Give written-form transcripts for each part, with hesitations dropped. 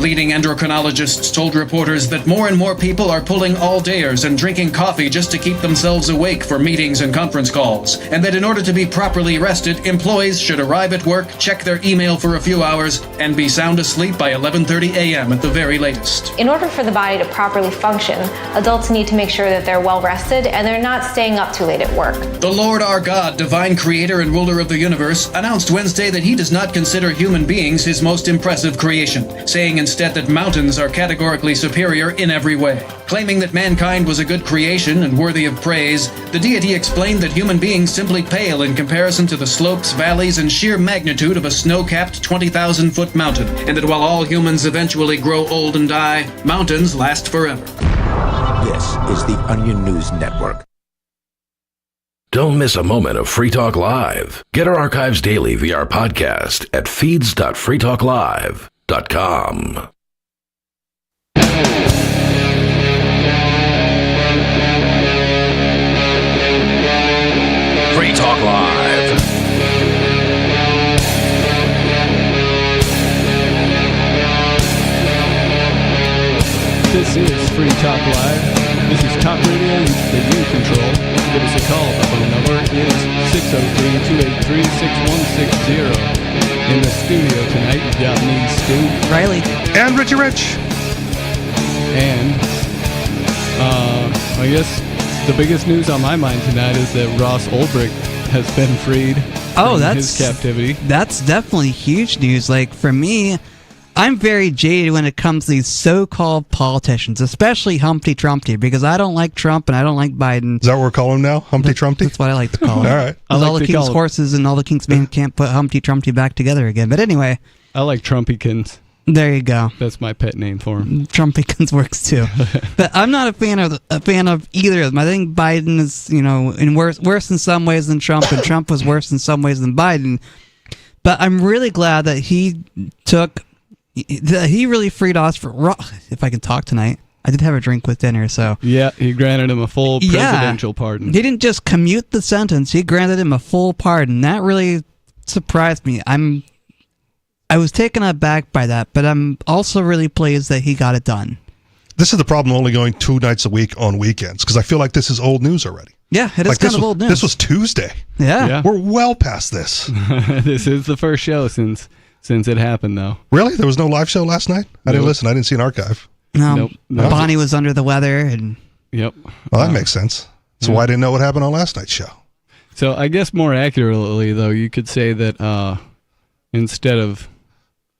Leading endocrinologists told reporters that more and more people are pulling all-dayers and drinking coffee just to keep themselves awake for meetings and conference calls, and that in order to be properly rested, employees should arrive at work, check their email for a few hours, and be sound asleep by 11:30 a.m. at the very latest. In order for the body to properly function, adults need to make sure that they're well rested and they're not staying up too late at work. The Lord our God, divine creator and ruler of the universe, announced Wednesday that he does not consider human beings his most impressive creation, saying instead that mountains are categorically superior in every way. Claiming that mankind was a good creation and worthy of praise, the deity explained that human beings simply pale in comparison to the slopes, valleys, and sheer magnitude of a snow-capped 20,000-foot mountain, and that while all humans eventually grow old and die, mountains last forever. This is the Onion News Network. Don't miss a moment of Free Talk Live. Get our archives daily via our podcast at feeds.freetalklive.com. Free Talk Live. This is Free Talk Live. This is Talk Radio that you control. Give us a call. The phone number is 603-283-6160. In the studio tonight, you've got me, Stu. Riley. And Richie Rich. And, I guess the biggest news on my mind tonight is that Ross Ulbricht has been freed from his captivity. That's definitely huge news. Like, for me, I'm very jaded when it comes to these so-called politicians, especially Humpty Trumpty, because I don't like Trump and I don't like Biden. Is that what we're calling him now? Humpty Trumpty? That's what I like to call him. All right. Because all the king's horses and all the king's men can't put Humpty Trumpty back together again. But anyway. I like Trumpykins. There you go. That's my pet name for him. Trumpykins works too. But I'm not a fan of either of them. I think Biden is, in worse in some ways than Trump, and Trump was worse in some ways than Biden. But I'm really glad that he really freed us if I can talk tonight. I did have a drink with dinner, so. Yeah, he granted him a full presidential pardon. He didn't just commute the sentence, he granted him a full pardon. That really surprised me. I was taken aback by that, but I'm also really pleased that he got it done. This is the problem only going 2 nights a week on weekends, because I feel like this is old news already. Yeah, it is kind of old news. This was Tuesday. Yeah. We're well past this. This is the first show since it happened, though. Really? There was no live show last night? I didn't listen. I didn't see an archive. No. Nope. Bonnie was under the weather. And Yep. Well, that makes sense. So why I didn't know what happened on last night's show. So I guess more accurately, though, you could say that instead of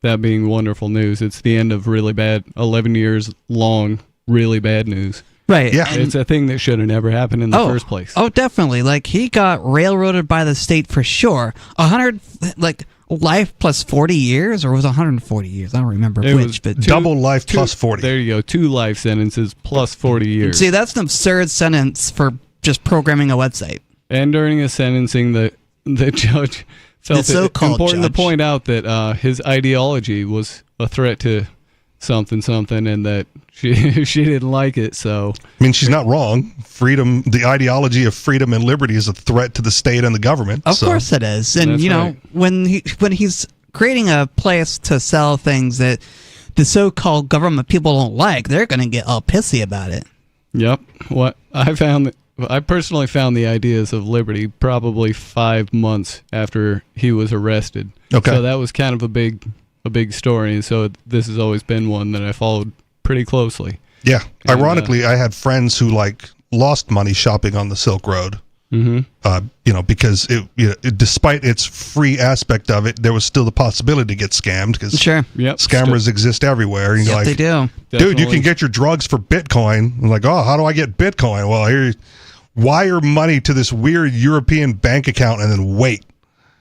that being wonderful news, it's the end of really bad, 11 years long, really bad news. Right. Yeah. It's a thing that should have never happened in the first place. Oh, definitely. Like, he got railroaded by the state for sure. 100, life plus 40 years, or was it 140 years? I don't remember which, but double life plus 40. There you go. 2 life sentences plus 40 years. See, that's an absurd sentence for just programming a website. And during his sentencing, the judge felt it important to point out that his ideology was a threat to something, and that she didn't like it. So I mean, she's not wrong. Freedom, the ideology of freedom and liberty, is a threat to the state and the government. Of course it is. And right. when he's creating a place to sell things that the so-called government people don't like, they're going to get all pissy about it. Yep. What I personally found the ideas of liberty probably 5 months after he was arrested. Okay. So that was kind of a big story, and so this has always been one that I followed pretty closely. Yeah. Ironically, I had friends who lost money shopping on the Silk Road. Mm-hmm. Because despite its free aspect of it, there was still the possibility to get scammed, because scammers exist everywhere. And they do. Dude, you can get your drugs for Bitcoin. I'm like, how do I get Bitcoin? Well, here, wire money to this weird European bank account and then wait.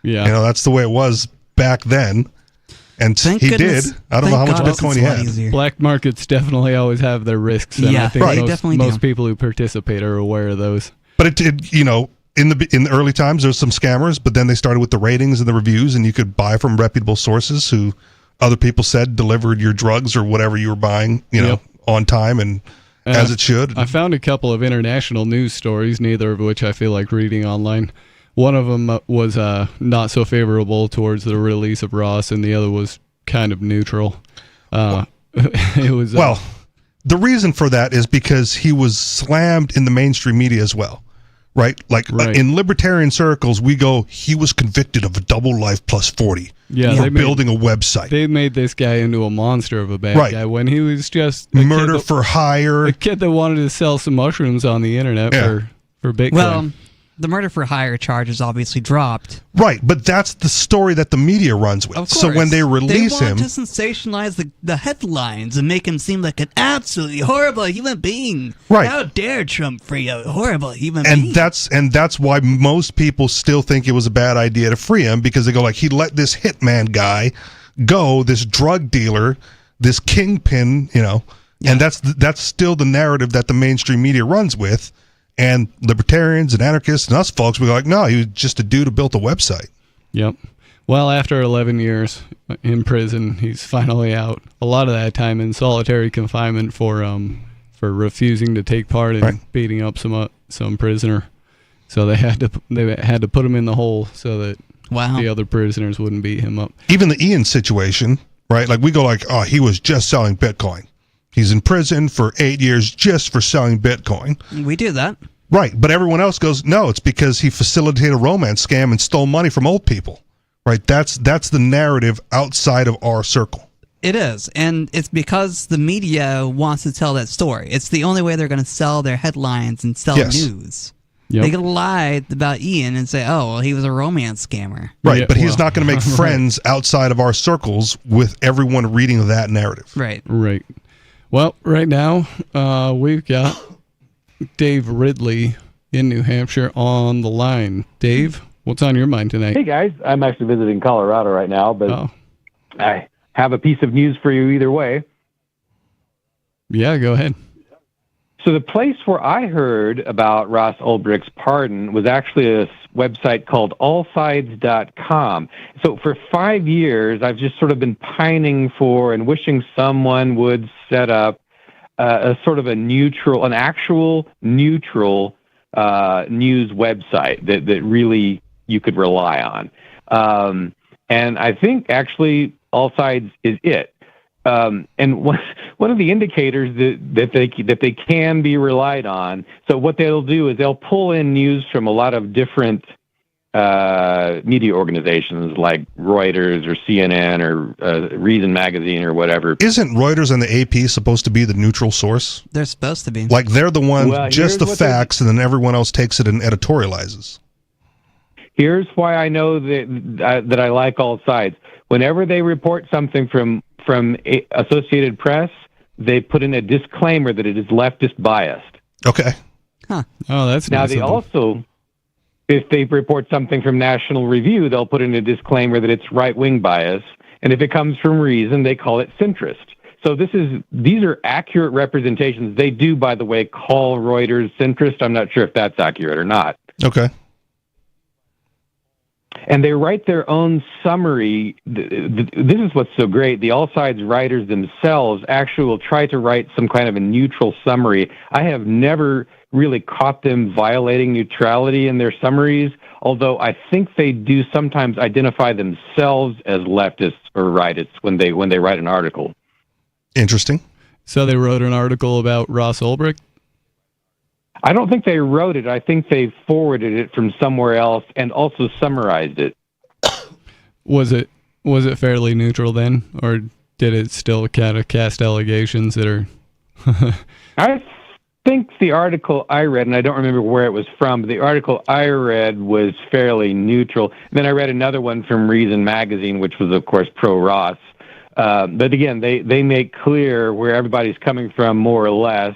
Yeah. That's the way it was back then. And Thank he goodness. did. I don't know how much Bitcoin he had. Easier. Black markets definitely always have their risks. And I think most people who participate are aware of those. But in the early times, there was some scammers, but then they started with the ratings and the reviews, and you could buy from reputable sources who other people said delivered your drugs or whatever you were buying, on time and as it should. I found a couple of international news stories, neither of which I feel like reading online. One of them was not so favorable towards the release of Ross, and the other was kind of neutral. it was the reason for that is because he was slammed in the mainstream media as well, right? In libertarian circles, we go, he was convicted of a double life plus 40 for building a website. They made this guy into a monster of a bad guy when he was just murder for hire. A kid that wanted to sell some mushrooms on the internet for Bitcoin. Well, the murder for hire charges obviously dropped. Right, but that's the story that the media runs with. Of course. So when they release they him, want to sensationalize the headlines and make him seem like an absolutely horrible human being. Right. How dare Trump free a horrible human being? That's why most people still think it was a bad idea to free him, because they go like, he let this hitman guy go, this drug dealer, this kingpin, and that's still the narrative that the mainstream media runs with. And libertarians and anarchists and us folks, we go like, no, he was just a dude who built a website. Yep. Well, after 11 years in prison, he's finally out. A lot of that time in solitary confinement for refusing to take part in beating up some prisoner. So they had to put him in the hole so that the other prisoners wouldn't beat him up. Even the Ian situation, right? Like we go like, oh, he was just selling Bitcoin. He's in prison for 8 years just for selling Bitcoin. We do that. Right, but everyone else goes, no, it's because he facilitated a romance scam and stole money from old people. Right, that's the narrative outside of our circle. It is, and it's because the media wants to tell that story. It's the only way they're going to sell their headlines and sell news. Yep. They can lie about Ian and say, oh, well, he was a romance scammer. Right, but he's not going to make friends outside of our circles with everyone reading that narrative. Right. Right. Well, right now, we've got Dave Ridley in New Hampshire on the line. Dave, what's on your mind tonight? Hey, guys. I'm actually visiting Colorado right now, but I have a piece of news for you either way. Yeah, go ahead. So the place where I heard about Ross Ulbricht's pardon was actually a website called allsides.com. So for 5 years, I've just sort of been pining for and wishing someone would set up a sort of an actual neutral news website that really you could rely on. And I think actually All Sides is it. And one of the indicators that they can be relied on. So what they'll do is they'll pull in news from a lot of different media organizations like Reuters or CNN or Reason Magazine or whatever. Isn't Reuters and the AP supposed to be the neutral source? They're supposed to be. Like they're the one, just the facts, and then everyone else takes it and editorializes. Here's why I know that I like All Sides. Whenever they report something from Associated Press, they put in a disclaimer that it is leftist biased. Okay. Huh. Oh, that's now nice. They also, if they report something from National Review, they'll put in a disclaimer that it's right-wing bias, and if it comes from Reason, they call it centrist. So these are accurate representations. They do, by the way, call Reuters centrist. I'm not sure if that's accurate or not. Okay. And they write their own summary. This is what's so great. The All Sides writers themselves actually will try to write some kind of a neutral summary. I have never really caught them violating neutrality in their summaries, although I think they do sometimes identify themselves as leftists or rightists when they write an article. Interesting. So they wrote an article about Ross Ulbricht? I don't think they wrote it. I think they forwarded it from somewhere else and also summarized it. Was it fairly neutral then, or did it still kind of cast allegations that are? I think the article I read, and I don't remember where it was from, but the article I read was fairly neutral. Then I read another one from Reason Magazine, which was, of course, pro-Ross. But again, they make clear where everybody's coming from, more or less.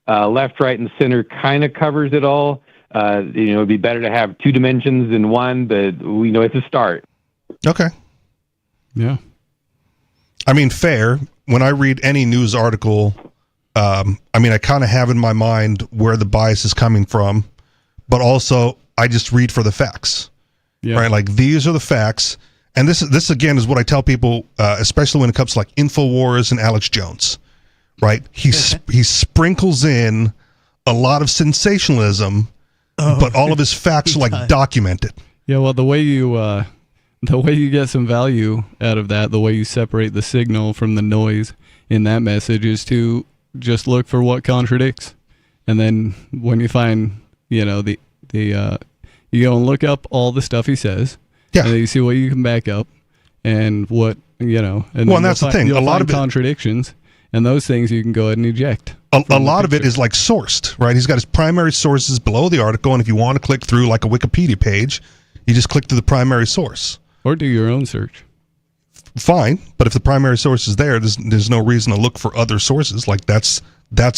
Left, right, and center kind of covers it all. It'd be better to have two dimensions than one, but we know it's a start. Okay. Yeah. I mean, fair. When I read any news article, I kind of have in my mind where the bias is coming from, but also I just read for the facts. Yeah. Right? Like, these are the facts. And this again is what I tell people, especially when it comes to like InfoWars and Alex Jones. Right, he sprinkles in a lot of sensationalism, but all of his facts are like documented. Yeah, well, the way you get some value out of that, the way you separate the signal from the noise, in that message is to just look for what contradicts. And then when you find, you go and look up all the stuff he says. Yeah. And then you see what you can back up and what, and well, and that's the thing. A lot of contradictions, and those things you can go ahead and eject. A lot of it is like sourced, right? He's got his primary sources below the article, and if you want to click through like a Wikipedia page, you just click to the primary source. Or do your own search. Fine, but if the primary source is there, there's no reason to look for other sources. Like that's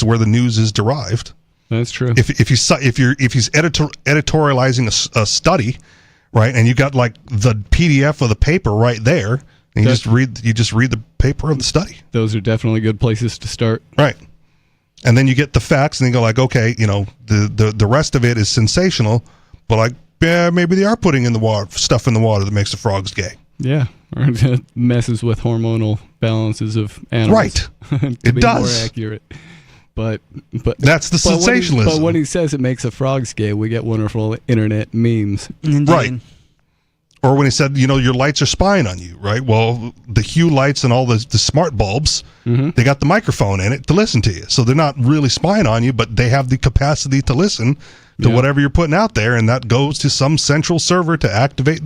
where the news is derived. That's true. If he's editorializing a study, right, and you got like the PDF of the paper right there, and you just read the paper of the study. Those are definitely good places to start. Right. And then you get the facts, and you go like, okay, the rest of it is sensational, but like, yeah, maybe they are putting in the water stuff in the water that makes the frogs gay. Yeah, or it messes with hormonal balances of animals. Right. to it be does. More accurate. But that's the sensationalism. But when he says it makes the frogs gay, we get wonderful internet memes. Indeed. Right. Or when he said, your lights are spying on you, right? Well, the Hue lights and all the smart bulbs, they got the microphone in it to listen to you. So they're not really spying on you, but they have the capacity to listen to whatever you're putting out there, and that goes to some central server to activate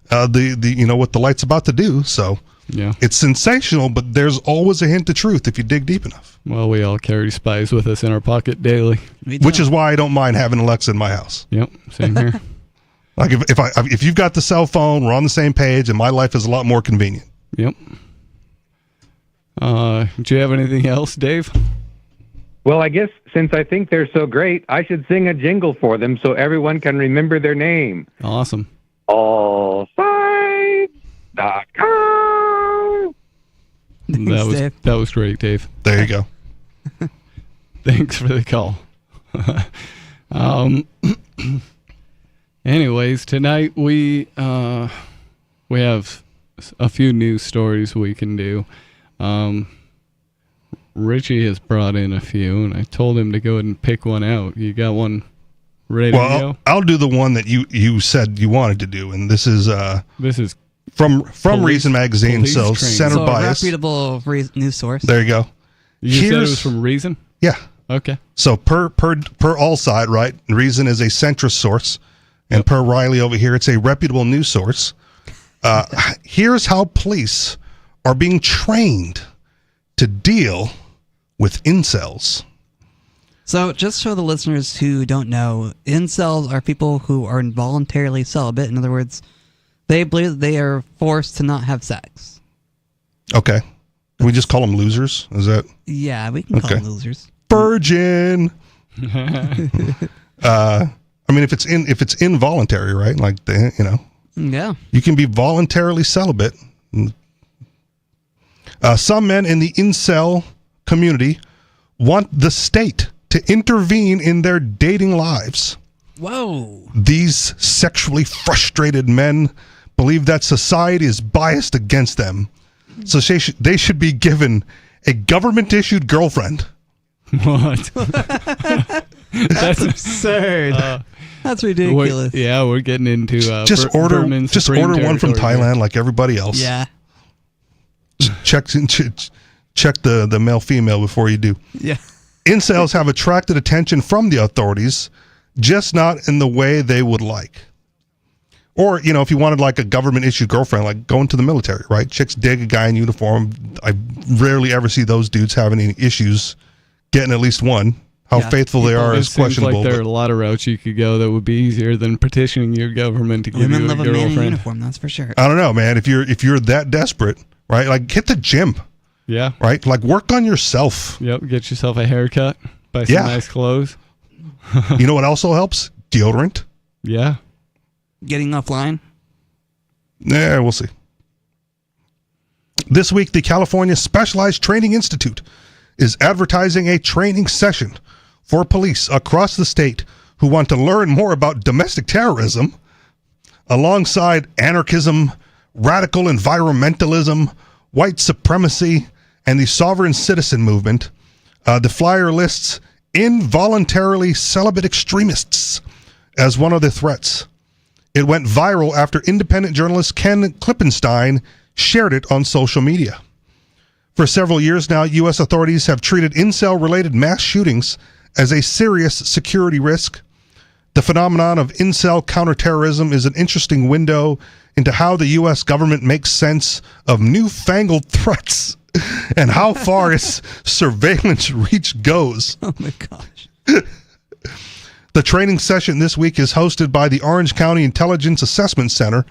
the what the light's about to do. So it's sensational, but there's always a hint of truth if you dig deep enough. Well, we all carry spies with us in our pocket daily. Which is why I don't mind having Alexa in my house. Yep, same here. Like if you've got the cell phone, we're on the same page, and my life is a lot more convenient. Yep. Do you have anything else, Dave? Well, I guess since I think they're so great, I should sing a jingle for them so everyone can remember their name. Awesome. Allsides.com. That was great, Dave. There you go. Thanks for the call. Anyways, tonight we have a few news stories we can do. Richie has brought in a few, and I told him to go ahead and pick one out. You got one ready to go? I'll do the one that you said you wanted to do, and this is from Reason Magazine, so center bias. A reputable news source. There you go. You said it was from Reason? Yeah. Okay. So per all side, right? Reason is a centrist source, and per Riley over here, it's a reputable news source. Here's how police are being trained to deal with incels. So just for the listeners who don't know, incels are people who are involuntarily celibate. In other words, they believe that they are forced to not have sex. Okay. Can we just call them losers? Is that? Yeah, we can call them losers. Virgin. I mean, if it's involuntary, right? Like Yeah. You can be voluntarily celibate. Some men in the incel community want the state to intervene in their dating lives. Whoa. These sexually frustrated men believe that society is biased against them. So they should be given a government-issued girlfriend. What? That's absurd. That's ridiculous. We're getting into just order one from Thailand like everybody else. Yeah. Check the male female before you do. Yeah. Incels have attracted attention from the authorities, just not in the way they would like. Or, if you wanted like a government issued girlfriend, like go into the military, right? Chicks dig a guy in uniform. I rarely ever see those dudes having any issues getting at least one. How faithful they are is questionable. Like there are a lot of routes you could go that would be easier than petitioning your government to give you a girlfriend. Women love a man in uniform, that's for sure. I don't know, man. If you're that desperate, right? Like hit the gym. Yeah. Right? Like work on yourself. Yep. Get yourself a haircut. Buy some nice clothes. You know what also helps? Deodorant. Yeah. Getting offline? Yeah, we'll see. This week, the California Specialized Training Institute is advertising a training session for police across the state who want to learn more about domestic terrorism alongside anarchism, radical environmentalism, white supremacy, and the sovereign citizen movement. The flyer lists involuntarily celibate extremists as one of the threats. It went viral after independent journalist Ken Klippenstein shared it on social media. For several years now, U.S. authorities have treated incel-related mass shootings as a serious security risk. The phenomenon of incel counterterrorism is an interesting window into how the U.S. government makes sense of newfangled threats and how far its surveillance reach goes. Oh my gosh. The training session this week is hosted by the Orange County Intelligence Assessment Center,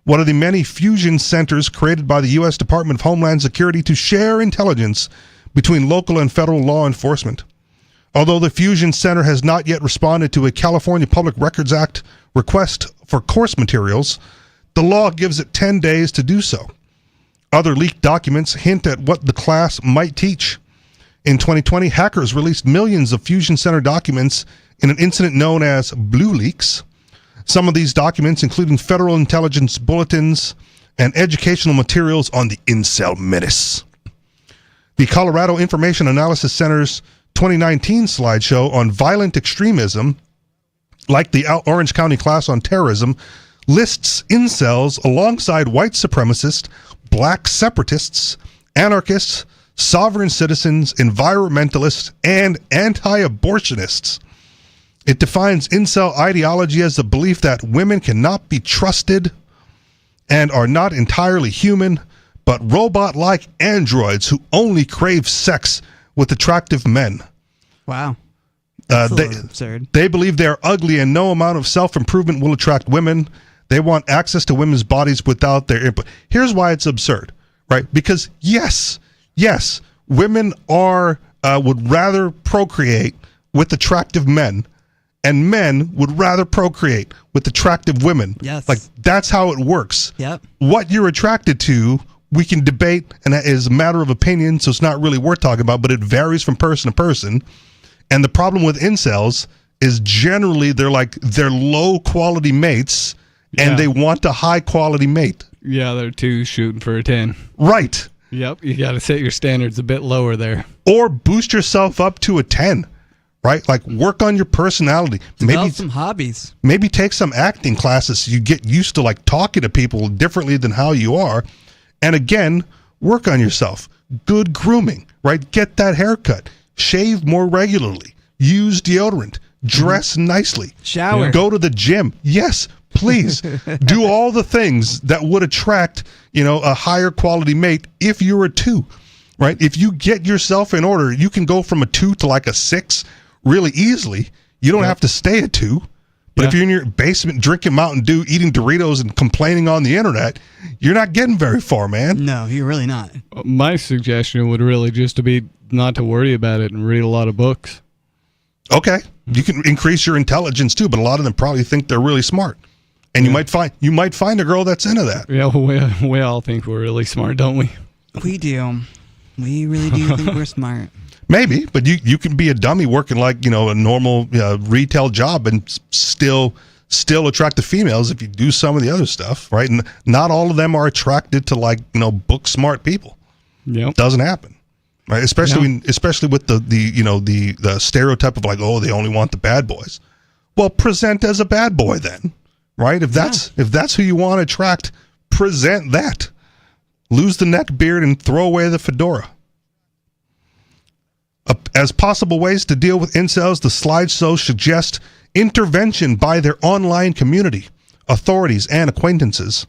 one of the many fusion centers created by the U.S. Department of Homeland Security to share intelligence between local and federal law enforcement. Although the Fusion Center has not yet responded to a California Public Records Act request for course materials, the law gives it 10 days to do so. Other leaked documents hint at what the class might teach. In 2020, hackers released millions of Fusion Center documents in an incident known as Blue Leaks. Some of these documents, including federal intelligence bulletins and educational materials on the incel menace. The Colorado Information Analysis Center's 2019 slideshow on violent extremism, like the Orange County class on terrorism, lists incels alongside white supremacists, black separatists, anarchists, sovereign citizens, environmentalists, and anti-abortionists. It defines incel ideology as the belief that women cannot be trusted and are not entirely human, but robot-like androids who only crave sex with attractive men. Wow. Absurd. They believe they are ugly and no amount of self-improvement will attract women. They want access to women's bodies without their input. Here's why it's absurd, right? Because yes, women would rather procreate with attractive men, and men would rather procreate with attractive women. Yes. Like, that's how it works. Yep. What you're attracted to, we can debate, and that is a matter of opinion, so it's not really worth talking about, but it varies from person to person. And the problem with incels is generally they're low-quality mates, and they want a high-quality mate. Yeah, they're two shooting for a 10. Right. Yep, you got to set your standards a bit lower there. Or boost yourself up to a 10. Right? Like, work on your personality. Develop some hobbies. Maybe take some acting classes so you get used to, like, talking to people differently than how you are. And again, work on yourself. Good grooming, right? Get that haircut. Shave more regularly. Use deodorant. Dress nicely. Shower. Go to the gym. Yes, please. Do all the things that would attract, a higher quality mate if you're a 2, right? If you get yourself in order, you can go from a 2 to like a 6 really easily. You don't have to stay at 2. But if you're in your basement drinking Mountain Dew, eating Doritos, and complaining on the internet, you're not getting very far, man. No, you're really not. My suggestion would really just to be not to worry about it and read a lot of books. Okay. You can increase your intelligence too, but a lot of them probably think they're really smart. And you might find a girl that's into that. Yeah, we all think we're really smart, don't we? We do. We really do think we're smart. Maybe, but you can be a dummy working like, a normal retail job and still attract the females if you do some of the other stuff, right? And not all of them are attracted to book smart people. Yeah, doesn't happen, right? Especially with the stereotype of like, oh, they only want the bad boys. Well, present as a bad boy then, right? If that's who you want to attract, present that. Lose the neck beard and throw away the fedora. As possible ways to deal with incels, the slideshow suggests intervention by their online community, authorities, and acquaintances.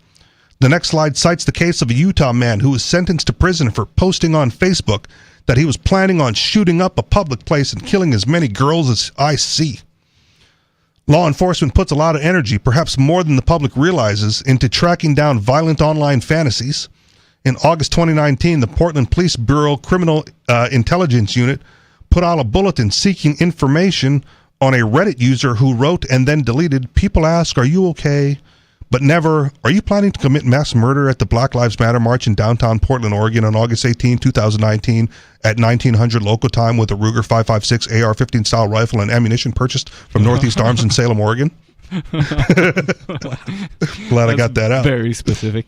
The next slide cites the case of a Utah man who was sentenced to prison for posting on Facebook that he was planning on shooting up a public place and killing as many girls as I see. Law enforcement puts a lot of energy, perhaps more than the public realizes, into tracking down violent online fantasies. In August 2019, the Portland Police Bureau Criminal Intelligence Unit put out a bulletin seeking information on a Reddit user who wrote and then deleted, "People ask, are you okay?" But never, "Are you planning to commit mass murder at the Black Lives Matter march in downtown Portland, Oregon on August 18, 2019 at 1900 local time with a Ruger 5.56 AR-15 style rifle and ammunition purchased from Northeast Arms in Salem, Oregon?" Glad I got that out. Very specific.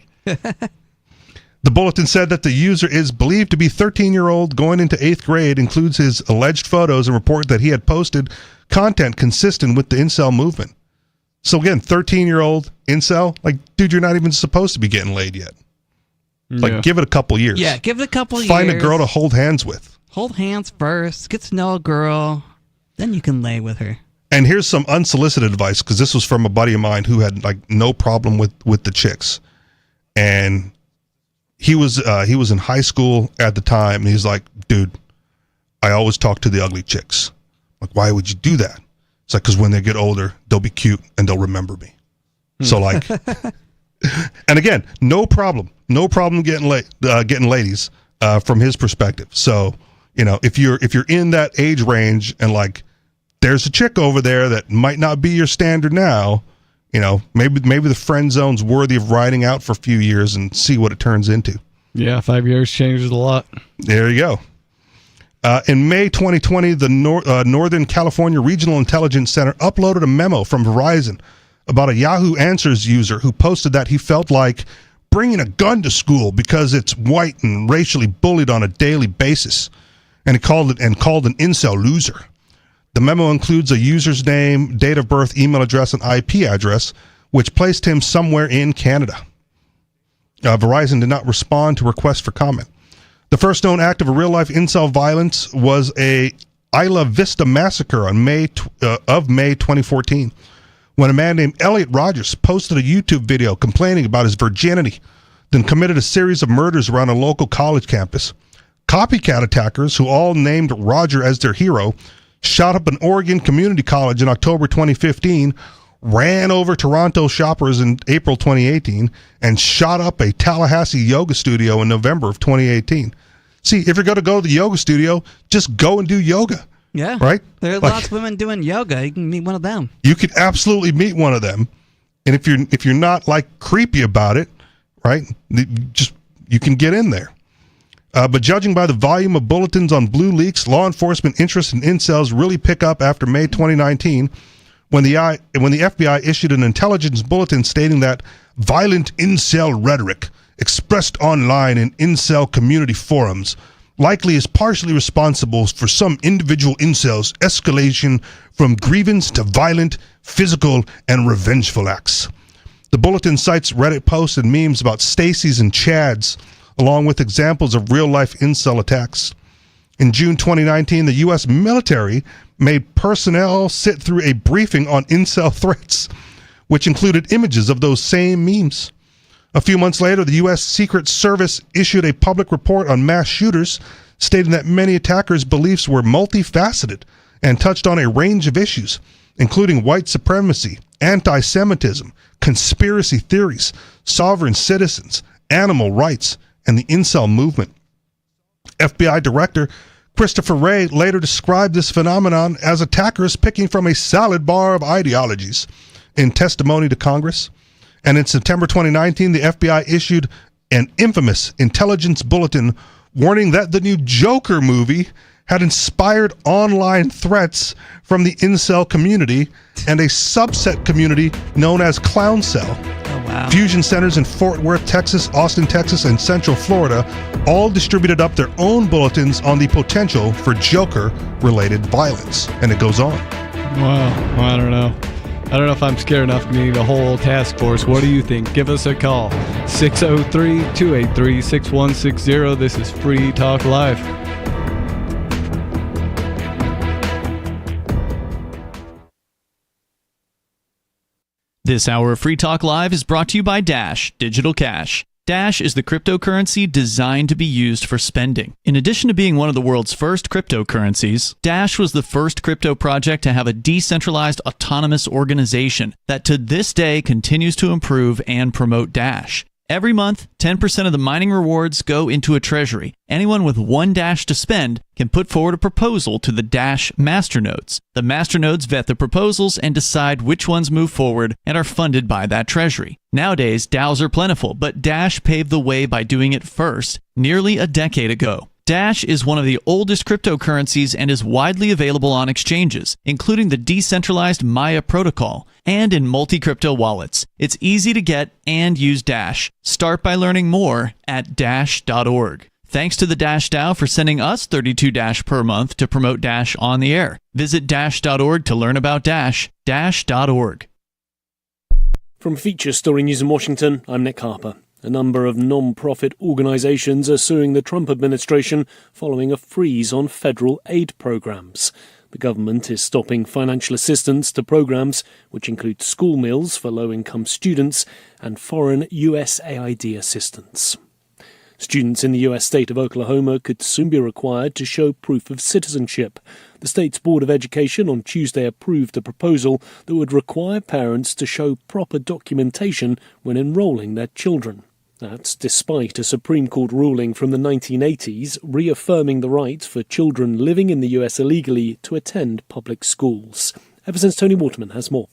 The bulletin said that the user is believed to be 13-year-old going into 8th grade, includes his alleged photos, and report that he had posted content consistent with the incel movement. So again, 13-year-old incel, like, dude, you're not even supposed to be getting laid yet. Like, give it a couple years. Yeah, give it a couple years. Find a girl to hold hands with. Hold hands first. Get to know a girl. Then you can lay with her. And here's some unsolicited advice, because this was from a buddy of mine who had like no problem with the chicks, and he was in high school at the time, and he's like, dude, I always talk to the ugly chicks. Like, why would you do that? It's like, because when they get older, they'll be cute and they'll remember me. So like, and again, no problem getting ladies from his perspective. So if you're in that age range and like, there's a chick over there that might not be your standard now, maybe the friend zone's worthy of riding out for a few years and see what it turns into. Yeah, 5 years changes a lot. There you go. In May 2020, the Northern California Regional Intelligence Center uploaded a memo from Verizon about a Yahoo Answers user who posted that he felt like bringing a gun to school because it's white and racially bullied on a daily basis, and he called an incel loser. The memo includes a user's name, date of birth, email address, and IP address, which placed him somewhere in Canada. Verizon did not respond to requests for comment. The first known act of a real-life incel violence was a Isla Vista massacre on May 2014, when a man named Elliot Rogers posted a YouTube video complaining about his virginity, then committed a series of murders around a local college campus. Copycat attackers, who all named Roger as their hero, shot up an Oregon community college in October 2015, ran over Toronto shoppers in April 2018, and shot up a Tallahassee yoga studio in November of 2018. See, if you're going to go to the yoga studio, just go and do yoga. Yeah. Right? There are lots of women doing yoga. You can meet one of them. You could absolutely meet one of them. And if you're not like creepy about it, right, you can get in there. But judging by the volume of bulletins on Blue Leaks, law enforcement interest in incels really pick up after May 2019, when the FBI issued an intelligence bulletin stating that violent incel rhetoric expressed online in incel community forums likely is partially responsible for some individual incels' escalation from grievance to violent, physical, and revengeful acts. The bulletin cites Reddit posts and memes about Stacy's and Chad's, along with examples of real-life incel attacks. In June 2019, the U.S. military made personnel sit through a briefing on incel threats, which included images of those same memes. A few months later, the U.S. Secret Service issued a public report on mass shooters, stating that many attackers' beliefs were multifaceted and touched on a range of issues, including white supremacy, anti-Semitism, conspiracy theories, sovereign citizens, animal rights, and the incel movement. FBI Director Christopher Wray later described this phenomenon as attackers picking from a salad bar of ideologies in testimony to Congress. And in September 2019, the FBI issued an infamous intelligence bulletin warning that the new Joker movie had inspired online threats from the incel community and a subset community known as Clowncell. Oh, wow. Fusion centers in Fort Worth, Texas, Austin, Texas, and Central Florida all distributed up their own bulletins on the potential for Joker-related violence. And it goes on. Wow. Well, I don't know if I'm scared enough to need a whole task force. What do you think? Give us a call. 603-283-6160. This is Free Talk Live. This hour of Free Talk Live is brought to you by Dash Digital Cash. Dash is the cryptocurrency designed to be used for spending. In addition to being one of the world's first cryptocurrencies, Dash was the first crypto project to have a decentralized autonomous organization that to this day continues to improve and promote Dash. Every month, 10% of the mining rewards go into a treasury. Anyone with one Dash to spend can put forward a proposal to the Dash masternodes. The masternodes vet the proposals and decide which ones move forward and are funded by that treasury. Nowadays, DAOs are plentiful, but Dash paved the way by doing it first, nearly a decade ago. Dash is one of the oldest cryptocurrencies and is widely available on exchanges, including the decentralized Maya protocol, and in multi-crypto wallets. It's easy to get and use Dash. Start by learning more at dash.org. Thanks to the Dash DAO for sending us 32 Dash per month to promote Dash on the air. Visit dash.org to learn about Dash. Dash.org. From Feature Story News in Washington, I'm Nick Harper. A number of non-profit organizations are suing the Trump administration following a freeze on federal aid programs. The government is stopping financial assistance to programs which include school meals for low-income students and foreign USAID assistance. Students in the U.S. state of Oklahoma could soon be required to show proof of citizenship. The state's Board of Education on Tuesday approved a proposal that would require parents to show proper documentation when enrolling their children. That's despite a Supreme Court ruling from the 1980s reaffirming the right for children living in the U.S. illegally to attend public schools. Ever since Tony Waterman has more.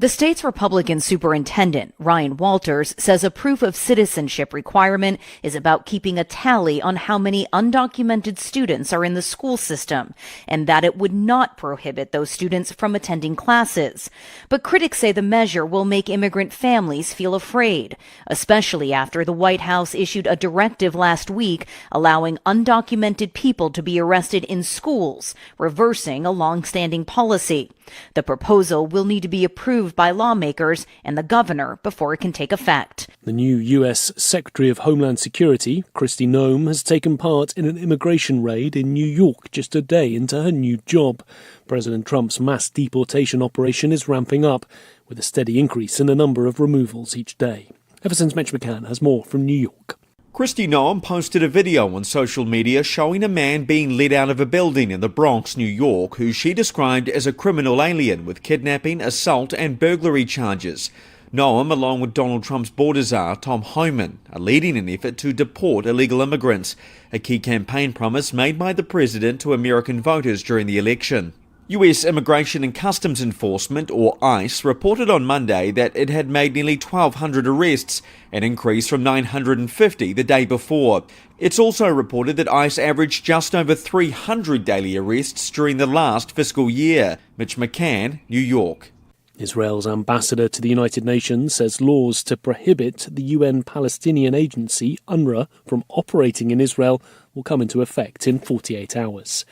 The state's Republican superintendent, Ryan Walters, says a proof of citizenship requirement is about keeping a tally on how many undocumented students are in the school system, and that it would not prohibit those students from attending classes. But critics say the measure will make immigrant families feel afraid, especially after the White House issued a directive last week allowing undocumented people to be arrested in schools, reversing a long-standing policy. The proposal will need to be approved by lawmakers and the governor before it can take effect. The new U.S. Secretary of Homeland Security, Kristi Noem, has taken part in an immigration raid in New York just a day into her new job. President Trump's mass deportation operation is ramping up, with a steady increase in the number of removals each day. Ever since Mitch McCann has more from New York. Kristi Noem posted a video on social media showing a man being led out of a building in the Bronx, New York, who she described as a criminal alien with kidnapping, assault and burglary charges. Noem, along with Donald Trump's border czar, Tom Homan, are leading an effort to deport illegal immigrants, a key campaign promise made by the president to American voters during the election. US Immigration and Customs Enforcement, or ICE, reported on Monday that it had made nearly 1,200 arrests, an increase from 950 the day before. It's also reported that ICE averaged just over 300 daily arrests during the last fiscal year. Mitch McCann, New York. Israel's ambassador to the United Nations says laws to prohibit the UN Palestinian agency, UNRWA, from operating in Israel will come into effect in 48 hours.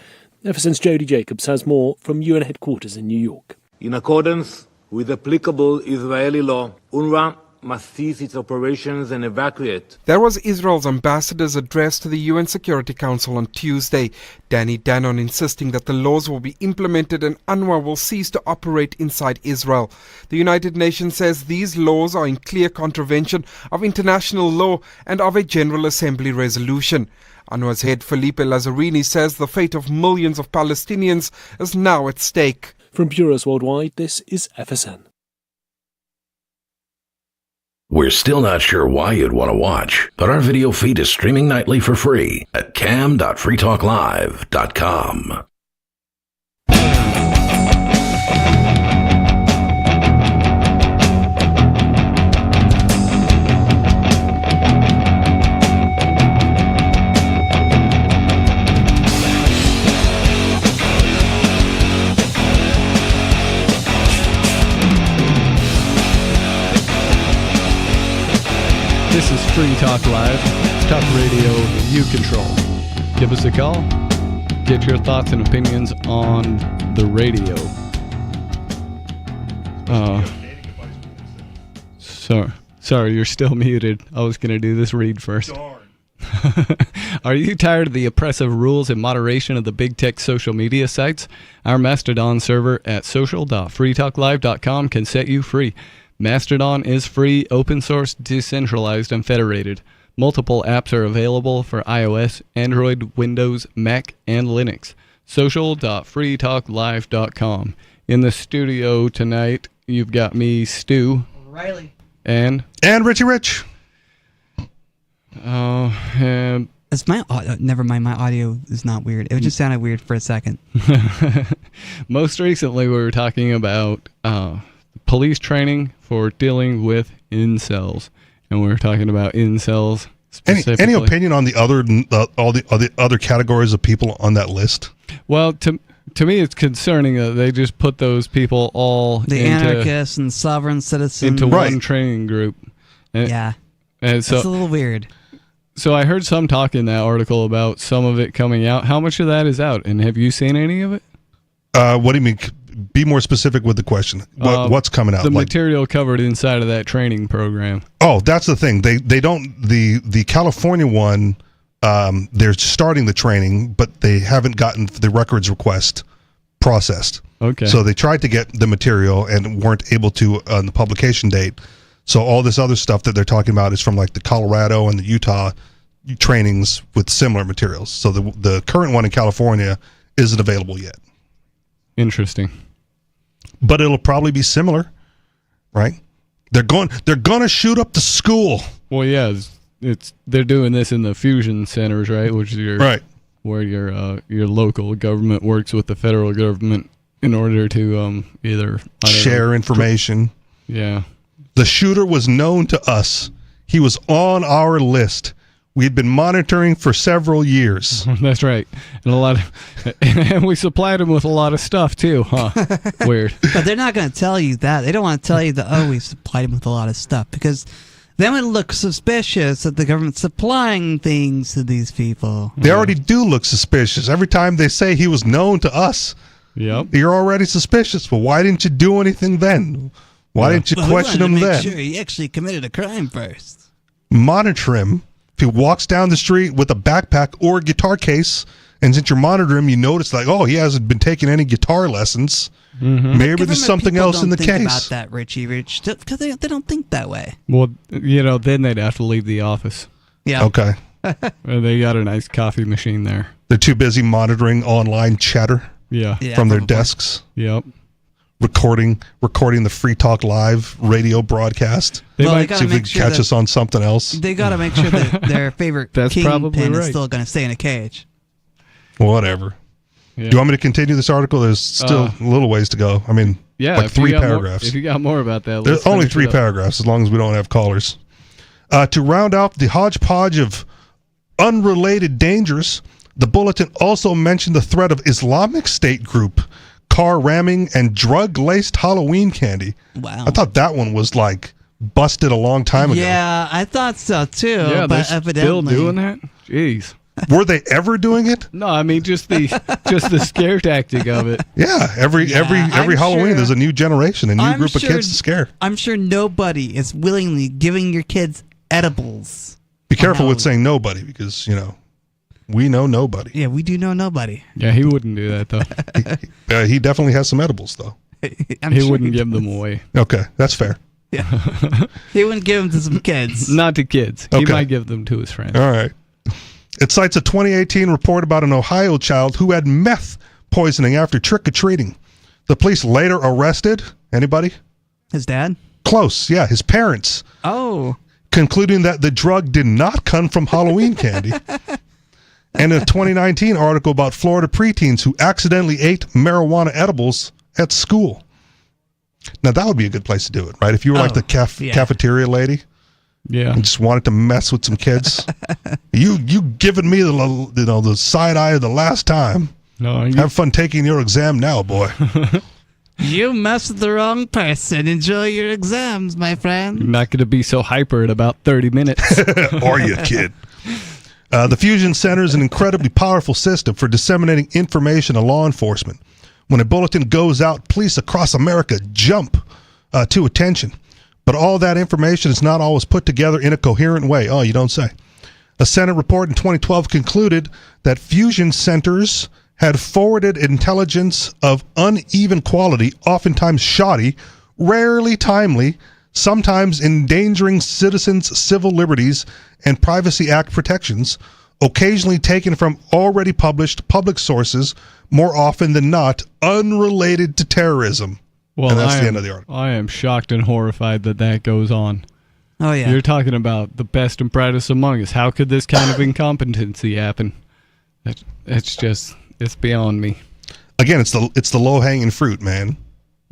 Ever since Jody Jacobs has more from UN headquarters in New York. In accordance with applicable Israeli law, UNRWA must cease its operations and evacuate. That was Israel's ambassador's address to the UN Security Council on Tuesday. Danny Danon insisting that the laws will be implemented and UNRWA will cease to operate inside Israel. The United Nations says these laws are in clear contravention of international law and of a General Assembly resolution. UNRWA's head Felipe Lazzarini says the fate of millions of Palestinians is now at stake. From Bureaus Worldwide, this is FSN. We're still not sure why you'd want to watch, but our video feed is streaming nightly for free at cam.freetalklive.com. This is Free Talk Live. Talk radio you control. Give us a call. Get your thoughts and opinions on the radio. Sorry, you're still muted. I was going to do this read first. Are you tired of the oppressive rules and moderation of the big tech social media sites? Our Mastodon server at social.freetalklive.com can set you free. Mastodon is free, open source, decentralized, and federated. Multiple apps are available for iOS, Android, Windows, Mac, and Linux. Social.freetalklive.com. In the studio tonight, you've got me, Stu. Riley. And Richie Rich. It's my never mind, my audio is not weird. It just sounded weird for a second. Most recently, we were talking about police training for dealing with incels, and we were talking about incels specifically. Any opinion on the other categories of people on that list? Well, to me, it's concerning that they just put those people all the anarchists and sovereign citizens into one training group. And, yeah, and so it's a little weird. So I heard some talk in that article about some of it coming out. How much of that is out, and have you seen any of it? What do you mean? be more specific with the question. What's coming out? The material covered inside of that training program. Oh, that's the thing. They don't the California one. They're starting the training, but they haven't gotten the records request processed. Okay. So they tried to get the material and weren't able to on the publication date. So all this other stuff that they're talking about is from like the Colorado and the Utah trainings with similar materials. So the current one in California isn't available yet. Interesting. But it'll probably be similar, right? They're going to shoot up the school. Well, yeah, they're doing this in the fusion centers, right? Which is where your local government works with the federal government in order to either share information. Yeah. The shooter was known to us. He was on our list. We had been monitoring for several years. That's right. And and we supplied him with a lot of stuff too, huh? Weird. But they're not going to tell you that. They don't want to tell you that, we supplied him with a lot of stuff, because then it would look suspicious that the government's supplying things to these people. They already do look suspicious. Every time they say he was known to us, you're already suspicious. Well, why didn't you do anything then? Why didn't you question him then? Make sure he actually committed a crime first. Monitor him. If he walks down the street with a backpack or a guitar case, and since you monitor him, you notice like, he hasn't been taking any guitar lessons. Mm-hmm. Maybe there's something else in the case. About that, Richie Rich, because they don't think that way. Well, then they'd have to leave the office. Yeah. Okay. They got a nice coffee machine there. They're too busy monitoring online chatter. Yeah. From their desks. Yep. Recording the Free Talk Live radio broadcast. They might see if they can catch us on something else. They got to make sure that their favorite kingpin is still going to stay in a cage. Whatever. Yeah. Do you want me to continue this article? There's still a little ways to go. I mean, like 3 paragraphs. If you got more about that, there's only 3 paragraphs, as long as we don't have callers. To round out the hodgepodge of unrelated dangers, the bulletin also mentioned the threat of Islamic State group, car ramming, and drug-laced Halloween candy. Wow. I thought that one was like busted a long time ago. Yeah, I thought so too. Yeah, but they're evidently still doing that? Jeez. Were they ever doing it? No, I mean just the scare tactic of it. Yeah, every Halloween there's a new generation, a new group of kids to scare. I'm sure nobody is willingly giving your kids edibles. Be careful with saying nobody, because we know nobody. Yeah, we do know nobody. Yeah, he wouldn't do that though. He definitely has some edibles though. He wouldn't give them away. Okay, that's fair. Yeah, he wouldn't give them to some kids. Not to kids. He might give them to his friends. All right. It cites a 2018 report about an Ohio child who had meth poisoning after trick-or-treating. The police later arrested, anybody? His dad? Close, yeah, his parents. Oh. Concluding that the drug did not come from Halloween candy. And a 2019 article about Florida preteens who accidentally ate marijuana edibles at school. Now, that would be a good place to do it, right? If you were like the cafeteria lady. Yeah, and just wanted to mess with some kids. you giving me the side eye of the last time. No, have fun taking your exam now, boy. You messed with the wrong person. Enjoy your exams, my friend. You're not going to be so hyper in about 30 minutes. Are you, kid? The Fusion Center is an incredibly powerful system for disseminating information to law enforcement. When a bulletin goes out, police across America jump to attention. But all that information is not always put together in a coherent way. Oh, you don't say. A Senate report in 2012 concluded that fusion centers had forwarded intelligence of uneven quality, oftentimes shoddy, rarely timely, sometimes endangering citizens' civil liberties and Privacy Act protections, occasionally taken from already published public sources, more often than not unrelated to terrorism. Well, and that's the end of the article. I am shocked and horrified that goes on. Oh, yeah. You're talking about the best and brightest among us. How could this kind of incompetency happen? It's beyond me. Again, it's the low-hanging fruit, man.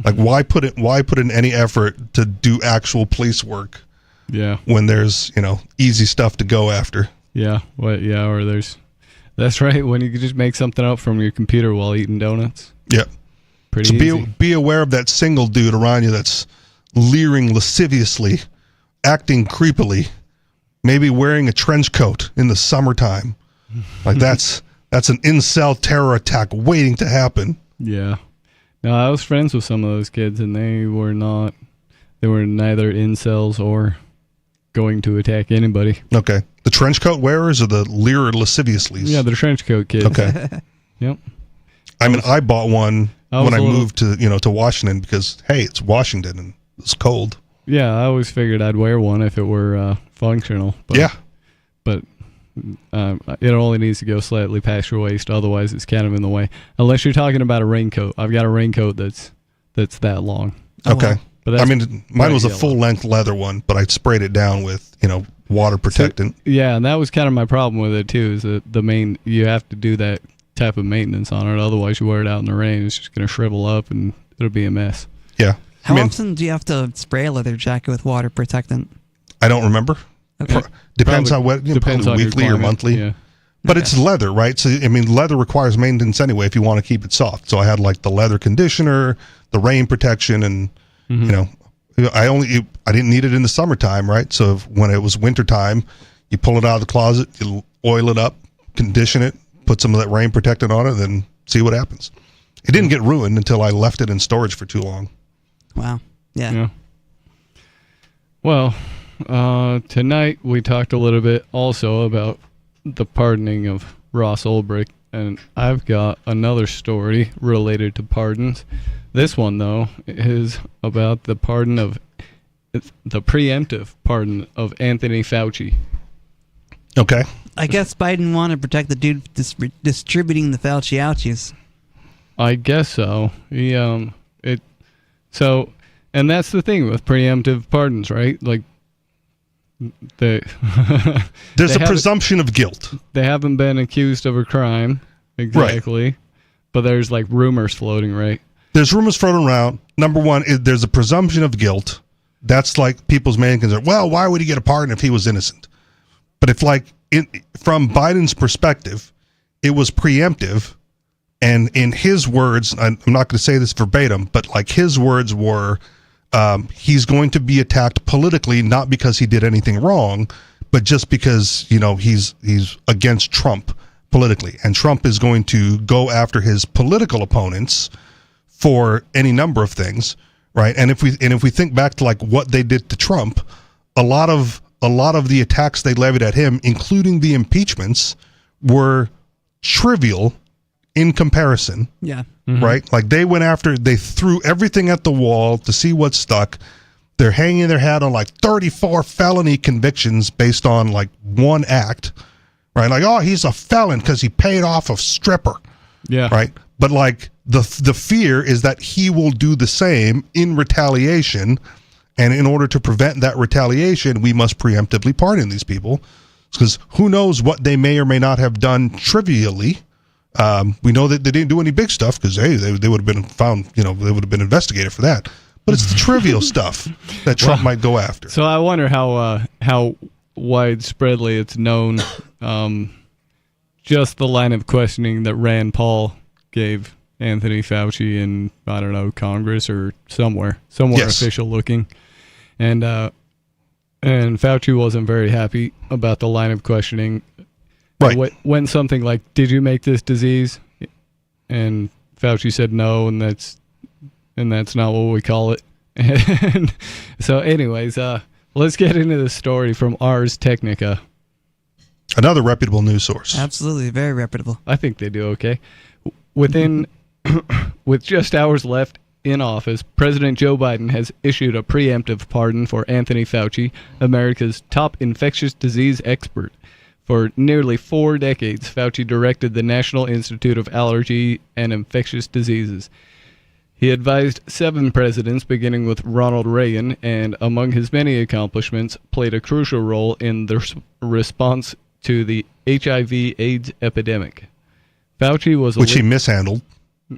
Like, why put in any effort to do actual police work? Yeah. When there's, easy stuff to go after. Yeah. That's right. When you could just make something up from your computer while eating donuts. Yep. Pretty easy. Be aware of that single dude around you that's leering lasciviously, acting creepily, maybe wearing a trench coat in the summertime. Like that's an incel terror attack waiting to happen. Yeah. No, I was friends with some of those kids, and they were neither incels or going to attack anybody. Okay. The trench coat wearers or the Lear lasciviously? Yeah, the trench coat kids. Okay. Yep. I mean, I bought one when I moved to Washington because, hey, it's Washington and it's cold. Yeah, I always figured I'd wear one if it were functional. But, yeah. But it only needs to go slightly past your waist. Otherwise, it's kind of in the way. Unless you're talking about a raincoat. I've got a raincoat that's that long. Okay. But I mean, mine was a full-length leather one, but I sprayed it down with, water protectant. So, yeah, and that was kind of my problem with it, too, is that you have to do that type of maintenance on it. Otherwise, you wear it out in the rain, it's just going to shrivel up, and it'll be a mess. Yeah. How often do you have to spray a leather jacket with water protectant? I don't remember. Okay. Depends on what, depends probably on weekly or monthly. Yeah. But it's leather, right? So, I mean, leather requires maintenance anyway if you want to keep it soft. So I had like the leather conditioner, the rain protection, and, I didn't need it in the summertime, right? So when it was wintertime, you pull it out of the closet, you oil it up, condition it, put some of that rain protectant on it, and then see what happens. It didn't get ruined until I left it in storage for too long. Wow. Yeah. Well, tonight we talked a little bit also about the pardoning of Ross Ulbricht, and I've got another story related to pardons. This one, though, is about the preemptive pardon of Anthony Fauci. Okay. I guess Biden wanted to protect the dude distributing the Fauci ouchies. I guess so. And that's the thing with preemptive pardons, right? Like, there's a presumption of guilt. They haven't been accused of a crime, exactly, right. But there's like rumors floating, right? There's rumors floating around. Number one, there's a presumption of guilt. That's like people's main concern. Well, why would he get a pardon if he was innocent? But if from Biden's perspective, it was preemptive, and in his words, I'm not going to say this verbatim, but like his words were, he's going to be attacked politically, not because he did anything wrong, but just because, he's against Trump politically. And Trump is going to go after his political opponents for any number of things, right? And if we think back to like what they did to Trump, a lot of the attacks they levied at him, including the impeachments, were trivial in comparison. Yeah. Mm-hmm. Right? Like they threw everything at the wall to see what stuck. They're hanging their hat on like 34 felony convictions based on like one act, right? Like, oh, he's a felon because he paid off a stripper. Yeah. Right. But like the fear is that he will do the same in retaliation. And in order to prevent that retaliation, we must preemptively pardon these people, because who knows what they may or may not have done trivially. We know that they didn't do any big stuff because they would have been found, they would have been investigated for that. But it's the trivial stuff that Trump might go after. So I wonder how widespreadly it's known, just the line of questioning that Rand Paul gave Anthony Fauci in, I don't know, Congress or somewhere yes. official looking. And Fauci wasn't very happy about the line of questioning. Right. When something like, did you make this disease? And Fauci said no, and that's not what we call it. And so anyways, let's get into the story from Ars Technica. Another reputable news source. Absolutely, very reputable. I think they do okay. With just hours left in office, President Joe Biden has issued a preemptive pardon for Anthony Fauci, America's top infectious disease expert. For nearly 4 decades, Fauci directed the National Institute of Allergy and Infectious Diseases. He advised 7 presidents, beginning with Ronald Reagan, and among his many accomplishments, played a crucial role in the response to the HIV/AIDS epidemic. Fauci was which he mishandled.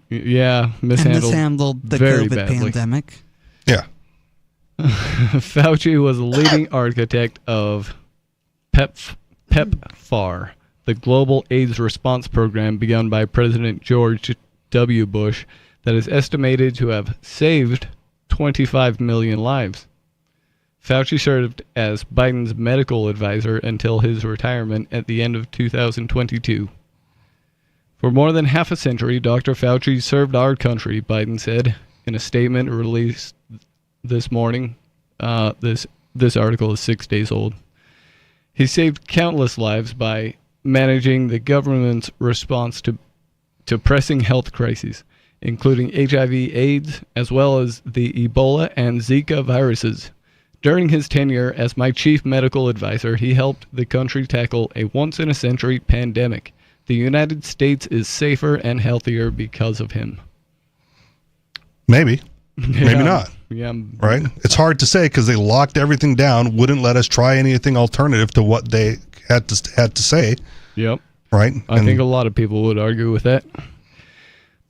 Yeah, mishandled the very COVID badly. pandemic. Yeah. Fauci was a leading architect of PEPFAR, the global AIDS response program begun by President George W. Bush that is estimated to have saved 25 million lives. Fauci served as Biden's medical advisor until his retirement at the end of 2022. For more than half a century, Dr. Fauci served our country, Biden said in a statement released this morning. This article is 6 days old. He saved countless lives by managing the government's response to pressing health crises, including HIV/AIDS, as well as the Ebola and Zika viruses. During his tenure as my chief medical advisor, he helped the country tackle a once-in-a-century pandemic. The United States is safer and healthier because of him. Maybe. Maybe not. Yeah. Right? It's hard to say because they locked everything down, wouldn't let us try anything alternative to what they had to say. Yep. Right? I think a lot of people would argue with that.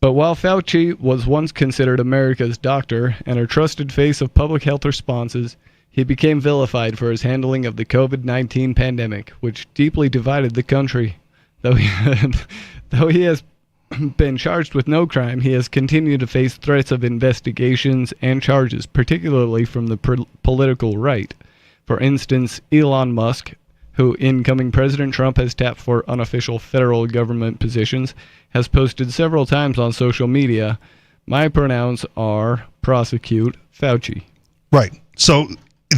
But while Fauci was once considered America's doctor and a trusted face of public health responses, he became vilified for his handling of the COVID-19 pandemic, which deeply divided the country. Though he has been charged with no crime, he has continued to face threats of investigations and charges, particularly from the political right. For instance, Elon Musk, who incoming President Trump has tapped for unofficial federal government positions, has posted several times on social media, "My pronouns are prosecute Fauci." Right. So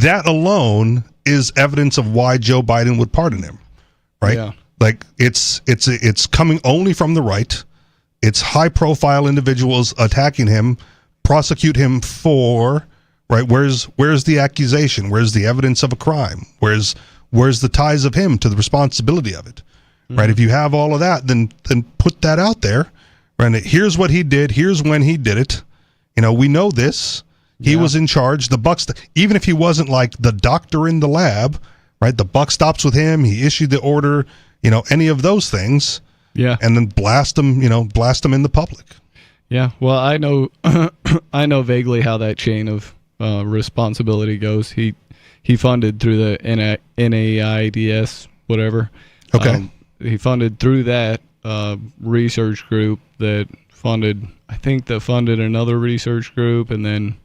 that alone is evidence of why Joe Biden would pardon him. Right? Yeah. Like it's coming only from the right. It's high-profile individuals attacking him, prosecute him for, right? Where's the accusation? Where's the evidence of a crime? Where's the ties of him to the responsibility of it? Right? If you have all of that, then put that out there. Right? Here's what he did. Here's when he did it. You know, we know this. He was in charge. The buck, even if he wasn't like the doctor in the lab, right? The buck stops with him. He issued the order. You know, any of those things. Yeah. And then blast them in the public. Yeah. Well, I know I know vaguely how that chain of responsibility goes. He funded through the NAIDS, whatever. Okay. He funded through that research group that funded another research group, and then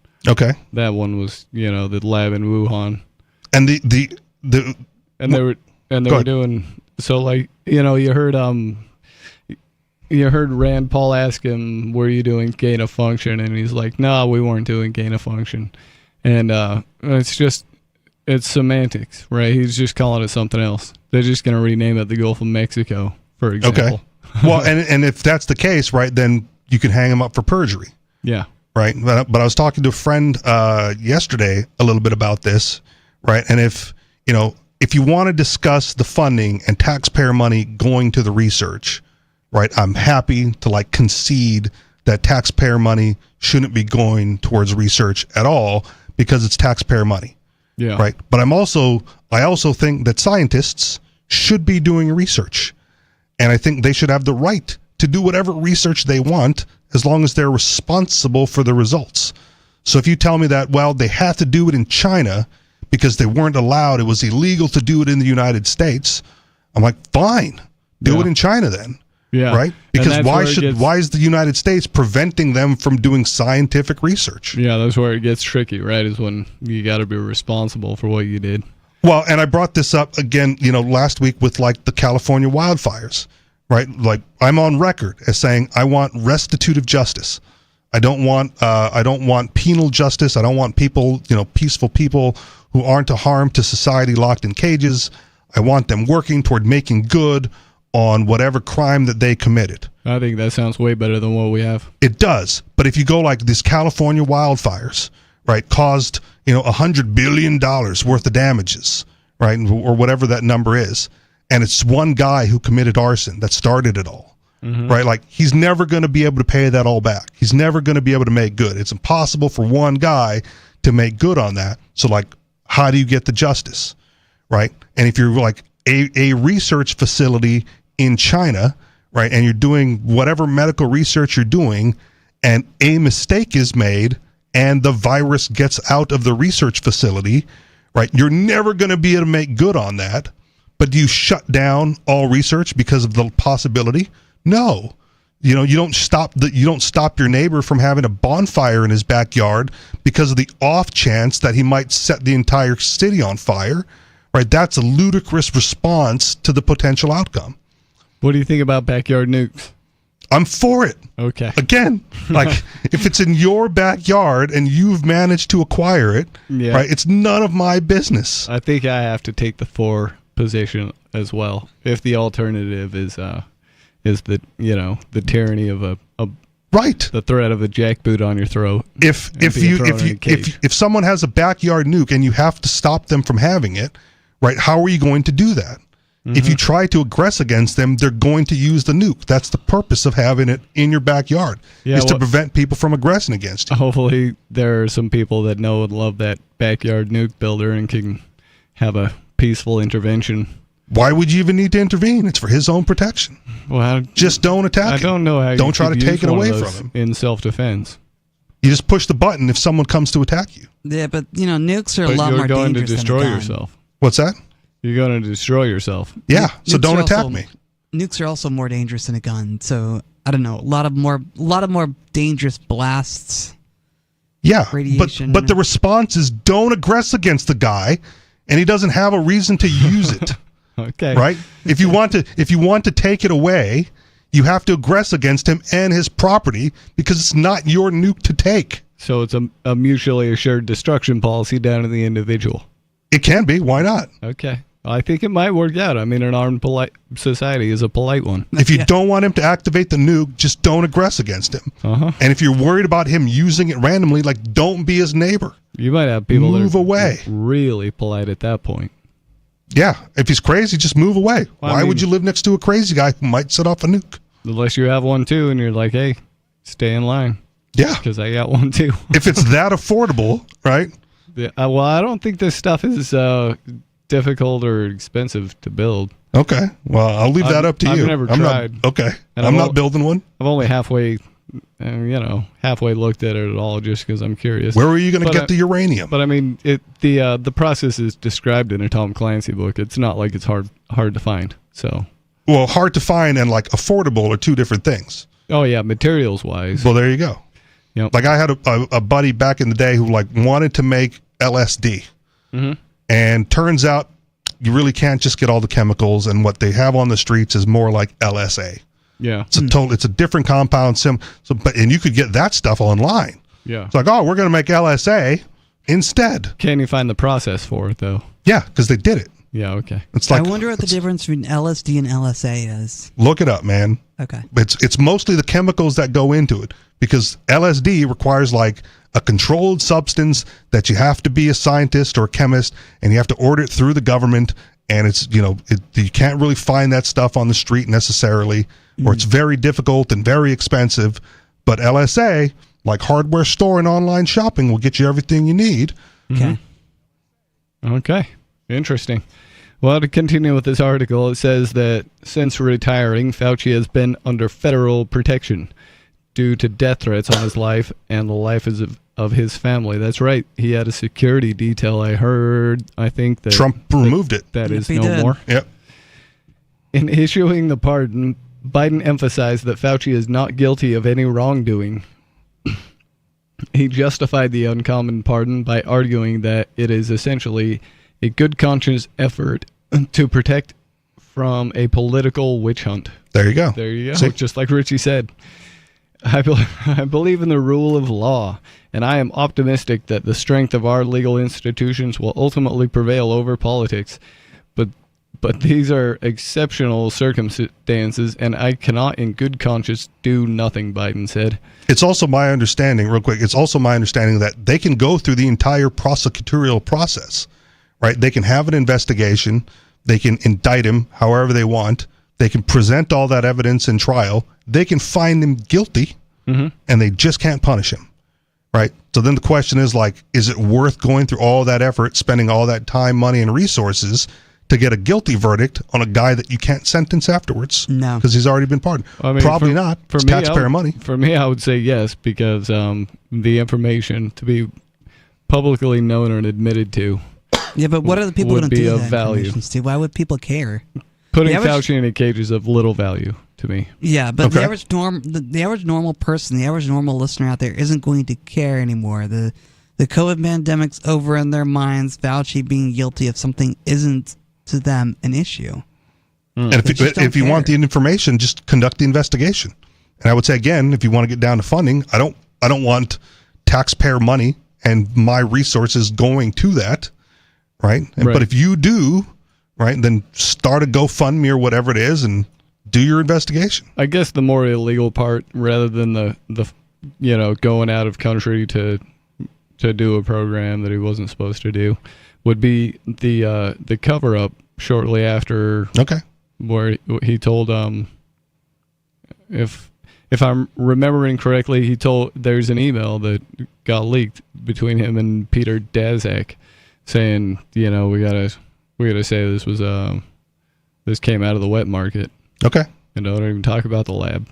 that one was, you know, the lab in Wuhan. And they were doing, so, like, you know, you heard Rand Paul ask him, "Were you doing gain of function?" And he's like, "No, we weren't doing gain of function." And it's semantics, right? He's just calling it something else. They're just going to rename it the Gulf of Mexico, for example. Okay. Well, and if that's the case, right, then you can hang him up for perjury. Yeah. Right. But I was talking to a friend yesterday a little bit about this, right? And if you want to discuss the funding and taxpayer money going to the research, right, I'm happy to concede that taxpayer money shouldn't be going towards research at all because it's taxpayer money. Yeah. Right. But I also think that scientists should be doing research. And I think they should have the right to do whatever research they want as long as they're responsible for the results. So if you tell me that, well, they have to do it in China because they weren't allowed, it was illegal to do it in the United States, I'm like, fine, do it in China then. Yeah. Right? Because why is the United States preventing them from doing scientific research? Yeah, that's where it gets tricky, right? Is when you got to be responsible for what you did. Well, and I brought this up again, last week with the California wildfires, right? Like, I'm on record as saying I want restitutive justice. I don't want penal justice. I don't want people, peaceful people who aren't a harm to society locked in cages. I want them working toward making good on whatever crime that they committed. I think that sounds way better than what we have. It does. But if you go like these California wildfires, right, caused, $100 billion worth of damages, right, or whatever that number is, and it's one guy who committed arson that started it all, right? Like, he's never going to be able to pay that all back. He's never going to be able to make good. It's impossible for one guy to make good on that. So, how do you get the justice, right? And if you're like a research facility in China, right, and you're doing whatever medical research you're doing, and a mistake is made and the virus gets out of the research facility, right, you're never going to be able to make good on that. But do you shut down all research because of the possibility? No. You don't stop your neighbor from having a bonfire in his backyard because of the off chance that he might set the entire city on fire, right? That's a ludicrous response to the potential outcome. What do you think about backyard nukes? I'm for it. Okay. Again, like if it's in your backyard and you've managed to acquire it, right? It's none of my business. I think I have to take the for position as well. If the alternative is the the tyranny of a right, the threat of a jackboot on your throat. If someone has a backyard nuke and you have to stop them from having it, right? How are you going to do that? If you try to aggress against them, they're going to use the nuke. That's the purpose of having it in your backyard, is to prevent people from aggressing against you. Hopefully there are some people that know and love that backyard nuke builder and can have a peaceful intervention. Why would you even need to intervene? It's for his own protection. Well, just don't attack him. I don't know how don't you try to take it away from him. In self-defense. You just push the button if someone comes to attack you. Yeah, but nukes are a lot more dangerous. You're going to destroy than a gun. yourself. What's that? You're going to destroy yourself. Yeah, so don't attack me. Nukes are also more dangerous than a gun. So I don't know, a lot of more dangerous blasts. Yeah, radiation. But the response is don't aggress against the guy, and he doesn't have a reason to use it. Okay. Right? If you want to take it away, you have to aggress against him and his property because it's not your nuke to take. So it's a mutually assured destruction policy down to the individual. It can be. Why not? Okay. I think it might work out. I mean, an armed polite society is a polite one. If you don't want him to activate the nuke, just don't aggress against him. And if you're worried about him using it randomly, like, don't be his neighbor. You might have people move away. Really polite at that point. Yeah. If he's crazy, just move away. Why would you live next to a crazy guy who might set off a nuke? Unless you have one too, and you're like, hey, stay in line. Yeah. Because I got one too. If it's that affordable, right? Yeah. Well, I don't think this stuff is difficult or expensive to build. Okay. Well, I'll leave that up to you. I've never tried. I'm not building one. I've only halfway looked at it at all just because I'm curious. Where are you going to get the uranium? But I mean, the process is described in a Tom Clancy book. It's not like it's hard to find. So. Well, hard to find and like affordable are two different things. Oh yeah, materials wise. Well, there you go. Yep. Like I had a buddy back in the day who like wanted to make LSD, and turns out you really can't just get all the chemicals, and what they have on the streets is more like LSA. Yeah, it's a different compound. But you could get that stuff online. Yeah, it's like, oh, we're going to make LSA instead. Can you find the process for it though? Yeah, because they did it. Yeah, okay. It's like, I wonder what the difference between LSD and LSA is. Look it up, man. Okay. It's mostly the chemicals that go into it, because LSD requires like a controlled substance that you have to be a scientist or a chemist, and you have to order it through the government, and it's you can't really find that stuff on the street necessarily, or it's very difficult and very expensive. But LSA, like hardware store and online shopping, will get you everything you need. Okay. Okay. Interesting. Well, to continue with this article, it says that since retiring, Fauci has been under federal protection due to death threats on his life and the life of his family. That's right. He had a security detail. I think that Trump removed it. That is no more. Yep. In issuing the pardon, Biden emphasized that Fauci is not guilty of any wrongdoing. He justified the uncommon pardon by arguing that it is essentially a good conscience effort to protect from a political witch hunt. There you go. There you go. See? Just like Richie said. I believe in the rule of law, and I am optimistic that the strength of our legal institutions will ultimately prevail over politics. But these are exceptional circumstances, and I cannot in good conscience do nothing, Biden said. It's also my understanding, real quick, that they can go through the entire prosecutorial process, right? They can have an investigation. They can indict him however they want. They can present all that evidence in trial. They can find him guilty, and they just can't punish him, right? So then the question is, like, is it worth going through all that effort, spending all that time, money, and resources to get a guilty verdict on a guy that you can't sentence afterwards? No. Because he's already been pardoned. I mean, Probably not. It's taxpayer money. For me, I would say yes, because the information to be publicly known and admitted to Yeah, but what are the people going to do of that value. To? Why would people care? Putting Fauci in a cage is of little value to me. Yeah, but the average normal person, the average normal listener out there isn't going to care anymore. The COVID pandemic's over in their minds. Fauci being guilty of something isn't to them an issue. And if you want the information, just conduct the investigation. And I would say again, if you want to get down to funding, I don't want taxpayer money and my resources going to that, right? But if you do, right, then start a GoFundMe or whatever it is and do your investigation. I guess the more illegal part, rather than the going out of country to do a program that he wasn't supposed to do, would be the cover up shortly after. Okay. Where he told if I'm remembering correctly, he told there's an email that got leaked between him and Peter Daszak saying, we gotta say this was this came out of the wet market. Okay. And don't even talk about the lab.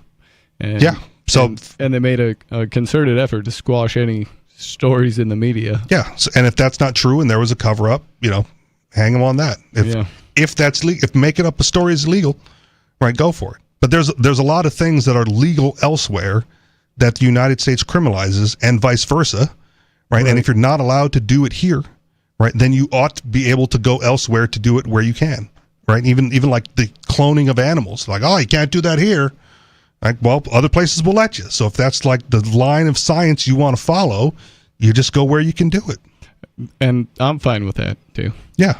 And, yeah. So and they made a concerted effort to squash any stories in the media. Yeah. So, and if that's not true and there was a cover up, hang them on that. If that's if making up a story is illegal, right, go for it. But there's a lot of things that are legal elsewhere that the United States criminalizes and vice versa, right? And if you're not allowed to do it here, right, then you ought to be able to go elsewhere to do it where you can, right? Even like the cloning of animals, like, oh, you can't do that here. Like, well, other places will let you. So if that's like the line of science you want to follow, you just go where you can do it. And I'm fine with that too. Yeah.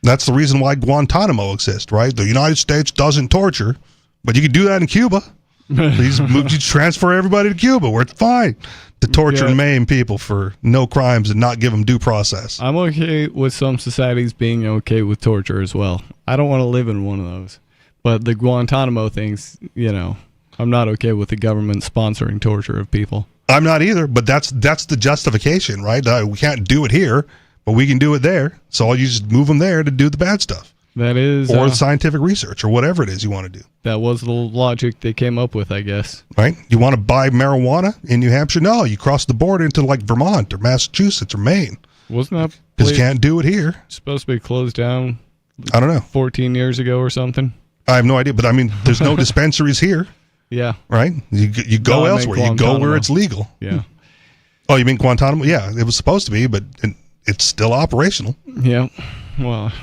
That's the reason why Guantanamo exists, right? The United States doesn't torture, but you can do that in Cuba. You transfer everybody to Cuba where it's fine to torture and maim people for no crimes and not give them due process. I'm okay with some societies being okay with torture as well. I don't want to live in one of those. But the Guantanamo things, I'm not okay with the government sponsoring torture of people. I'm not either, but that's the justification, right? We can't do it here, but we can do it there. So you just move them there to do the bad stuff. That is, or scientific research, or whatever it is you want to do. That was the logic they came up with, I guess. Right? You want to buy marijuana in New Hampshire? No, you cross the border into like Vermont or Massachusetts or Maine. Wasn't that because you can't do it here? Supposed to be closed down. I don't know. 14 years ago or something. I have no idea, but I mean, there's no dispensaries here. Yeah. Right? You go elsewhere. You go where it's legal. Yeah. Oh, you mean Guantanamo? Yeah, it was supposed to be, but it's still operational. Yeah. Well,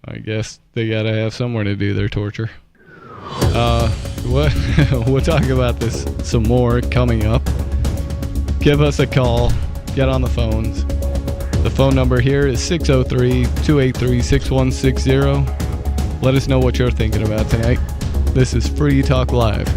I guess they gotta have somewhere to do their torture. We'll talk about this some more coming up. Give us a call. Get on the phones. The phone number here is 603-283-6160. Let us know what you're thinking about tonight. This is Free Talk Live.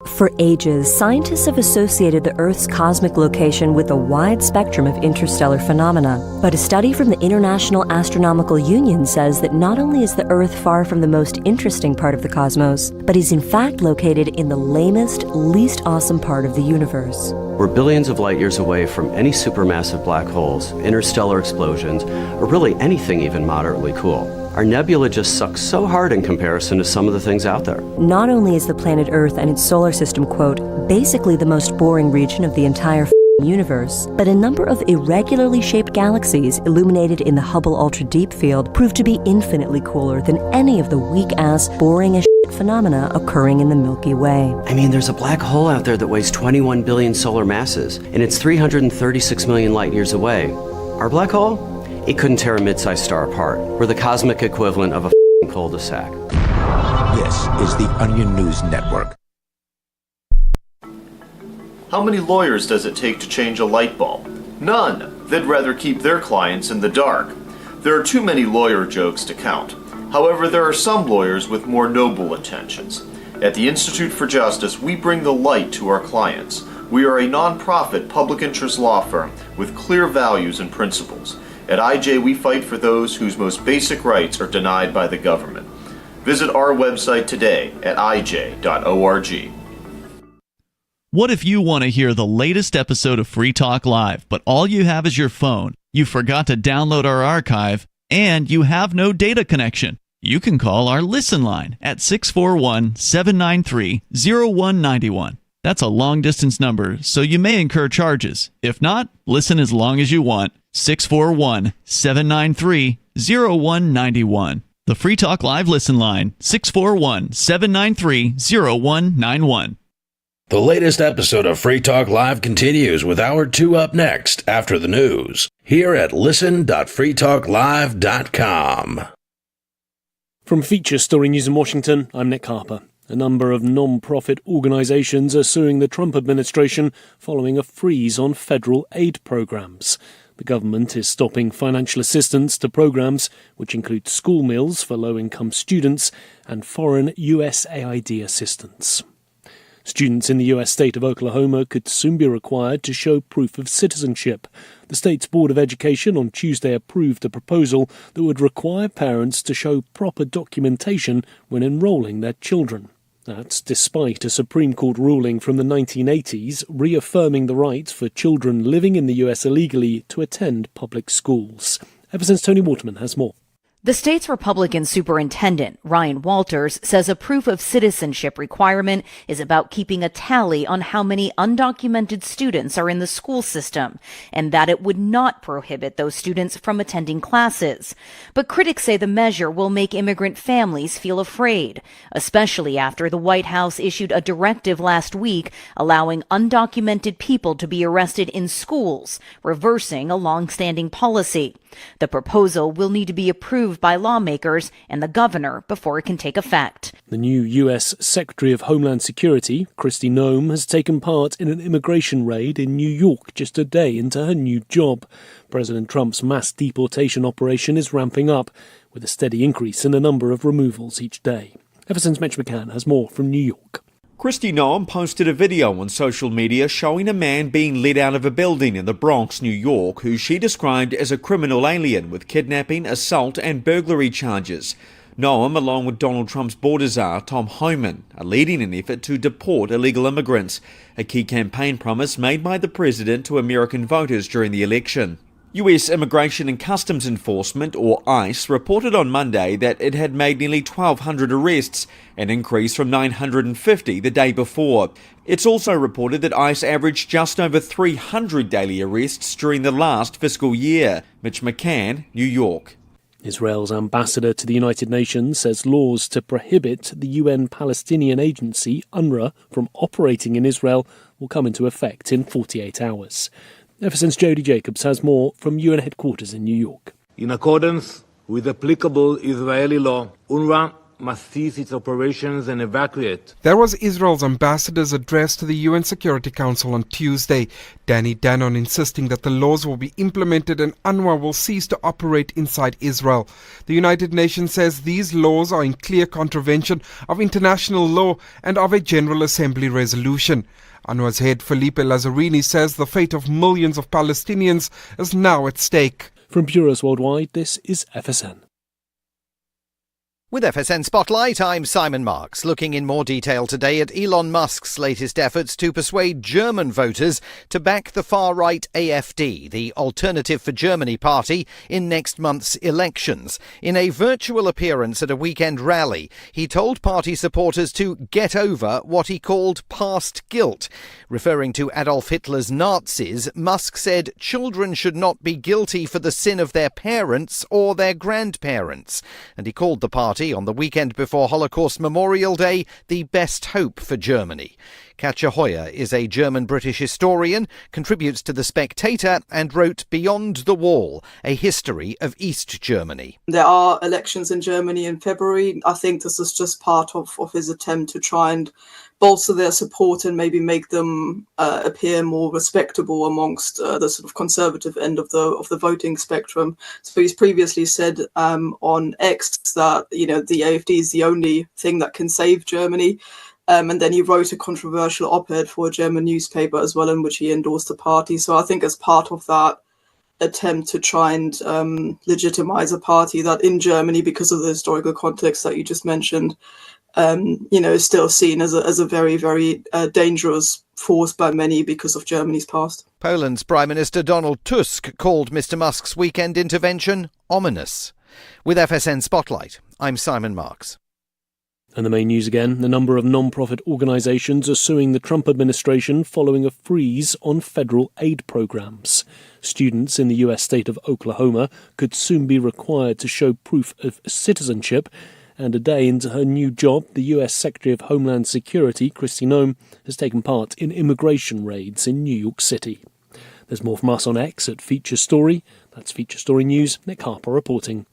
For ages, scientists have associated the Earth's cosmic location with a wide spectrum of interstellar phenomena. But a study from the International Astronomical Union says that not only is the Earth far from the most interesting part of the cosmos, but is in fact located in the lamest, least awesome part of the universe. We're billions of light years away from any supermassive black holes, interstellar explosions, or really anything even moderately cool. Our nebula just sucks so hard in comparison to some of the things out there. Not only is the planet Earth and its solar system, quote, basically the most boring region of the entire universe, but a number of irregularly shaped galaxies illuminated in the Hubble Ultra Deep Field prove to be infinitely cooler than any of the weak-ass, boring-as phenomena occurring in the Milky Way. I mean, there's a black hole out there that weighs 21 billion solar masses, and it's 336 million light years away. Our black hole? It couldn't tear a mid-sized star apart. We're the cosmic equivalent of a cul-de-sac. This is the Onion News Network. How many lawyers does it take to change a light bulb? None. They'd rather keep their clients in the dark. There are too many lawyer jokes to count. However, there are some lawyers with more noble intentions. At the Institute for Justice, we bring the light to our clients. We are a non-profit public interest law firm with clear values and principles. At IJ, we fight for those whose most basic rights are denied by the government. Visit our website today at ij.org. What if you want to hear the latest episode of Free Talk Live, but all you have is your phone, you forgot to download our archive, and you have no data connection? You can call our Listen line at 641-793-0191. That's a long-distance number, so you may incur charges. If not, listen as long as you want. 641-793-0191. The Free Talk Live Listen line, 641-793-0191. The latest episode of Free Talk Live continues with Hour 2 up next after the news, here at listen.freetalklive.com. From Feature Story News in Washington, I'm Nick Harper. A number of non-profit organizations are suing the Trump administration following a freeze on federal aid programs. The government is stopping financial assistance to programs which include school meals for low-income students and foreign USAID assistance. Students in the U.S. state of Oklahoma could soon be required to show proof of citizenship. The state's Board of Education on Tuesday approved a proposal that would require parents to show proper documentation when enrolling their children. That's despite a Supreme Court ruling from the 1980s reaffirming the right for children living in the U.S. illegally to attend public schools. Everson's Tony Waterman has more. The state's Republican superintendent, Ryan Walters, says a proof of citizenship requirement is about keeping a tally on how many undocumented students are in the school system, and that it would not prohibit those students from attending classes. But critics say the measure will make immigrant families feel afraid, especially after the White House issued a directive last week allowing undocumented people to be arrested in schools, reversing a long-standing policy. The proposal will need to be approved by lawmakers and the governor before it can take effect. The new U.S. Secretary of Homeland Security, Kristi Noem, has taken part in an immigration raid in New York just a day into her new job. President Trump's mass deportation operation is ramping up, with a steady increase in the number of removals each day. Everson's Mitch McCann has more from New York. Kristi Noem posted a video on social media showing a man being led out of a building in the Bronx, New York, who she described as a criminal alien with kidnapping, assault and burglary charges. Noem, along with Donald Trump's border czar, Tom Homan, are leading an effort to deport illegal immigrants, a key campaign promise made by the president to American voters during the election. US Immigration and Customs Enforcement, or ICE, reported on Monday that it had made nearly 1,200 arrests, an increase from 950 the day before. It's also reported that ICE averaged just over 300 daily arrests during the last fiscal year. Mitch McCann, New York. Israel's ambassador to the United Nations says laws to prohibit the UN Palestinian agency, UNRWA, from operating in Israel will come into effect in 48 hours. Everson's Jody Jacobs has more from UN headquarters in New York. In accordance with applicable Israeli law, UNRWA must cease its operations and evacuate. That was Israel's ambassador's address to the UN Security Council on Tuesday. Danny Danon insisting that the laws will be implemented and UNRWA will cease to operate inside Israel. The United Nations says these laws are in clear contravention of international law and of a General Assembly resolution. UNRWA's head Felipe Lazzarini says the fate of millions of Palestinians is now at stake. From Bureaus Worldwide, this is FSN. With FSN Spotlight, I'm Simon Marks, looking in more detail today at Elon Musk's latest efforts to persuade German voters to back the far-right AfD, the Alternative for Germany party, in next month's elections. In a virtual appearance at a weekend rally, he told party supporters to get over what he called past guilt. Referring to Adolf Hitler's Nazis, Musk said children should not be guilty for the sin of their parents or their grandparents, and he called the party on the weekend before Holocaust Memorial Day the best hope for Germany. Katja Hoyer is a German-British historian, contributes to The Spectator and wrote Beyond the Wall, a history of East Germany. There are elections in Germany in February. I think this is just part of his attempt to try and bolster their support and maybe make them appear more respectable amongst the sort of conservative end of the voting spectrum. So he's previously said on X that the AfD is the only thing that can save Germany. And then he wrote a controversial op-ed for a German newspaper as well, in which he endorsed the party. So I think as part of that attempt to try and legitimize a party that in Germany, because of the historical context that you just mentioned, is still seen as a very, very dangerous force by many because of Germany's past. Poland's Prime Minister Donald Tusk called Mr. Musk's weekend intervention ominous. With FSN Spotlight, I'm Simon Marks. And the main news again, the number of non-profit organisations are suing the Trump administration following a freeze on federal aid programs. Students in the US state of Oklahoma could soon be required to show proof of citizenship, And a day into her new job, the US Secretary of Homeland Security, Kristi Noem, has taken part in immigration raids in New York City. There's more from us on X at Feature Story. That's Feature Story News. Nick Harper reporting.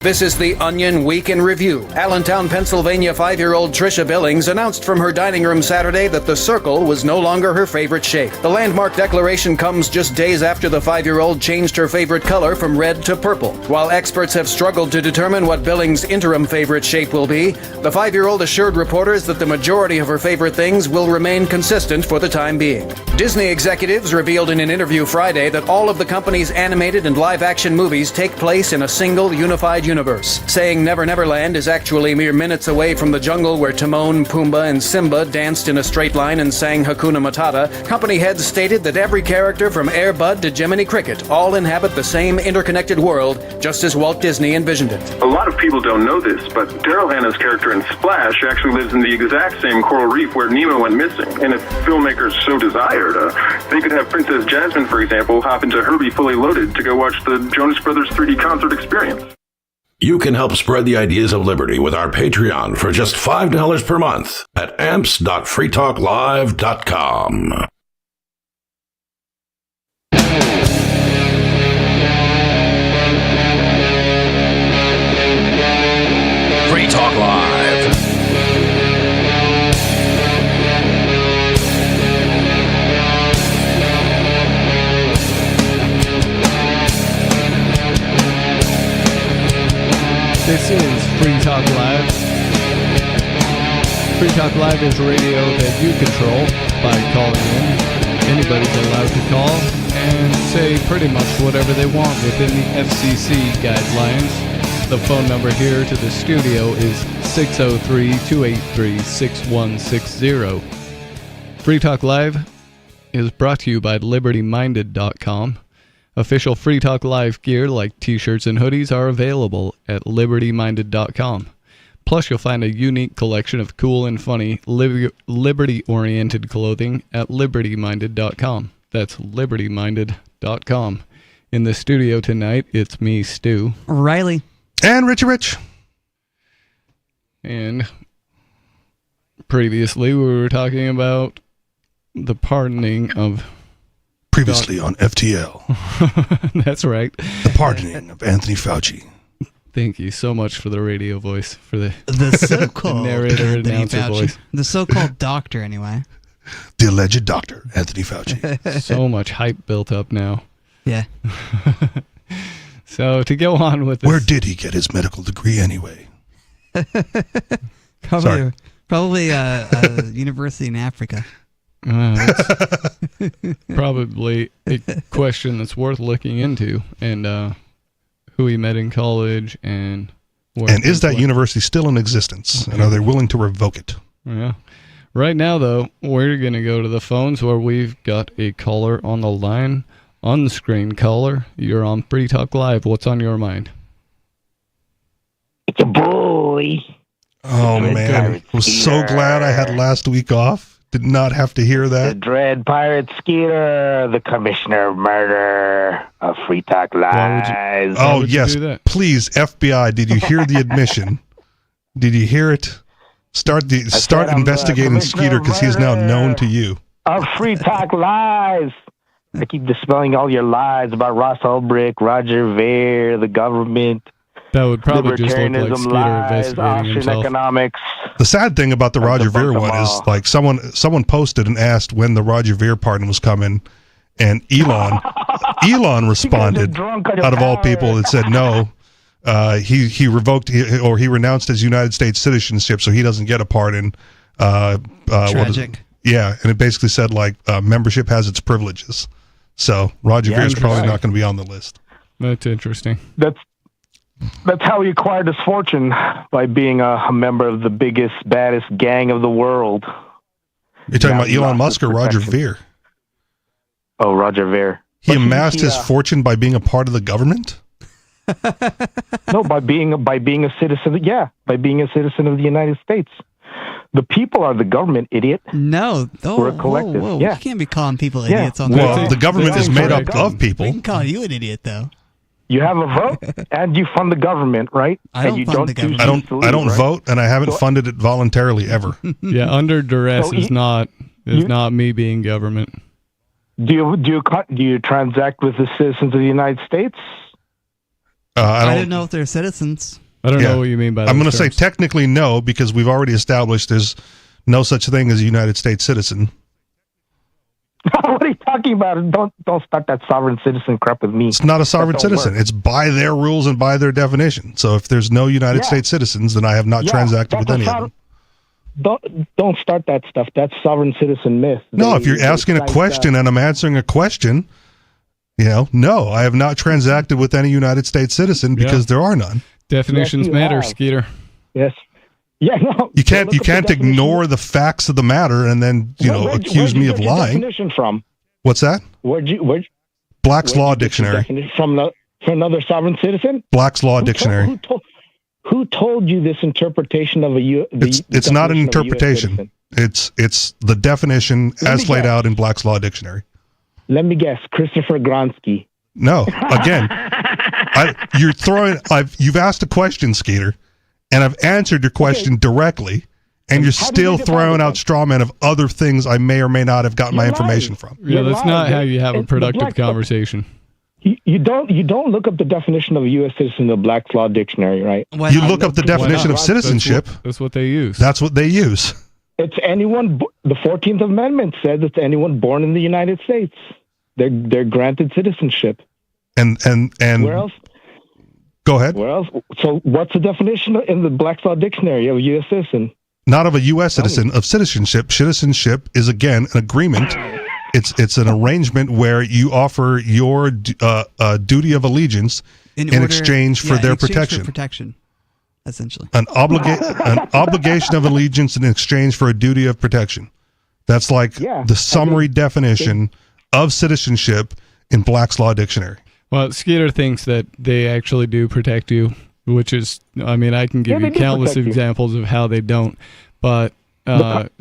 This is the Onion Week in Review. Allentown, Pennsylvania 5-year-old Trisha Billings announced from her dining room Saturday that the circle was no longer her favorite shape. The landmark declaration comes just days after the 5-year-old changed her favorite color from red to purple. While experts have struggled to determine what Billings' interim favorite shape will be, the 5-year-old assured reporters that the majority of her favorite things will remain consistent for the time being. Disney executives revealed in an interview Friday that all of the company's animated and live-action movies take place in a single unified universe, saying Never Never Land is actually mere minutes away from the jungle where Timon, Pumbaa, and Simba danced in a straight line and sang Hakuna Matata. Company heads stated that every character from Air Bud to Jiminy Cricket all inhabit the same interconnected world, just as Walt Disney envisioned it. A lot of people don't know this, but Daryl Hannah's character in Splash actually lives in the exact same coral reef where Nemo went missing. And if filmmakers so desired, they could have Princess Jasmine, for example, hop into Herbie Fully Loaded to go watch the Jonas Brothers 3D concert experience. You can help spread the ideas of liberty with our Patreon for just $5 per month at amps.freetalklive.com. Free Talk Live. This is Free Talk Live. Free Talk Live is radio that you control by calling in. Anybody's allowed to call and say pretty much whatever they want within the FCC guidelines. The phone number here to the studio is 603-283-6160. Free Talk Live is brought to you by LibertyMinded.com. Official Free Talk Live gear like t-shirts and hoodies are available at LibertyMinded.com. Plus, you'll find a unique collection of cool and funny liberty-oriented clothing at LibertyMinded.com. That's LibertyMinded.com. In the studio tonight, it's me, Stu. Riley. And Richie Rich. And previously, we were talking about the pardoning of... Previously on FTL. That's right. The pardoning of Anthony Fauci. Thank you so much for the radio voice, for the so-called narrator announcer voice. The so-called doctor, anyway. The alleged doctor, Anthony Fauci. So much hype built up now. Yeah. So to go on with this. Where did he get his medical degree anyway? Probably a university in Africa. Probably a question that's worth looking into, and who he met in college, and is that university still in existence, and are they willing to revoke it? Yeah. Right now, though, we're going to go to the phones where we've got a caller on the line. On-screen caller, you're on Free Talk Live. What's on your mind? It's a boy. Oh, man. I was so glad I had last week off. Did not have to hear that. The Dread Pirate Skeeter, the Commissioner Murder of Free Talk Live. Oh, yes. Please, FBI, did you hear the admission? Did you hear it? Start investigating Skeeter because he's now known to you. Of Free Talk Live. I keep dispelling all your lies about Ross Ulbricht, Roger Ver, the government. That would probably just look like Skeeter investigating himself. Economics. The sad thing about the Roger Ver one is, like, someone posted and asked when the Roger Ver pardon was coming, and Elon responded out of all people and said no. He revoked or he renounced his United States citizenship, so he doesn't get a pardon. Tragic. Yeah, and it basically said like membership has its privileges. So Roger Ver is probably not going to be on the list. That's interesting. That's how he acquired his fortune, by being a member of the biggest, baddest gang of the world. You're talking about Elon Musk or Roger Ver? Oh, Roger Ver. He amassed his fortune by being a part of the government? No, by being a citizen. Yeah, by being a citizen of the United States. The people are the government, idiot. No, we're a collective. Whoa. Yeah. You can't be calling people idiots on the government is made up of people. We can call you an idiot, though. You have a vote, and you fund the government, right? I don't fund the government. I don't vote, and I haven't funded it voluntarily ever. Yeah, under duress is not me being government. Do you transact with the citizens of the United States? I didn't know if they're citizens. I don't know what you mean by that. I'm going to say technically no, because we've already established there's no such thing as a United States citizen. What are you talking about? Don't start that sovereign citizen crap with me. It's not a sovereign citizen. It's by their rules and by their definition. So if there's no United States citizens, then I have not transacted with any of them. Don't start that stuff. That's sovereign citizen myth. No, if you're asking a question and I'm answering a question, no, I have not transacted with any United States citizen because there are none. Definitions matter, Skeeter. Yes. Yeah, no. You can't ignore the facts of the matter and then accuse me of lying. Definition from? What's that? Black's Law Dictionary. From another sovereign citizen? Black's Law Dictionary. Who told you this interpretation of It's not an interpretation. It's the definition as laid out in Black's Law Dictionary. Let me guess, Christopher Gronsky. No, again, you've asked a question, Skeeter, and I've answered your question directly, and you're still throwing out straw men of other things I may or may not have gotten my information from. Yeah, that's not how you have a productive conversation. You don't look up the definition of a U.S. citizen in the Black's Law Dictionary, right? You look up the definition of citizenship. That's what they use. That's what they use. It's anyone. The 14th Amendment says it's anyone born in the United States. They're granted citizenship. And where else? Go ahead. Where else? So what's the definition in the Black's Law Dictionary of a U.S. citizen? Not of a U.S. citizen, of citizenship. Citizenship is, again, an agreement. It's an arrangement where you offer your duty of allegiance in exchange for their protection. For protection, essentially. An obligation of allegiance in exchange for a duty of protection. That's like the summary definition of citizenship in Black's Law Dictionary. Well, Skeeter thinks that they actually do protect you, which is, I mean, I can give you countless examples of how they don't. But,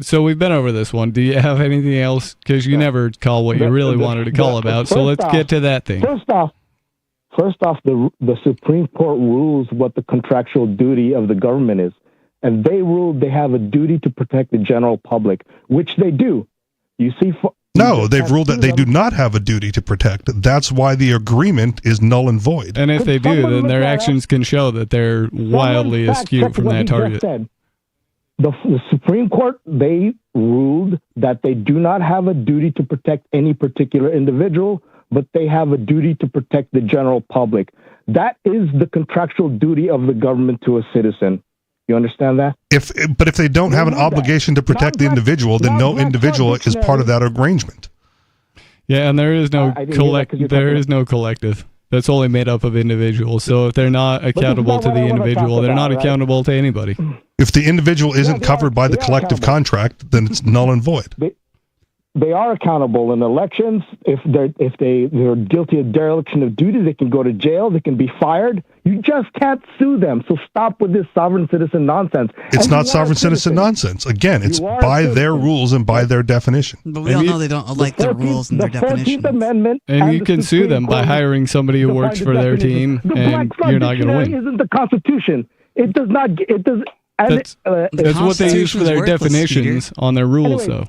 so we've been over this one. Do you have anything else? Because you never call what you really wanted to call about. So let's get to that thing. First off, the Supreme Court rules what the contractual duty of the government is. And they ruled they have a duty to protect the general public, which they do. You see... No, they've ruled that they do not have a duty to protect. That's why the agreement is null and void. And if they do, then their actions can show that they're wildly askew from that target. The Supreme Court, they ruled that they do not have a duty to protect any particular individual, but they have a duty to protect the general public. That is the contractual duty of the government to a citizen. You understand that? But if they don't have an obligation to protect the individual, then no individual is part of that arrangement. Yeah, and there is no collective. That's only made up of individuals. So if they're not accountable to the individual, they're not accountable to anybody. If the individual isn't covered by the collective contract, then it's null and void. They are accountable in elections. If they're guilty of dereliction of duty, they can go to jail. They can be fired. You just can't sue them. So stop with this sovereign citizen nonsense. It's not sovereign citizen nonsense. Again, it's by their rules and by their definition. But we all know they don't like their rules and their definitions. And you can sue them by hiring somebody who works for their team, and you're not going to win. Isn't the Constitution? It does not. It does. That's what they use for their definitions on their rules, though.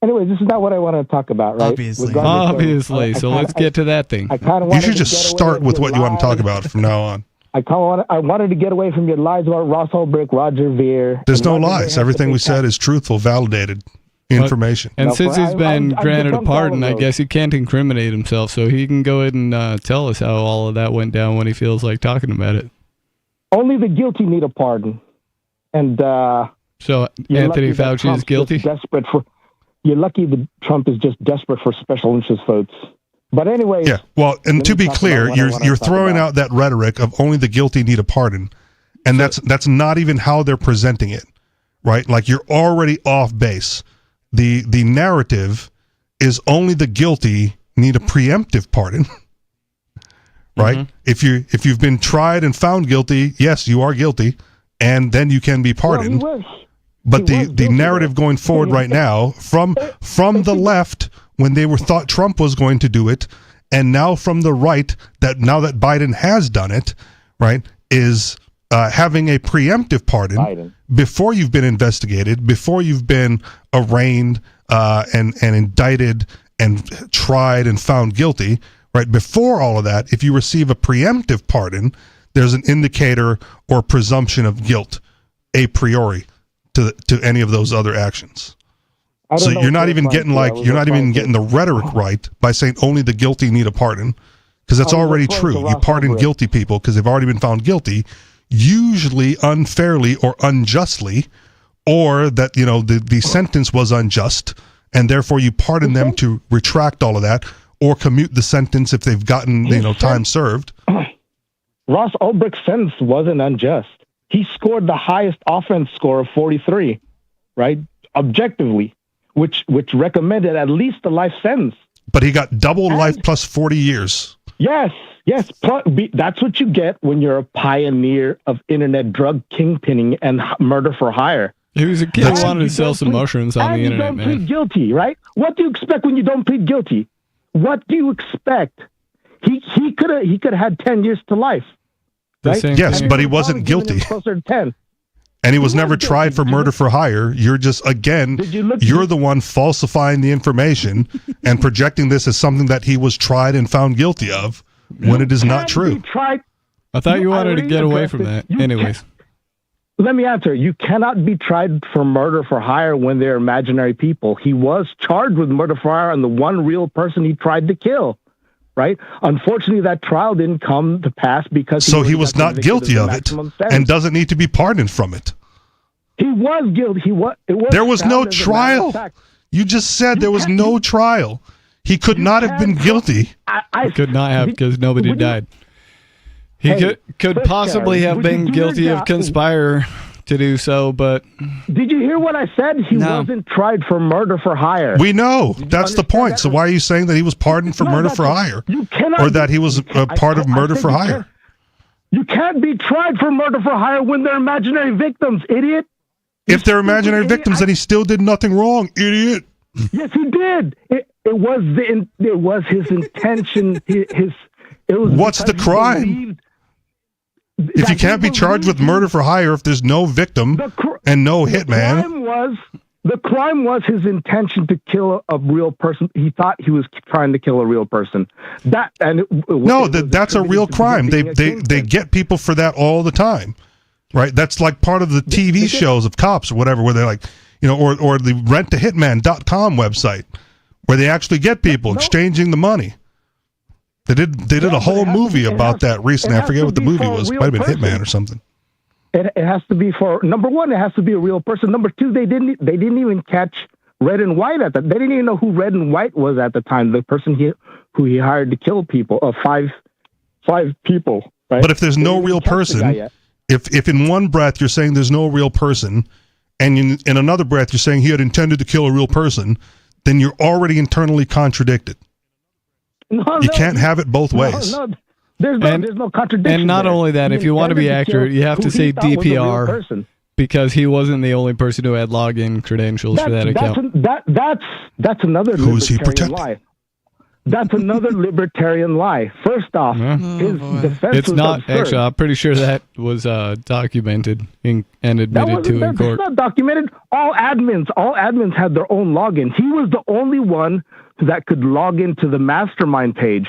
Anyway, this is not what I want to talk about, right? Obviously. So let's get to that thing. You should just start with what you want to talk about from now on. I wanted to get away from your lies about Ross Ulbricht, Roger Ver. There's no lies. Everything we said is truthful, validated information. And since he's been granted a pardon, I guess he can't incriminate himself, so he can go ahead and tell us how all of that went down when he feels like talking about it. Only the guilty need a pardon. And so Anthony Fauci is guilty? You're lucky that Trump is just desperate for special interest votes. But anyway. Yeah, well, and to be clear, you're throwing out that rhetoric of only the guilty need a pardon. And that's not even how they're presenting it, right? Like, you're already off base. The narrative is only the guilty need a preemptive pardon, right? Mm-hmm. If you've been tried and found guilty, yes, you are guilty, and then you can be pardoned. But the narrative going forward right now from the left, when they thought Trump was going to do it, and now from the right, that now that Biden has done it, right, is having a preemptive pardon before you've been investigated, before you've been arraigned and indicted and tried and found guilty, right? Before all of that, if you receive a preemptive pardon, there's an indicator or presumption of guilt a priori to any of those other actions. So you're not even getting the rhetoric right by saying only the guilty need a pardon, because that's already true. You pardon guilty people because they've already been found guilty, usually unfairly or unjustly, or that, you know, the sentence was unjust, and therefore you pardon them to retract all of that or commute the sentence if they've gotten, you know, time served. Ross Ulbricht's sentence wasn't unjust. He scored the highest offense score of 43, right? Objectively, which recommended at least a life sentence. But he got double life plus 40 years. Yes. That's what you get when you're a pioneer of internet drug kingpinning and murder for hire. He was a kid who wanted to sell some mushrooms on the internet, man. Plead guilty, right? What do you expect when you don't plead guilty? What do you expect? He could have had 10 years to life. Right? Yes, but he wasn't guilty. Closer to 10. And he was never tried for murder for hire. You're just, again, you're the one falsifying the information and projecting this as something that he was tried and found guilty of when it is not true. I thought you wanted to get away from that. Anyways. Let me answer. You cannot be tried for murder for hire when they're imaginary people. He was charged with murder for hire on the one real person he tried to kill. Right? Unfortunately, that trial didn't come to pass because he was not guilty of it and doesn't need to be pardoned from it. He was guilty. There was no trial. You just said there was no trial. He could not have been guilty. He could not have, because nobody died. He could possibly have been guilty of conspire to do so, but... Did you hear what I said? He wasn't tried for murder for hire. We know. That's the point. So why are you saying that he was pardoned for murder for hire? Or that he was a part of murder for hire? You can't be tried for murder for hire when they're imaginary victims, idiot. If they're imaginary victims, then he still did nothing wrong, idiot. Yes, he did. It was his intention. What's the crime? If you can't be charged with murder for hire, if there's no victim and no hitman. The crime was his intention to kill a real person. He thought he was trying to kill a real person. That's a real crime. They get people for that all the time, right? That's like part of the TV shows of cops or whatever, where they're like, you know, or the rentahitman.com website, where they actually get people exchanging the money. They did a whole movie about that recently. I forget what the movie was. It might have been Hitman or something. It has to be for, number one, it has to be a real person. Number two, they didn't even catch Red and White at that. They didn't even know who Red and White was at the time. The person who he hired to kill people, five people. Right? But if there's no real person, if in one breath you're saying there's no real person, and in another breath you're saying he had intended to kill a real person, then you're already internally contradicted. You can't have it both ways. There's no contradiction. And not only that, if you want to be accurate, you have to say DPR, because he wasn't the only person who had login credentials for that account. That's another libertarian lie. That's another libertarian lie. First off, his defense it's was not absurd. actually. I'm pretty sure that was documented and admitted to in court. That's not documented. All admins had their own login. He was the only one that could log into the mastermind page,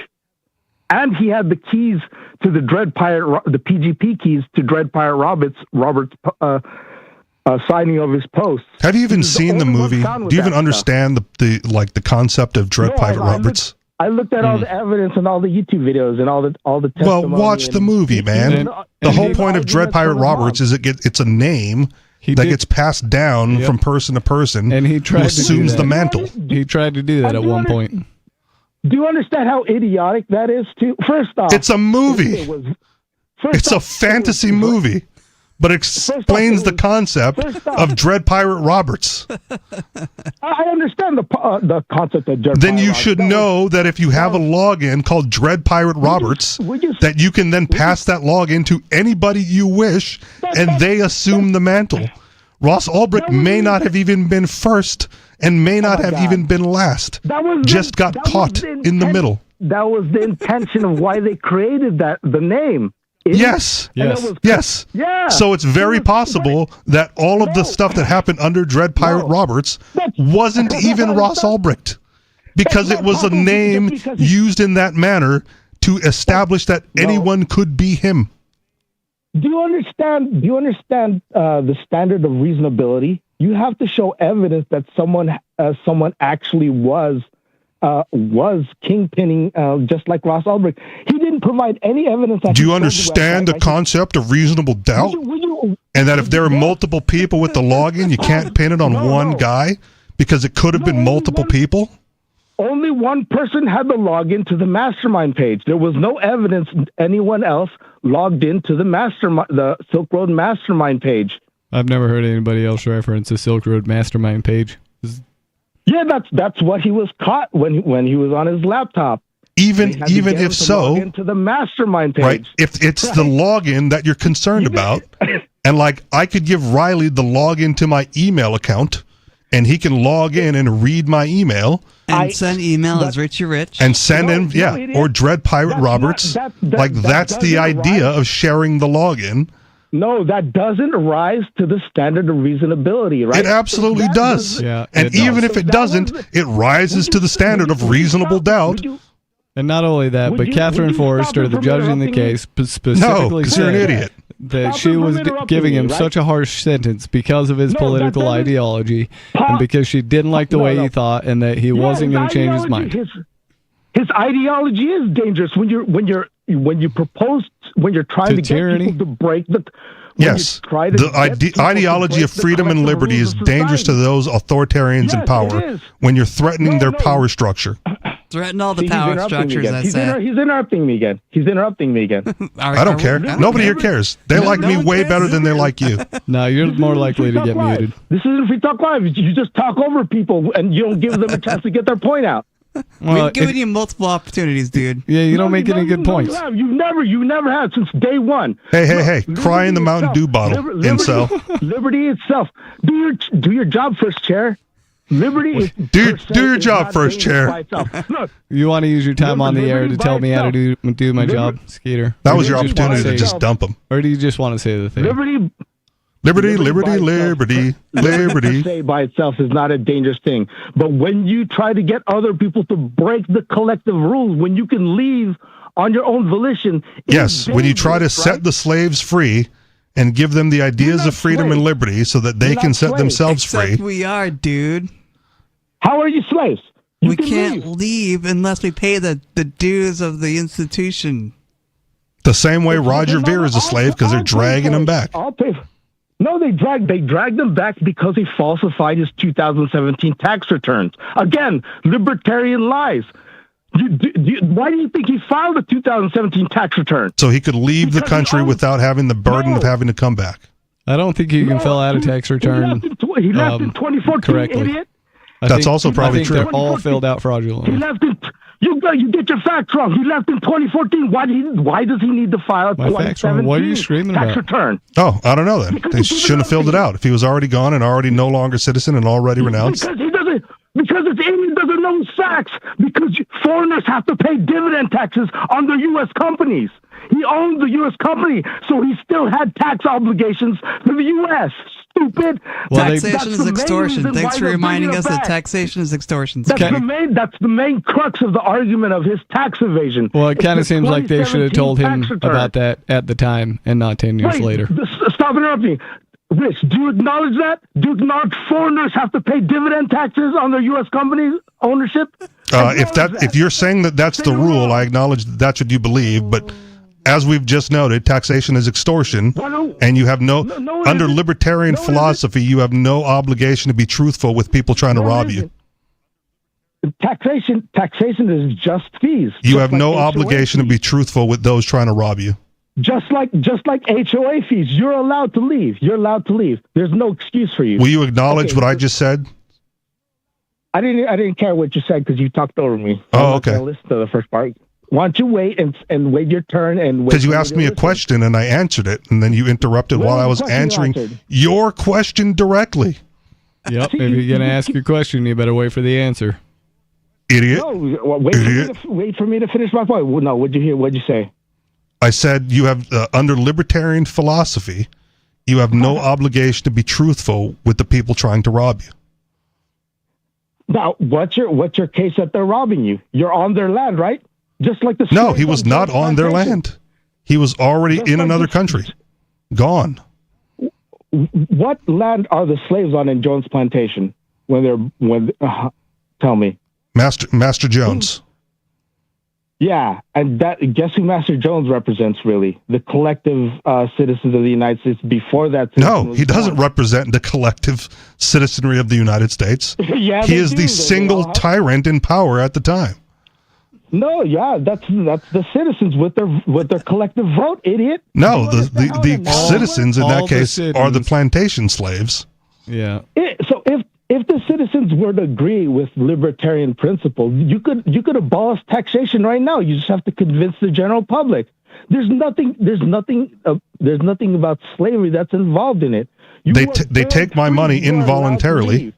and he had the keys to the the PGP keys to Dread Pirate Robert's signing of his posts. Have you even seen the movie? Do you even understand the concept of Dread Pirate Roberts? I looked at all the evidence and all the YouTube videos and all the testimony. Well, watch the movie, man. The whole point of Dread Pirate Roberts is it's a name that gets passed down from person to person, and he assumes the mantle. He tried to do that at one point. Do you understand how idiotic that is? Too. First off, it's a movie. It's a fantasy movie, but explains the concept of Dread Pirate Roberts. I understand the concept of Dread Pirate. Then you should know that if you have a login called Dread Pirate Roberts, that you can then pass that login to anybody you wish, and they assume the mantle. Ross Ulbricht may not have even been first and may not have even been last. Just got caught in the middle. the intention of why they created the name. Yes. Yeah. So it's very possible that all of the stuff that happened under Dread Pirate Roberts wasn't even Ross Ulbricht, because it was a name used in that manner to establish that anyone could be him. Do you understand the standard of reasonability? You have to show evidence that someone actually was kingpinning, just like Ross Ulbricht. He didn't provide any evidence. Do you understand the concept of reasonable doubt? And that if there are multiple people with the login, you can't pin it on one guy because it could have been multiple people? Only one person had the login to the mastermind page. There was no evidence anyone else logged into the Silk Road mastermind page. I've never heard anybody else reference the Silk Road mastermind page. Yeah, that's what he was caught when he was on his laptop. Even if so, into the mastermind page. Right? If it's the login that you're concerned about, and like I could give Riley the login to my email account, and he can log in and read my email. And send email as Richie Rich. And send or Dread Pirate Roberts. That's the idea of sharing the login. No, that doesn't rise to the standard of reasonability, right? It absolutely does. Yeah, and even if it doesn't, it rises to the standard of reasonable doubt. And not only that, but Catherine Forrester, the judge in the case, specifically said you're an idiot. That she was giving him such a harsh sentence because of his political ideology, and because she didn't like the way he thought, and that he wasn't going to change his mind. His ideology is dangerous when you're trying to get people to break the. Yes, the ideology of freedom and liberty is dangerous to those authoritarians in power when you're threatening their power structure. Threaten all the power structures. He's interrupting me again. I don't care. Nobody here cares. They like me way better than they like you. No, you're more likely to get muted. This isn't Free Talk Live. You just talk over people and you don't give them a chance to get their point out. We've given you multiple opportunities, dude. Yeah, you don't make any good points. You never have since day one. Hey! Cry in the Mountain Dew bottle, incel. Liberty itself. Do your job first, Chair. Liberty. Do your job first, Chair. You want to use your time on the air to tell me how to do my job, Skeeter? That was your opportunity to just dump them. Or do you just want to say the thing? Liberty Liberty. Say by itself is not a dangerous thing. But when you try to get other people to break the collective rules, when you can leave on your own volition. Yes, when you try to set the slaves free and give them the ideas of freedom and liberty so that they can set themselves free. We are, dude. How are you slaves? We can't leave unless we pay the dues of the institution. The same way Roger Ver is a slave because they're dragging him back. I'll pay. No, they dragged him back because he falsified his 2017 tax returns. Again, libertarian lies. Why do you think he filed a 2017 tax return? So he could leave the country without having the burden of having to come back. I don't think you can fill out a tax return he left in 2014, correctly. Idiot. That's also probably true. They're all filled out fraudulently. He left in, you get your facts wrong. He left in 2014. Why does he need to file a 2017 what are you screaming tax about? return? Oh, I don't know then. They shouldn't have filled it out. If he was already gone and already no longer citizen and already renounced. Because it's alien doesn't know facts. Because foreigners have to pay dividend taxes on their U.S. companies. He owned the U.S. company, so he still had tax obligations to the U.S. Stupid. Taxation is extortion. Thanks for reminding us that taxation is extortion. That's the main crux of the argument of his tax evasion. Well, it kind of seems like they should have told him about that at the time and not 10 years later. Stop interrupting. Rich, do you acknowledge that? Do you acknowledge foreigners have to pay dividend taxes on their U.S. company ownership? If you're saying that that's the rule, I acknowledge that's what you believe, but as we've just noted, taxation is extortion, and you have under libertarian philosophy, you have no obligation to be truthful with people trying to rob you. Taxation is just fees. You have no obligation to be truthful with those trying to rob you. Just like HOA fees, you're allowed to leave. There's no excuse for you. Will you acknowledge what I just said? I didn't care what you said because you talked over me. Oh, okay. Listen to the first part. Why don't you wait and wait your turn and wait? Because you asked me a question and I answered it, and then you interrupted while I was answering your question directly. Yep. If you're gonna ask your question, you better wait for the answer. Idiot. No, Idiot. wait for me to finish my point. No, what'd you hear? What'd you say? I said you have, under libertarian philosophy, you have no obligation to be truthful with the people trying to rob you. Now, what's your case that they're robbing you? You're on their land, right? Just like the No, he was not on their land. He was already in another country. Gone. What land are the slaves on in Jones Plantation? Tell me. Master Jones. Yeah, and guess who Master Jones represents? Really, the collective citizens of the United States. Before that, no, he doesn't represent the collective citizenry of the United States. Yeah, he is the single tyrant in power at the time. No, yeah, that's the citizens with their collective vote, idiot. No, the citizens in that case are the plantation slaves. Yeah. So if the citizens were to agree with libertarian principles, you could abolish taxation right now. You just have to convince the general public. There's nothing about slavery that's involved in it. They take my money involuntarily.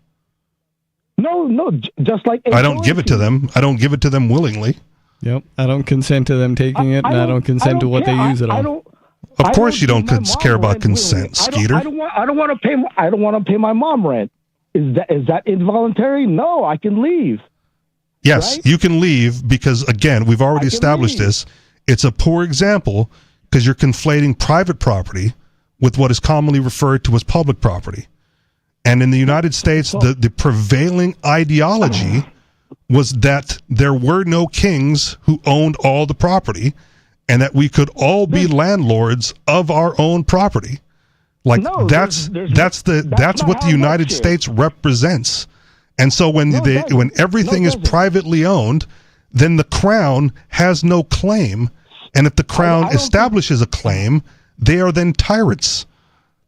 No, just like I don't give it to them. I don't give it to them willingly. Yep, I don't consent to them taking it, and I don't consent to what they use it on. Of course, you don't care about consent, Skeeter. I don't want to pay my mom rent. Is that involuntary? No, I can leave. Yes, right? You can leave because, again, we've already established this. It's a poor example because you're conflating private property with what is commonly referred to as public property. And in the United States, the prevailing ideology was that there were no kings who owned all the property and that we could all be landlords of our own property. Like that's what the United States represents. And so when everything is privately owned, then the crown has no claim. And if the crown establishes a claim, they are then tyrants.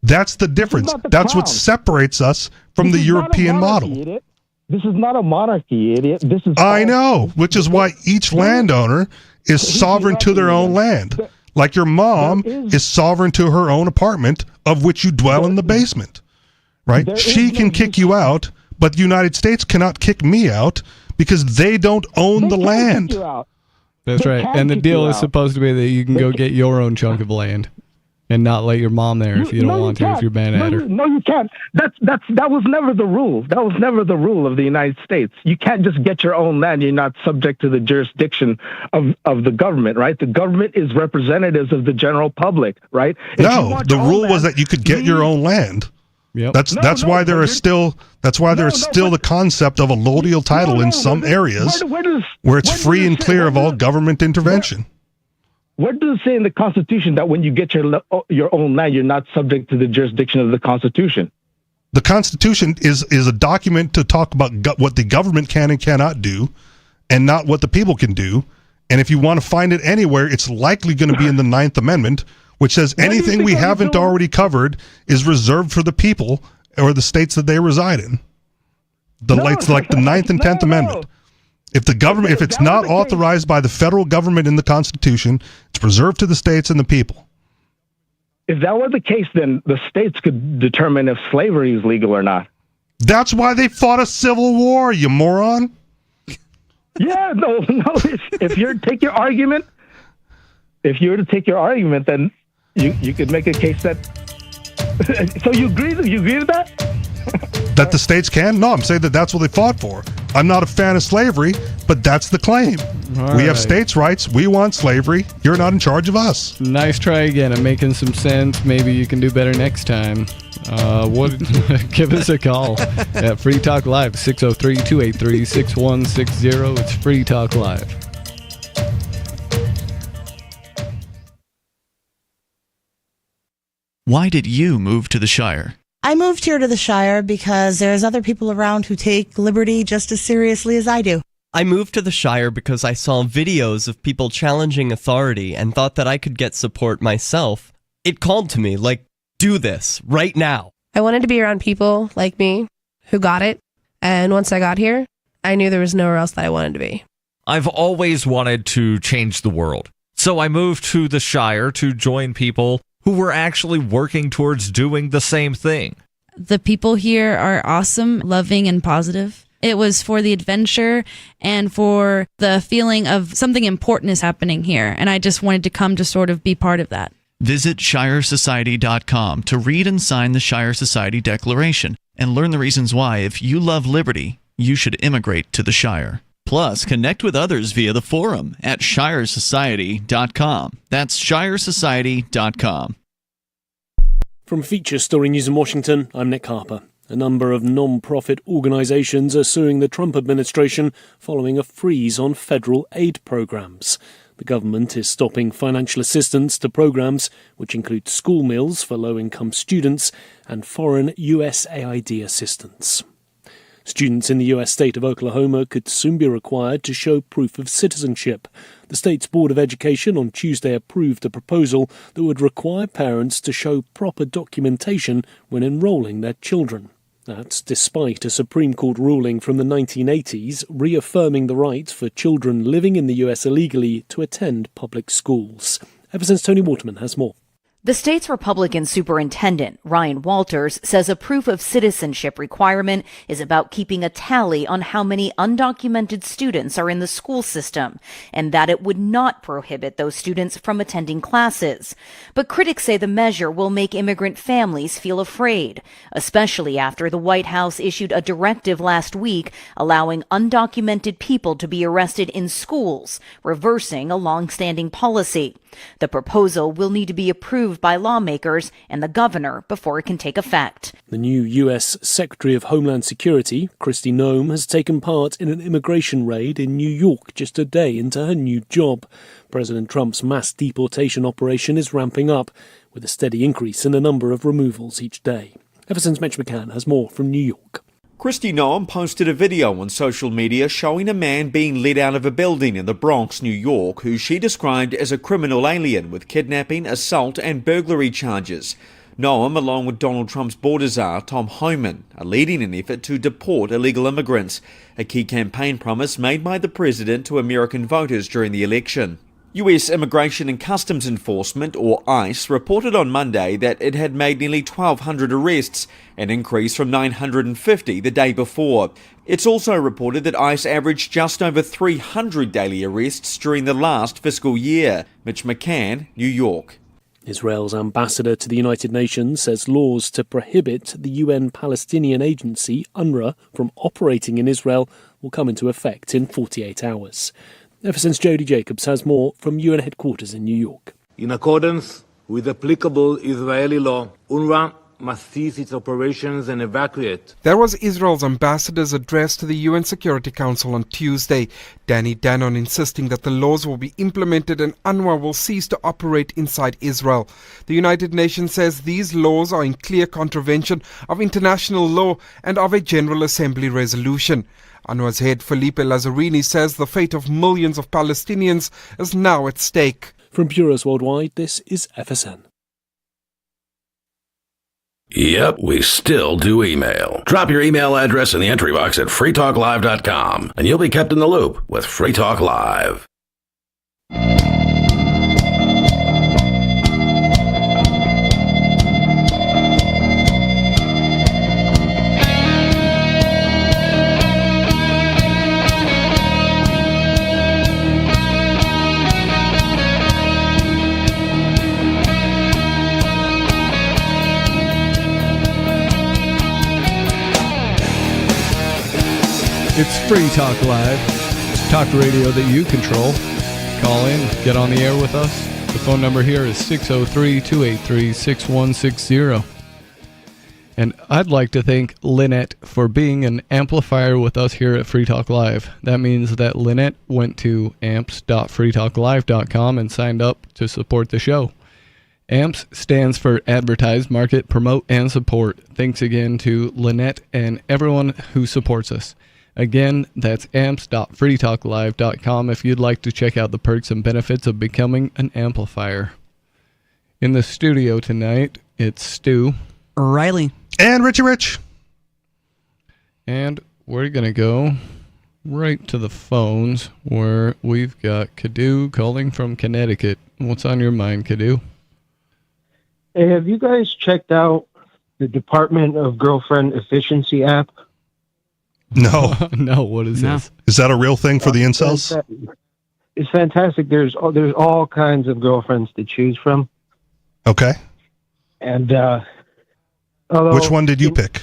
That's the difference. That's what separates us from the European model. Idiot. This is not a monarchy, idiot. This is I know, which is why each landowner is sovereign to their own land. Like your mom is sovereign to her own apartment, of which you dwell in the basement. Right? She can kick you out, but the United States cannot kick me out because they don't own the land. That's right. And the deal is supposed to be that you can go get your own chunk of land. And not let your mom there if you don't want to, if you're mad at her. No, you can't. That was never the rule. That was never the rule of the United States. You can't just get your own land. You're not subject to the jurisdiction of the government, right? The government is representatives of the general public, right? No, the rule was that you could get your own land. Yep. That's why there is still the concept of a allodial title in some areas where it's free and clear of all government intervention. Where does it say in the Constitution that when you get your own land, you're not subject to the jurisdiction of the Constitution? The Constitution is a document to talk about what the government can and cannot do, and not what the people can do. And if you want to find it anywhere, it's likely going to be in the 9th Amendment, which says anything we haven't already covered is reserved for the people or the states that they reside in. Like the 9th and 10th Amendment. If it's not authorized by the federal government in the Constitution, it's reserved to the states and the people. If that were the case, then the states could determine if slavery is legal or not. That's why they fought a civil war, you moron. Yeah, no. If you were to take your argument, then you could make a case that. So you agree with that? That the states can? No, I'm saying that's what they fought for. I'm not a fan of slavery, but that's the claim. We have states' rights. We want slavery. You're not in charge of us. Nice try again. I'm making some sense. Maybe you can do better next time. Give us a call at Free Talk Live, 603-283-6160. It's Free Talk Live. Why did you move to the Shire? I moved here to the Shire because there's other people around who take liberty just as seriously as I do. I moved to the Shire because I saw videos of people challenging authority and thought that I could get support myself. It called to me, like, do this, right now. I wanted to be around people like me who got it, and once I got here, I knew there was nowhere else that I wanted to be. I've always wanted to change the world, so I moved to the Shire to join people who were actually working towards doing the same thing. The people here are awesome, loving, and positive. It was for the adventure and for the feeling of something important is happening here. And I just wanted to come to sort of be part of that. Visit ShireSociety.com to read and sign the Shire Society Declaration and learn the reasons why, if you love liberty, you should immigrate to the Shire. Plus, connect with others via the forum at ShireSociety.com. That's ShireSociety.com. From Feature Story News in Washington, I'm Nick Harper. A number of non-profit organisations are suing the Trump administration following a freeze on federal aid programs. The government is stopping financial assistance to programs which include school meals for low-income students and foreign USAID assistance. Students in the U.S. state of Oklahoma could soon be required to show proof of citizenship. The state's Board of Education on Tuesday approved a proposal that would require parents to show proper documentation when enrolling their children. That's despite a Supreme Court ruling from the 1980s reaffirming the right for children living in the U.S. illegally to attend public schools. Everson's Tony Waterman has more. The state's Republican superintendent, Ryan Walters, says a proof of citizenship requirement is about keeping a tally on how many undocumented students are in the school system, and that it would not prohibit those students from attending classes. But critics say the measure will make immigrant families feel afraid, especially after the White House issued a directive last week allowing undocumented people to be arrested in schools, reversing a long-standing policy. The proposal will need to be approved by lawmakers and the governor before it can take effect. The new U.S. Secretary of Homeland Security, Kristi Noem, has taken part in an immigration raid in New York just a day into her new job. President Trump's mass deportation operation is ramping up, with a steady increase in the number of removals each day. Everson's Mitch McCann has more from New York. Kristi Noem posted a video on social media showing a man being led out of a building in the Bronx, New York, who she described as a criminal alien with kidnapping, assault and burglary charges. Noem, along with Donald Trump's border czar, Tom Homan, are leading an effort to deport illegal immigrants, a key campaign promise made by the president to American voters during the election. US Immigration and Customs Enforcement, or ICE, reported on Monday that it had made nearly 1,200 arrests, an increase from 950 the day before. It's also reported that ICE averaged just over 300 daily arrests during the last fiscal year. Mitch McCann, New York. Israel's ambassador to the United Nations says laws to prohibit the UN Palestinian agency, UNRWA, from operating in Israel will come into effect in 48 hours. Ever since Jody Jacobs has more from UN headquarters in New York. In accordance with applicable Israeli law, UNRWA must cease its operations and evacuate. That was Israel's ambassador's address to the UN Security Council on Tuesday. Danny Danon insisting that the laws will be implemented and UNRWA will cease to operate inside Israel. The United Nations says these laws are in clear contravention of international law and of a General Assembly resolution. UNRWA's head Felipe Lazzarini says the fate of millions of Palestinians is now at stake. From bureaus worldwide, this is FSN. Yep, we still do email. Drop your email address in the entry box at freetalklive.com and you'll be kept in the loop with Free Talk Live. It's Free Talk Live. Talk radio that you control. Call in, get on the air with us. The phone number here is 603-283-6160. And I'd like to thank Lynette for being an amplifier with us here at Free Talk Live. That means that Lynette went to amps.freetalklive.com and signed up to support the show. AMPS stands for Advertise, Market, Promote, and Support. Thanks again to Lynette and everyone who supports us. Again, that's amps.freetalklive.com if you'd like to check out the perks and benefits of becoming an amplifier. In the studio tonight, it's Stu, Riley, and Richie Rich. And we're going to go right to the phones where we've got Kadu calling from Connecticut. What's on your mind, Kadu? Hey, have you guys checked out the Department of Girlfriend Efficiency app? No. No, what is this? Is that a real thing for the incels? It's fantastic. There's all kinds of girlfriends to choose from. Okay. And although, which one did you pick?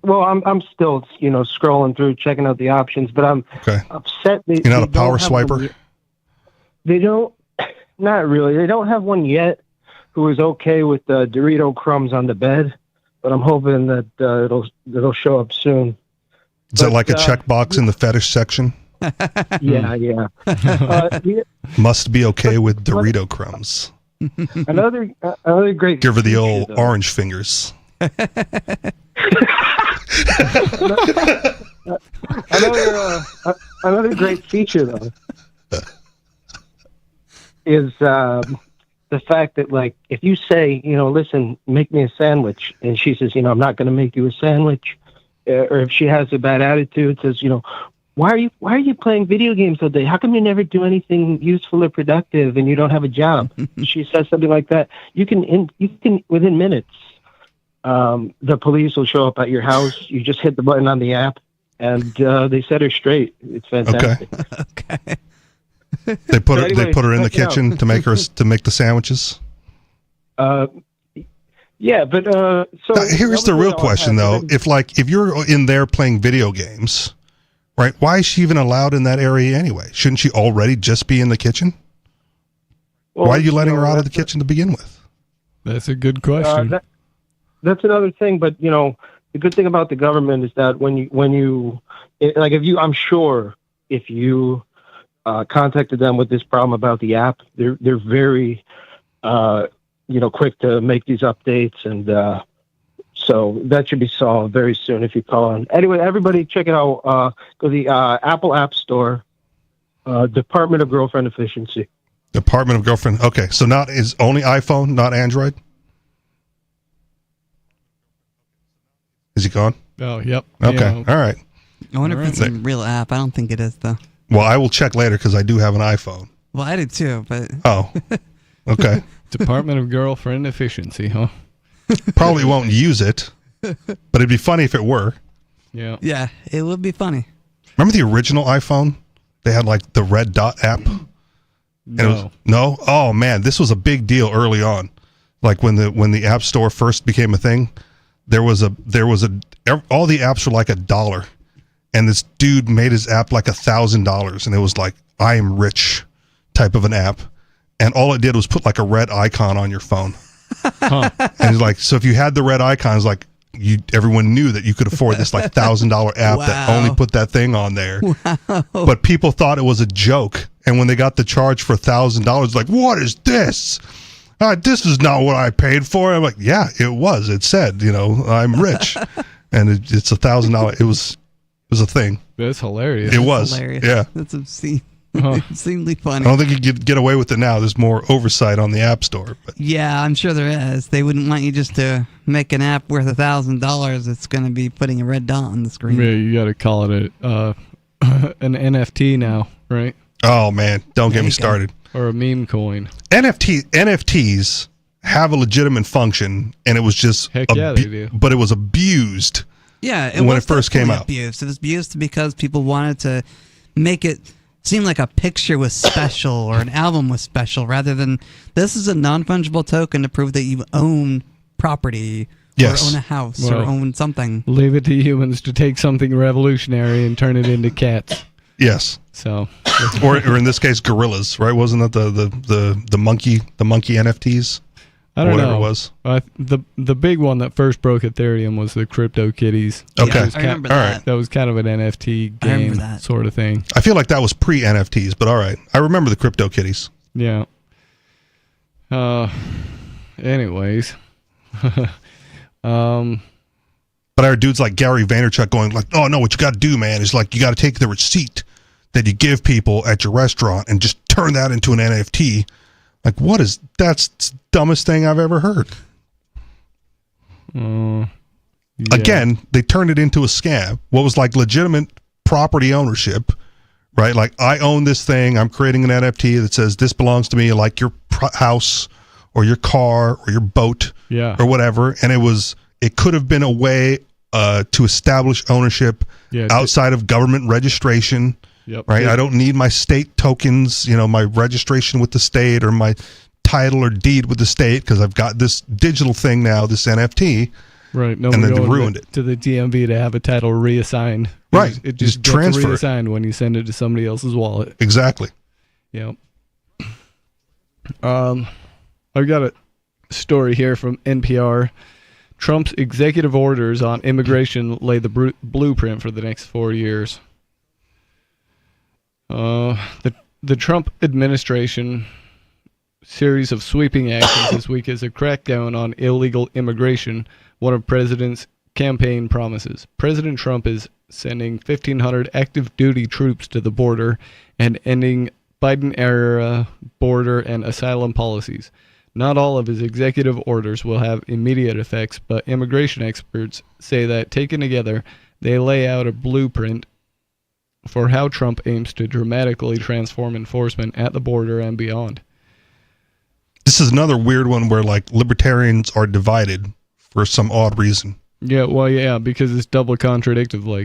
Well, I'm still scrolling through, checking out the options, but I'm upset. You're not a power swiper? They don't. Not really. They don't have one yet who is okay with the Dorito crumbs on the bed, but I'm hoping that it'll show up soon. Is that like a checkbox in the fetish section? Yeah. Must be okay with Dorito crumbs. Another great. Give her the old orange fingers. Another great feature though is the fact that, like, if you say, listen, make me a sandwich, and she says, I'm not going to make you a sandwich, or if she has a bad attitude, says, why are you playing video games all day? How come you never do anything useful or productive, and you don't have a job? She says something like that. You can within minutes, the police will show up at your house. You just hit the button on the app, and they set her straight. It's fantastic. Okay. They put her in the kitchen to make the sandwiches. Yeah, but so now, here's the real question though: if you're in there playing video games, right? Why is she even allowed in that area anyway? Shouldn't she already just be in the kitchen? Well, why are you letting her out of the kitchen to begin with? That's a good question. That's another thing, but the good thing about the government is that I'm sure if you contacted them with this problem about the app, they're very quick to make these updates, and so that should be solved very soon if you call in. Anyway, everybody check it out. Go to the Apple App Store, Department of Girlfriend Efficiency. Department of Girlfriend. Okay, so is only iPhone, not Android? Is he gone? Oh, yep. Okay, all right. I wonder if it's a real app. I don't think it is, though. Well, I will check later because I do have an iPhone. Well, I did too, but... Oh, okay. Department of Girlfriend Efficiency, huh? Probably won't use it, but it'd be funny if it were. Yeah. Yeah, it would be funny. Remember the original iPhone? They had like the red dot app? No. No? Oh man, this was a big deal early on. Like when the App Store first became a thing, all the apps were like $1. And this dude made his app like $1,000, and it was like, I am rich type of an app. And all it did was put like a red icon on your phone. Huh. And it's like, so if you had the red icon, it's like everyone knew that you could afford this like $1,000 app that only put that thing on there. Wow. But people thought it was a joke. And when they got the charge for $1,000, like, what is this? This is not what I paid for. I'm like, yeah, it was. It said, I'm rich. And it's $1,000. It was a thing. That's hilarious. It was. Hilarious. Yeah. That's obscene. Obscenely funny. I don't think you could get away with it now. There's more oversight on the App Store. But. Yeah, I'm sure there is. They wouldn't want you just to make an app worth $1,000. It's going to be putting a red dot on the screen. Yeah, you got to call it an NFT now, right? Oh man, don't get me started. Or a meme coin. NFTs have a legitimate function, and it was just they do. But it was abused. Yeah, when it first came out. Abused. It was abused because people wanted to make it seem like a picture was special or an album was special, rather than this is a non-fungible token to prove that you own property. Yes. Or own a house or own something. Leave it to humans to take something revolutionary and turn it into cats. Yes. So, or in this case, gorillas, right? Wasn't that the monkey NFTs? I don't know. It was. The big one that first broke Ethereum was the CryptoKitties. Okay, I remember that. All right. That was kind of an NFT game sort of thing. I feel like that was pre-NFTs, but all right. I remember the CryptoKitties. Yeah. Anyways. But I heard dudes like Gary Vaynerchuk going like, oh no, what you got to do, man, is like you got to take the receipt that you give people at your restaurant and just turn that into an NFT. Like, that's the dumbest thing I've ever heard. Yeah. Again, they turned it into a scam. What was like legitimate property ownership, right? Like, I own this thing. I'm creating an NFT that says this belongs to me, like your house or your car or your boat or whatever. And it could have been a way to establish ownership outside of government registration. Yep. Right. I don't need my state tokens, my registration with the state or my title or deed with the state because I've got this digital thing now, this NFT. Right. No, and then they ruined it. To the DMV to have a title reassigned. Right. It just gets transfer reassigned when you send it to somebody else's wallet. Exactly. Yep. I've got a story here from NPR. Trump's executive orders on immigration lay the blueprint for the next 4 years. The Trump administration series of sweeping actions this week is a crackdown on illegal immigration, one of President's campaign promises. President Trump is sending 1,500 active duty troops to the border and ending Biden-era border and asylum policies. Not all of his executive orders will have immediate effects, but immigration experts say that taken together, they lay out a blueprint for how Trump aims to dramatically transform enforcement at the border and beyond. This is another weird one where libertarians are divided for some odd reason. Yeah, because it's double contradictive. Well,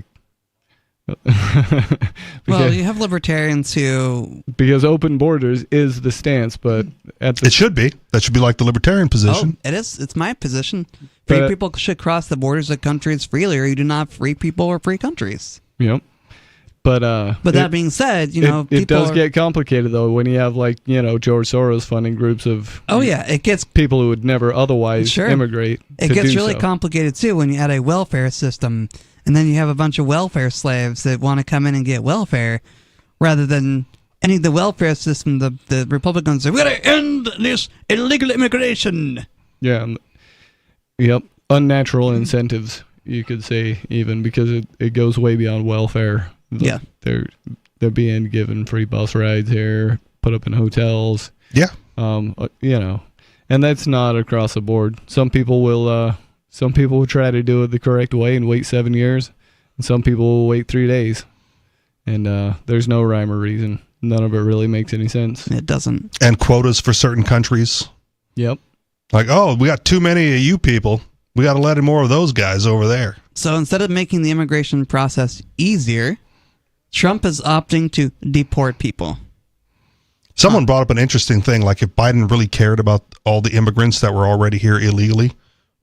you have libertarians who... Because open borders is the stance, but... It should be. That should be like the libertarian position. Oh, it is. It's my position. Free people should cross the borders of countries freely, or you do not have free people or free countries. Yep. But that being said, it does get complicated though when you have George Soros funding groups of it gets people who would never otherwise immigrate. It gets really complicated too when you add a welfare system, and then you have a bunch of welfare slaves that want to come in and get welfare, rather than ending the welfare system. The Republicans say we're going to end this illegal immigration. Yeah. Yep. Unnatural incentives, you could say, even because it goes way beyond welfare. Yeah, they're being given free bus rides here, put up in hotels. Yeah, and that's not across the board. Some people will try to do it the correct way and wait 7 years, and some people will wait 3 days. And there's no rhyme or reason. None of it really makes any sense. It doesn't. And quotas for certain countries. Yep. We got too many of you people. We got to let in more of those guys over there. So instead of making the immigration process easier, Trump is opting to deport people. Someone brought up an interesting thing, if Biden really cared about all the immigrants that were already here illegally,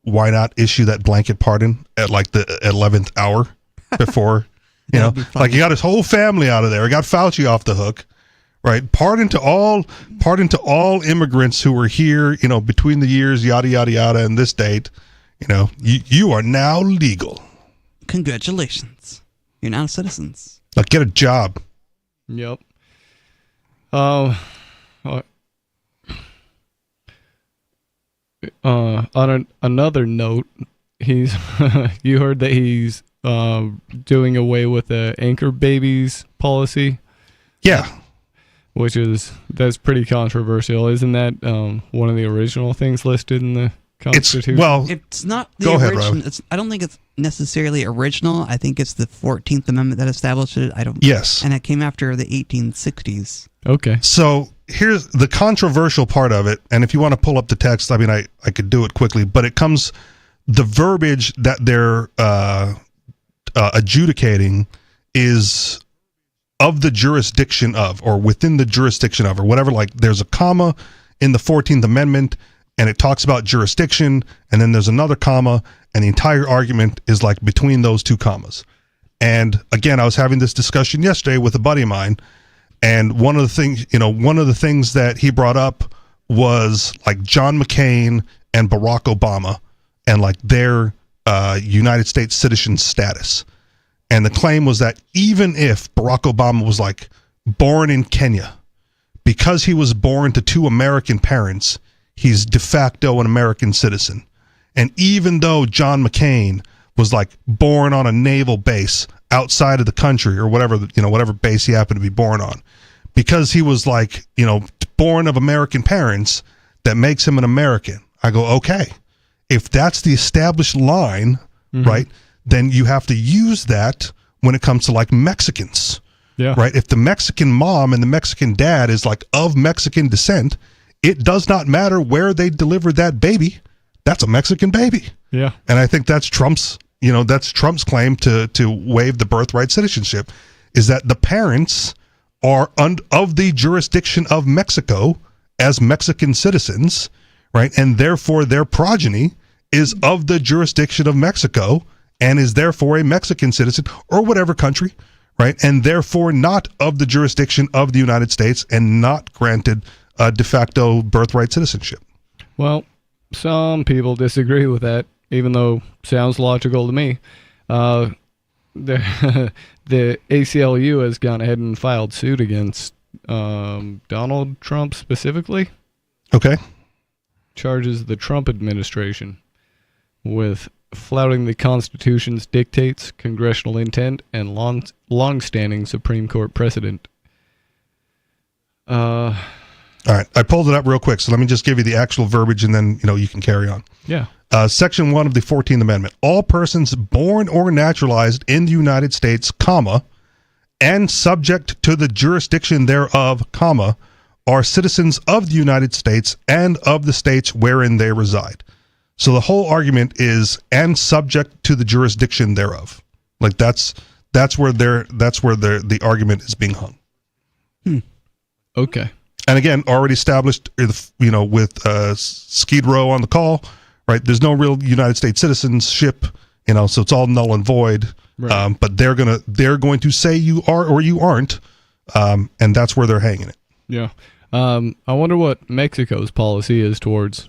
why not issue that blanket pardon at the 11th hour before, you got his whole family out of there. He got Fauci off the hook, right? Pardon to all immigrants who were here, between the years, yada, yada, yada, and this date, you are now legal. Congratulations. You're now citizens. Get a job. Yep. On another note, he's you heard that he's doing away with the anchor babies policy. Yeah. That's pretty controversial, isn't that one of the original things listed in the Constitution? It's not the original. I don't think it's necessarily original. I think it's the 14th Amendment that established it. Yes. And it came after the 1860s. Okay. So here's the controversial part of it. And if you want to pull up the text, I could do it quickly, but the verbiage that they're adjudicating is of the jurisdiction of, or within the jurisdiction of, or whatever. There's a comma in the 14th Amendment, and it talks about jurisdiction, and then there's another comma, and the entire argument is between those two commas. And again, I was having this discussion yesterday with a buddy of mine, and one of the things that he brought up was John McCain and Barack Obama and their United States citizen status. And the claim was that even if Barack Obama was born in Kenya, because he was born to two American parents, he's de facto an American citizen. And even though John McCain was born on a naval base outside of the country or whatever base he happened to be born on, because he was born of American parents, that makes him an American. I go, okay, if that's the established line, right, then you have to use that when it comes to Mexicans. Yeah. Right. If the Mexican mom and the Mexican dad is of Mexican descent, it does not matter where they delivered that baby. That's a Mexican baby. Yeah. And I think that's Trump's that's Trump's claim to waive the birthright citizenship, is that the parents are of the jurisdiction of Mexico as Mexican citizens, right? And therefore their progeny is of the jurisdiction of Mexico and is therefore a Mexican citizen or whatever country, right? And therefore not of the jurisdiction of the United States and not granted de facto birthright citizenship. Well, some people disagree with that, even though sounds logical to me. The ACLU has gone ahead and filed suit against Donald Trump specifically. Okay. Charges the Trump administration with flouting the Constitution's dictates, congressional intent, and long-standing Supreme Court precedent. All right, I pulled it up real quick, so let me just give you the actual verbiage, and then you can carry on. Yeah. Section 1 of the 14th Amendment. All persons born or naturalized in the United States, comma, and subject to the jurisdiction thereof, comma, are citizens of the United States and of the states wherein they reside. So the whole argument is and subject to the jurisdiction thereof. Like that's where the argument is being hung. Okay. And again, already established, with Skid Row on the call, right? There's no real United States citizenship, so it's all null and void. Right. But they're going to say you are or you aren't, and that's where they're hanging it. Yeah. I wonder what Mexico's policy is towards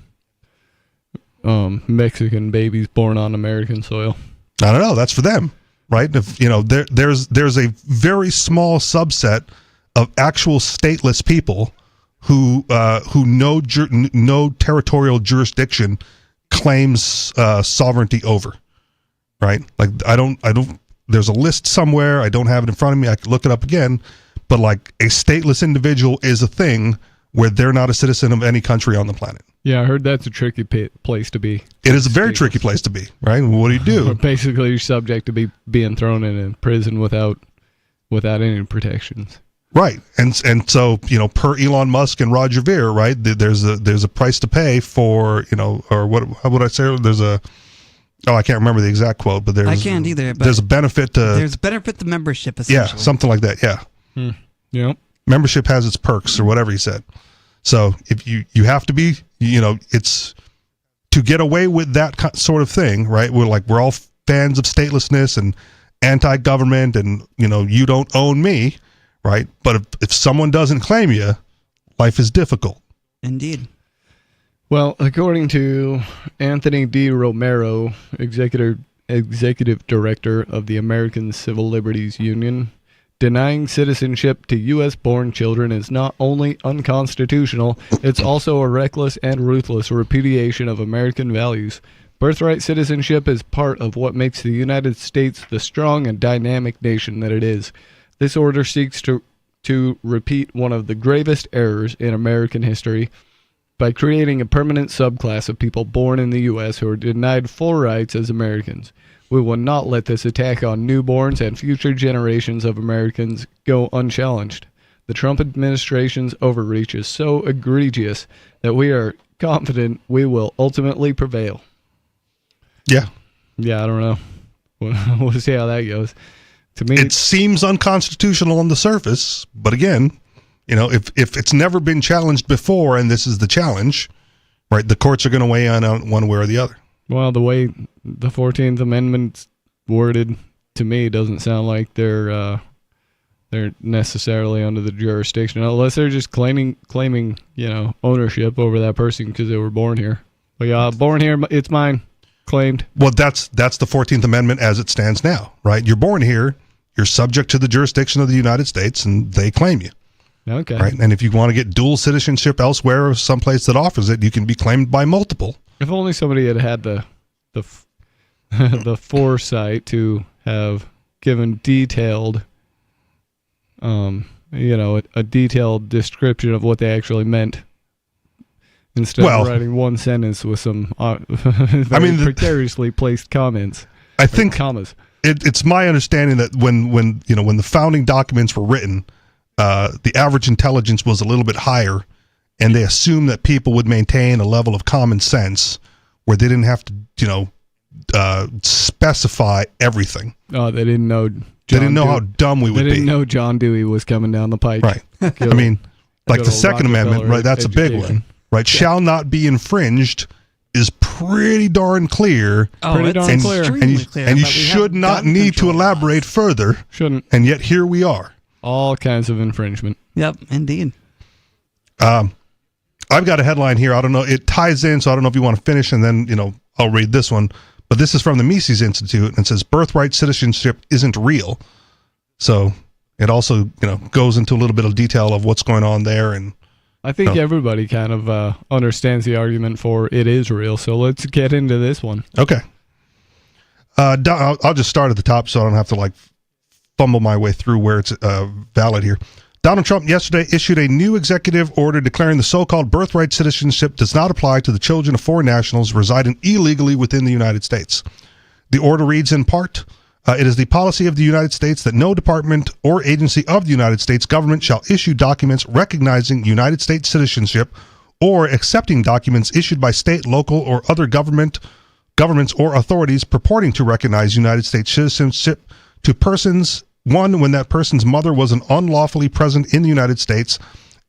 Mexican babies born on American soil. I don't know. That's for them, right? If there's a very small subset of actual stateless people who no territorial jurisdiction claims sovereignty over, right? Like I don't. There's a list somewhere. I don't have it in front of me. I could look it up again. But like a stateless individual is a thing where they're not a citizen of any country on the planet. Yeah, I heard that's a tricky place to be. It is a very tricky place to be, right? What do you do? Basically, you're subject to being thrown in a prison without any protections. Right, and so per Elon Musk and Roger Ver, right? There's a price to pay for or what would I say? There's a I can't remember the exact quote, but I can't either. But there's a benefit to membership. Essentially. Yeah, something like that. Yeah. Yeah. Membership has its perks, or whatever he said. So if you have to be, it's to get away with that sort of thing, right? We're all fans of statelessness and anti-government, and you don't own me. Right, but if someone doesn't claim you, life is difficult. Indeed. Well, according to Anthony D. Romero, executive director of the American Civil Liberties Union, denying citizenship to U.S.-born children is not only unconstitutional, it's also a reckless and ruthless repudiation of American values. Birthright citizenship is part of what makes the United States the strong and dynamic nation that it is. This order seeks to repeat one of the gravest errors in American history by creating a permanent subclass of people born in the U.S. who are denied full rights as Americans. We will not let this attack on newborns and future generations of Americans go unchallenged. The Trump administration's overreach is so egregious that we are confident we will ultimately prevail. Yeah. Yeah, I don't know. We'll see how that goes. To me, it seems unconstitutional on the surface, but again, if it's never been challenged before and this is the challenge, right, the courts are going to weigh on one way or the other. Well, the way the 14th Amendment's worded, to me, doesn't sound like they're necessarily under the jurisdiction, unless they're just claiming ownership over that person because they were born here. Like, born here, it's mine. Claimed. Well, that's the 14th Amendment as it stands now, right? You're born here, you're subject to the jurisdiction of the United States, and they claim you. Okay. Right, and if you want to get dual citizenship elsewhere or someplace that offers it, you can be claimed by multiple. If only somebody had the the foresight to have given detailed, a detailed description of what they actually meant. Instead of writing one sentence with some precariously placed comments. I think commas. It's my understanding that when the founding documents were written, the average intelligence was a little bit higher, and they assumed that people would maintain a level of common sense where they didn't have to, specify everything. Oh, they didn't know. They didn't know how dumb we would be. They didn't know John Dewey was coming down the pike. Right. I mean, like the Second Amendment, right? That's a big one, right? Yeah. Shall not be infringed is pretty darn clear. Oh, pretty darn clear. And you should not need to elaborate further. Shouldn't. And yet here we are. All kinds of infringement. Yep, indeed. I've got a headline here. I don't know. It ties in, so I don't know if you want to finish, and then, I'll read this one. But this is from the Mises Institute, and it says birthright citizenship isn't real. So it also, goes into a little bit of detail of what's going on there. And I think everybody kind of understands the argument for it is real. So let's get into this one. Okay. I'll just start at the top so I don't have to fumble my way through where it's valid here. Donald Trump yesterday issued a new executive order declaring the so-called birthright citizenship does not apply to the children of foreign nationals residing illegally within the United States. The order reads in part, it is the policy of the United States that no department or agency of the United States government shall issue documents recognizing United States citizenship or accepting documents issued by state, local, or other governments or authorities purporting to recognize United States citizenship to persons, one, when that person's mother was unlawfully present in the United States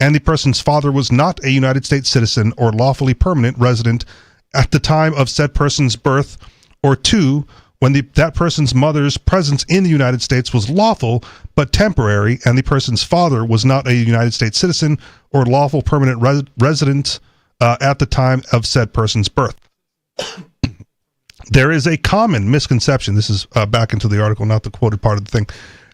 and the person's father was not a United States citizen or lawfully permanent resident at the time of said person's birth, or two, when that person's mother's presence in the United States was lawful but temporary and the person's father was not a United States citizen or lawful permanent resident at the time of said person's birth. There is a common misconception. This is back into the article, not the quoted part of the thing.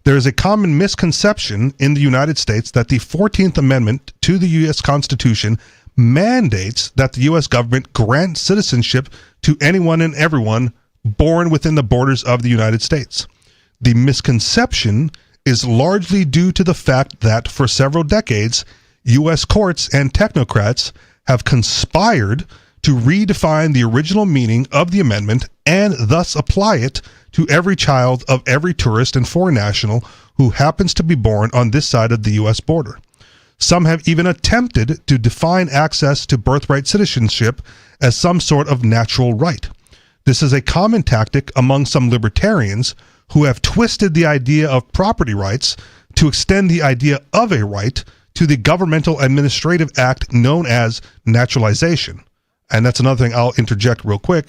There is a common misconception in the United States that the 14th Amendment to the U.S. Constitution mandates that the U.S. government grant citizenship to anyone and everyone born within the borders of the United States. The misconception is largely due to the fact that for several decades, U.S. courts and technocrats have conspired to redefine the original meaning of the amendment and thus apply it to every child of every tourist and foreign national who happens to be born on this side of the U.S. border. Some have even attempted to define access to birthright citizenship as some sort of natural right. This is a common tactic among some libertarians who have twisted the idea of property rights to extend the idea of a right to the governmental administrative act known as naturalization. And that's another thing I'll interject real quick.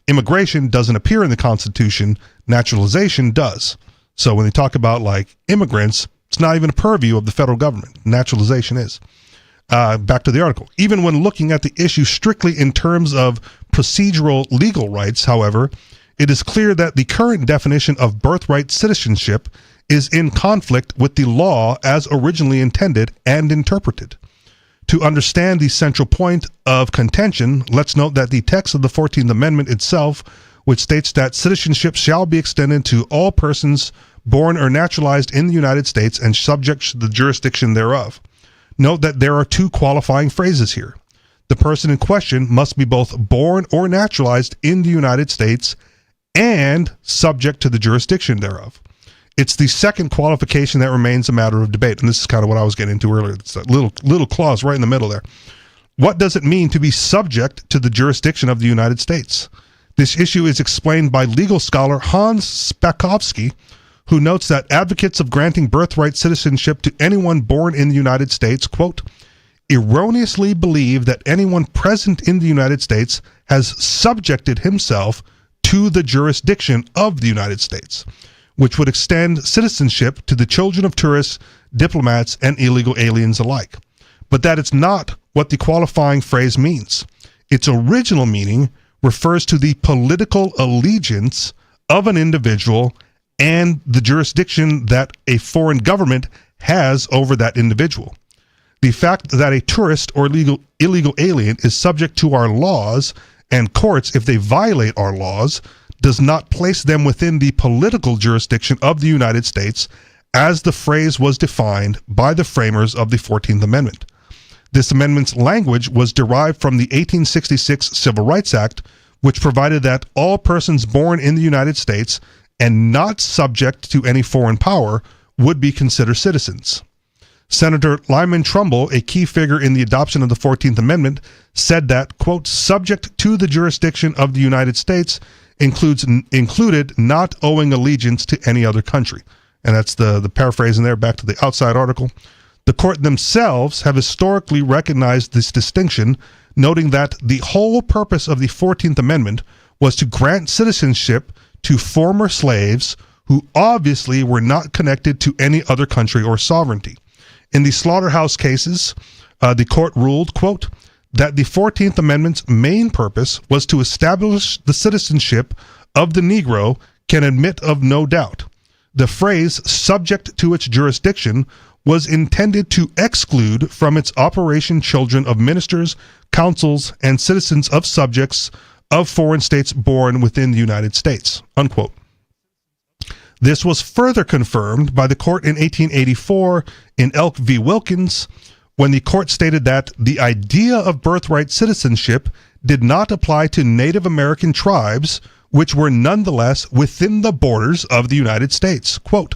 Immigration doesn't appear in the Constitution. Naturalization does. So when they talk about immigrants, it's not even a purview of the federal government. Naturalization is. Back to the article. Even when looking at the issue strictly in terms of procedural legal rights, however, it is clear that the current definition of birthright citizenship is in conflict with the law as originally intended and interpreted. To understand the central point of contention, let's note that the text of the 14th Amendment itself, which states that citizenship shall be extended to all persons born or naturalized in the United States and subject to the jurisdiction thereof. Note that there are two qualifying phrases here. The person in question must be both born or naturalized in the United States and subject to the jurisdiction thereof. It's the second qualification that remains a matter of debate, and this is kind of what I was getting into earlier. It's that little clause right in the middle there. What does it mean to be subject to the jurisdiction of the United States? This issue is explained by legal scholar Hans Spakovsky, who notes that advocates of granting birthright citizenship to anyone born in the United States, quote, erroneously believe that anyone present in the United States has subjected himself to the jurisdiction of the United States, which would extend citizenship to the children of tourists, diplomats, and illegal aliens alike. But that is not what the qualifying phrase means. Its original meaning refers to the political allegiance of an individual and the jurisdiction that a foreign government has over that individual. The fact that a tourist or illegal alien is subject to our laws and courts if they violate our laws does not place them within the political jurisdiction of the United States as the phrase was defined by the framers of the 14th Amendment. This amendment's language was derived from the 1866 Civil Rights Act, which provided that all persons born in the United States and not subject to any foreign power would be considered citizens. Senator Lyman Trumbull, a key figure in the adoption of the 14th Amendment, said that, quote, subject to the jurisdiction of the United States included not owing allegiance to any other country. And that's the paraphrase in there, back to the Outside article. The court themselves have historically recognized this distinction, noting that the whole purpose of the 14th Amendment was to grant citizenship to former slaves who obviously were not connected to any other country or sovereignty. In the slaughterhouse cases, the court ruled, quote, that the 14th Amendment's main purpose was to establish the citizenship of the Negro can admit of no doubt. The phrase subject to its jurisdiction was intended to exclude from its operation children of ministers, consuls, and citizens of subjects of foreign states born within the United States, unquote. This was further confirmed by the court in 1884 in Elk v. Wilkins, when the court stated that the idea of birthright citizenship did not apply to Native American tribes, which were nonetheless within the borders of the United States. Quote,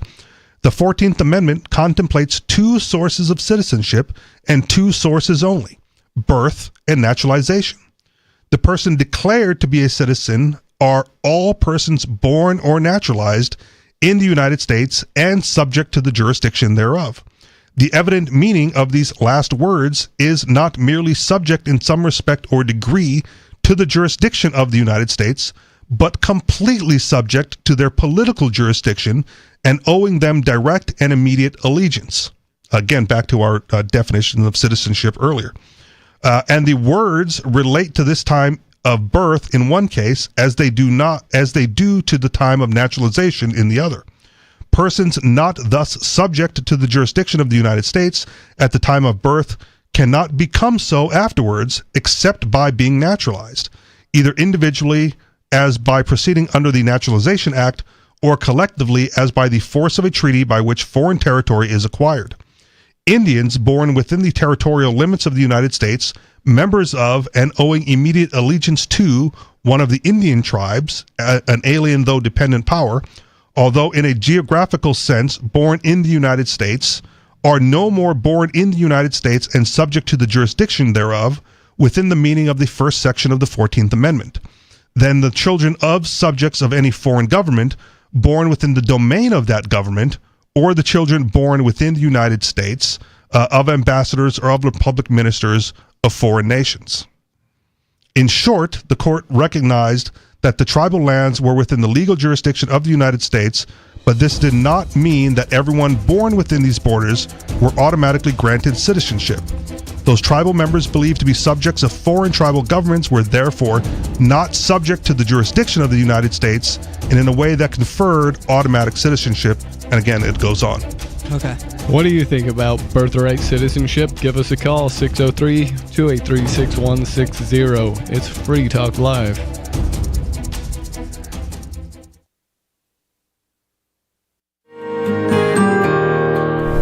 the 14th Amendment contemplates two sources of citizenship and two sources only, birth and naturalization. The person declared to be a citizen are all persons born or naturalized in the United States and subject to the jurisdiction thereof. The evident meaning of these last words is not merely subject in some respect or degree to the jurisdiction of the United States, but completely subject to their political jurisdiction and owing them direct and immediate allegiance. Again, back to our definition of citizenship earlier. And the words relate to this time of birth in one case as they do to the time of naturalization in the other. Persons not thus subject to the jurisdiction of the United States at the time of birth cannot become so afterwards except by being naturalized, either individually as by proceeding under the Naturalization Act or collectively as by the force of a treaty by which foreign territory is acquired. Indians born within the territorial limits of the United States, members of and owing immediate allegiance to one of the Indian tribes, an alien though dependent power, although in a geographical sense born in the United States, are no more born in the United States and subject to the jurisdiction thereof within the meaning of the first section of the 14th Amendment, than the children of subjects of any foreign government born within the domain of that government, or the children born within the United States of ambassadors or of public ministers of foreign nations. In short, the court recognized that the tribal lands were within the legal jurisdiction of the United States, but this did not mean that everyone born within these borders were automatically granted citizenship. Those tribal members believed to be subjects of foreign tribal governments were therefore not subject to the jurisdiction of the United States and in a way that conferred automatic citizenship. And again, it goes on. Okay. What do you think about birthright citizenship? Give us a call, 603-283-6160. It's Free Talk Live.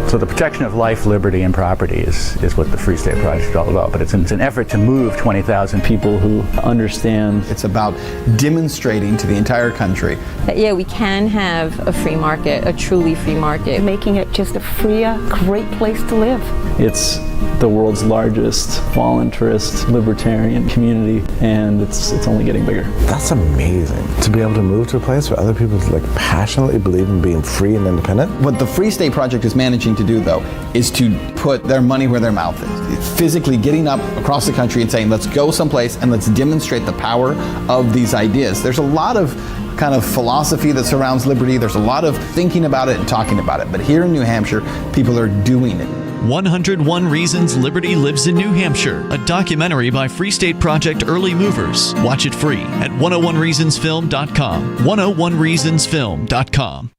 So the protection of life, liberty, and property is what the Free State Project is all about. But it's an effort to move 20,000 people who understand. It's about demonstrating to the entire country that, yeah, we can have a free market, a truly free market. Making it just a freer, great place to live. It's the world's largest voluntarist libertarian community, and it's only getting bigger. That's amazing, to be able to move to a place where other people passionately believe in being free and independent. What the Free State Project is managing to do, though, is to put their money where their mouth is. Physically getting up across the country and saying, let's go someplace and let's demonstrate the power of these ideas. There's a lot of kind of philosophy that surrounds liberty. There's a lot of thinking about it and talking about it. But here in New Hampshire, people are doing it. 101 Reasons Liberty Lives in New Hampshire, a documentary by Free State Project Early Movers. Watch it free at 101reasonsfilm.com. 101reasonsfilm.com.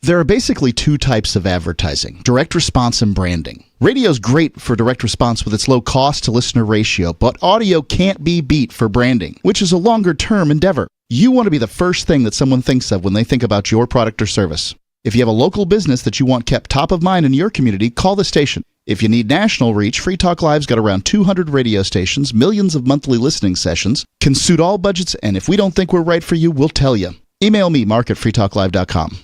There are basically two types of advertising, direct response and branding. Radio's great for direct response with its low cost to listener ratio, but audio can't be beat for branding, which is a longer term endeavor. You want to be the first thing that someone thinks of when they think about your product or service. If you have a local business that you want kept top of mind in your community, call the station. If you need national reach, Free Talk Live's got around 200 radio stations, millions of monthly listening sessions, can suit all budgets, and if we don't think we're right for you, we'll tell you. Email me, Mark at freetalklive.com.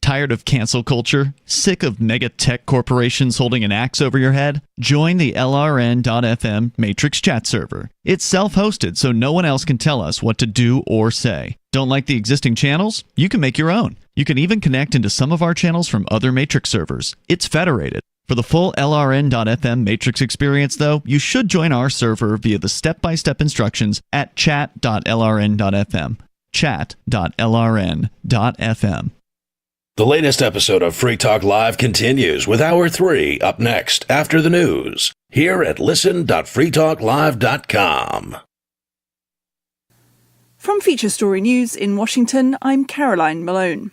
Tired of cancel culture? Sick of mega tech corporations holding an axe over your head? Join the LRN.FM Matrix chat server. It's self-hosted, so no one else can tell us what to do or say. Don't like the existing channels? You can make your own. You can even connect into some of our channels from other Matrix servers. It's federated. For the full LRN.FM Matrix experience, though, you should join our server via the step-by-step instructions at chat.lrn.fm. Chat.lrn.fm. The latest episode of Free Talk Live continues with Hour 3 up next after the news here at listen.freetalklive.com. From Feature Story News in Washington, I'm Caroline Malone.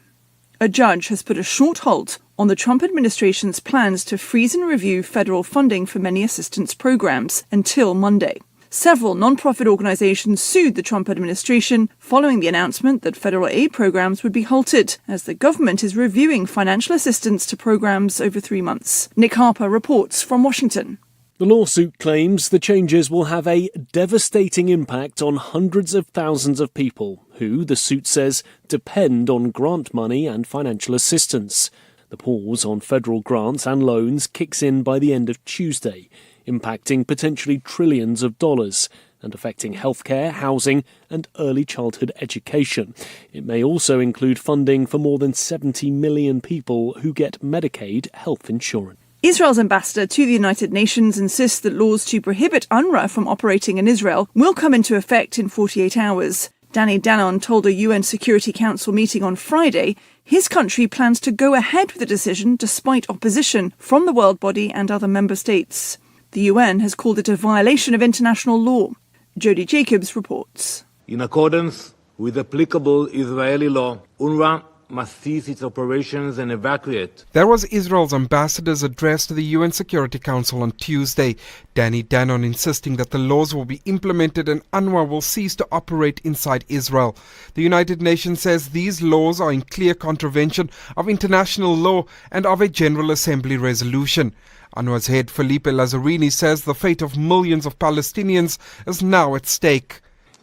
A judge has put a short halt on the Trump administration's plans to freeze and review federal funding for many assistance programs until Monday. Several non-profit organizations sued the Trump administration following the announcement that federal aid programs would be halted, as the government is reviewing financial assistance to programs over 3 months. Nick Harper reports from Washington. The lawsuit claims the changes will have a devastating impact on hundreds of thousands of people who, the suit says, depend on grant money and financial assistance. The pause on federal grants and loans kicks in by the end of Tuesday, impacting potentially trillions of dollars and affecting healthcare, housing and early childhood education. It may also include funding for more than 70 million people who get Medicaid health insurance. Israel's ambassador to the United Nations insists that laws to prohibit UNRWA from operating in Israel will come into effect in 48 hours. Danny Danon told a UN Security Council meeting on Friday his country plans to go ahead with the decision despite opposition from the world body and other member states. The UN has called it a violation of international law. Jody Jacobs reports. In accordance with applicable Israeli law, UNRWA must cease its operations and evacuate. That was Israel's ambassador's address to the UN Security Council on Tuesday. Danny Danon insisting that the laws will be implemented and UNRWA will cease to operate inside Israel. The United Nations says these laws are in clear contravention of international law and of a General Assembly resolution. UNRWA's head Felipe Lazzarini says the fate of millions of Palestinians is now at stake.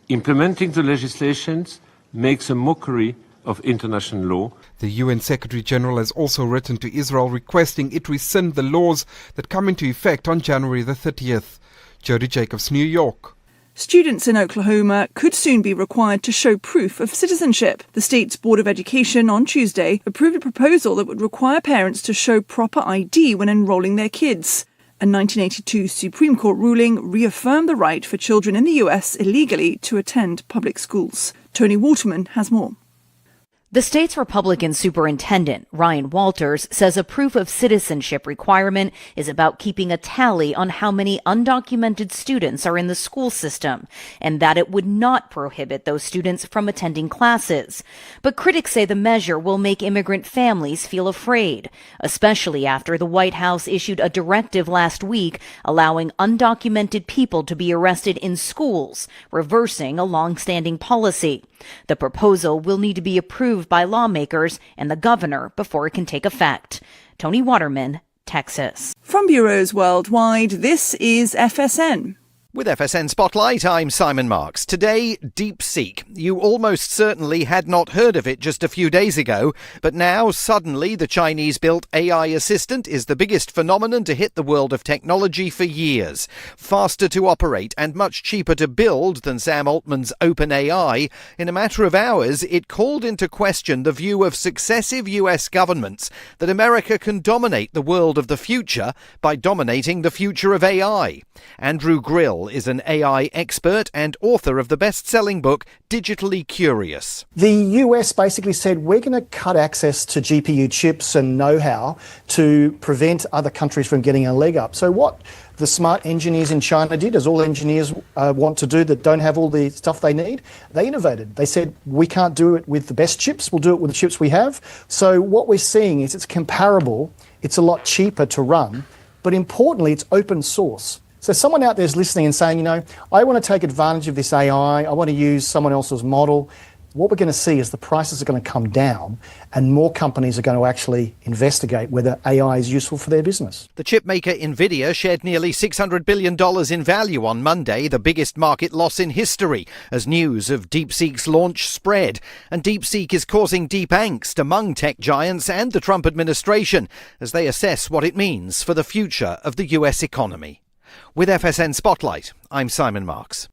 Implementing the legislations makes a mockery of international law. The UN Secretary General has also written to Israel requesting it rescind the laws that come into effect on January the 30th. Jody Jacobs, New York. Students in Oklahoma could soon be required to show proof of citizenship. The state's Board of Education on Tuesday approved a proposal that would require parents to show proper ID when enrolling their kids. A 1982 Supreme Court ruling reaffirmed the right for children in the U.S. illegally to attend public schools. Tony Waterman has more. The state's Republican superintendent, Ryan Walters, says a proof of citizenship requirement is about keeping a tally on how many undocumented students are in the school system, and that it would not prohibit those students from attending classes. But critics say the measure will make immigrant families feel afraid, especially after the White House issued a directive last week allowing undocumented people to be arrested in schools, reversing a long-standing policy. The proposal will need to be approved by lawmakers and the governor before it can take effect. Tony Waterman, Texas. From bureaus worldwide, this is FSN. With FSN Spotlight, I'm Simon Marks. Today, DeepSeek. You almost certainly had not heard of it just a few days ago, but now, suddenly, the Chinese-built AI assistant is the biggest phenomenon to hit the world of technology for years. Faster to operate and much cheaper to build than Sam Altman's OpenAI, in a matter of hours, it called into question the view of successive US governments that America can dominate the world of the future by dominating the future of AI. Andrew Grill is an AI expert and author of the best-selling book Digitally Curious. The US basically said we're going to cut access to GPU chips and know-how to prevent other countries from getting a leg up. So what the smart engineers in China did, as all engineers want to do that don't have all the stuff they need, they innovated. They said, we can't do it with the best chips, we'll do it with the chips we have. So what we're seeing is it's comparable, it's a lot cheaper to run, but importantly, it's open source. So someone out there is listening and saying, I want to take advantage of this AI, I want to use someone else's model. what we're going to see is the prices are going to come down and more companies are going to actually investigate whether AI is useful for their business. The chipmaker Nvidia shared nearly $600 billion in value on Monday, the biggest market loss in history, as news of DeepSeek's launch spread. And DeepSeek is causing deep angst among tech giants and the Trump administration as they assess what it means for the future of the US economy. With FSN Spotlight, I'm Simon Marks.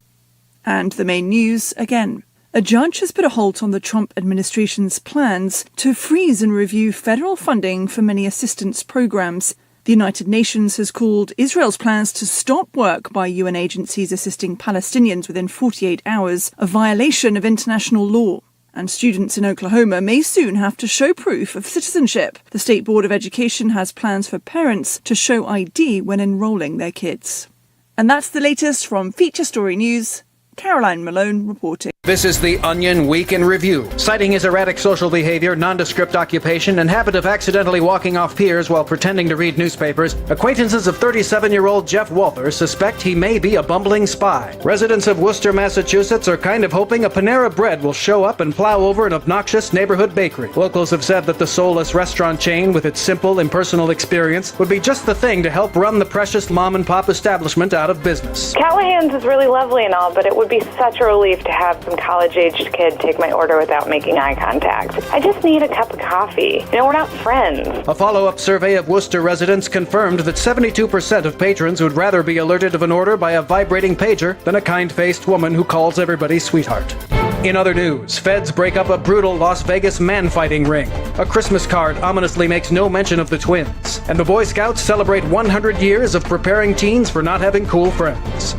And the main news again. A judge has put a halt on the Trump administration's plans to freeze and review federal funding for many assistance programs. The United Nations has called Israel's plans to stop work by UN agencies assisting Palestinians within 48 hours a violation of international law. And students in Oklahoma may soon have to show proof of citizenship. The State Board of Education has plans for parents to show ID when enrolling their kids. And that's the latest from Feature Story News. Caroline Malone reporting. This is the Onion Week in Review. Citing his erratic social behavior, nondescript occupation, and habit of accidentally walking off piers while pretending to read newspapers, acquaintances of 37-year-old Jeff Walther suspect he may be a bumbling spy. Residents of Worcester, Massachusetts are kind of hoping a Panera Bread will show up and plow over an obnoxious neighborhood bakery. Locals have said that the soulless restaurant chain, with its simple, impersonal experience, would be just the thing to help run the precious mom-and-pop establishment out of business. Callahan's is really lovely and all, but it would be such a relief to have some college-aged kid take my order without making eye contact. I just need a cup of coffee. You know, we're not friends. A follow-up survey of Worcester residents confirmed that 72% of patrons would rather be alerted of an order by a vibrating pager than a kind-faced woman who calls everybody sweetheart. In other news, feds break up a brutal Las Vegas man-fighting ring. A Christmas card ominously makes no mention of the twins. And the Boy Scouts celebrate 100 years of preparing teens for not having cool friends.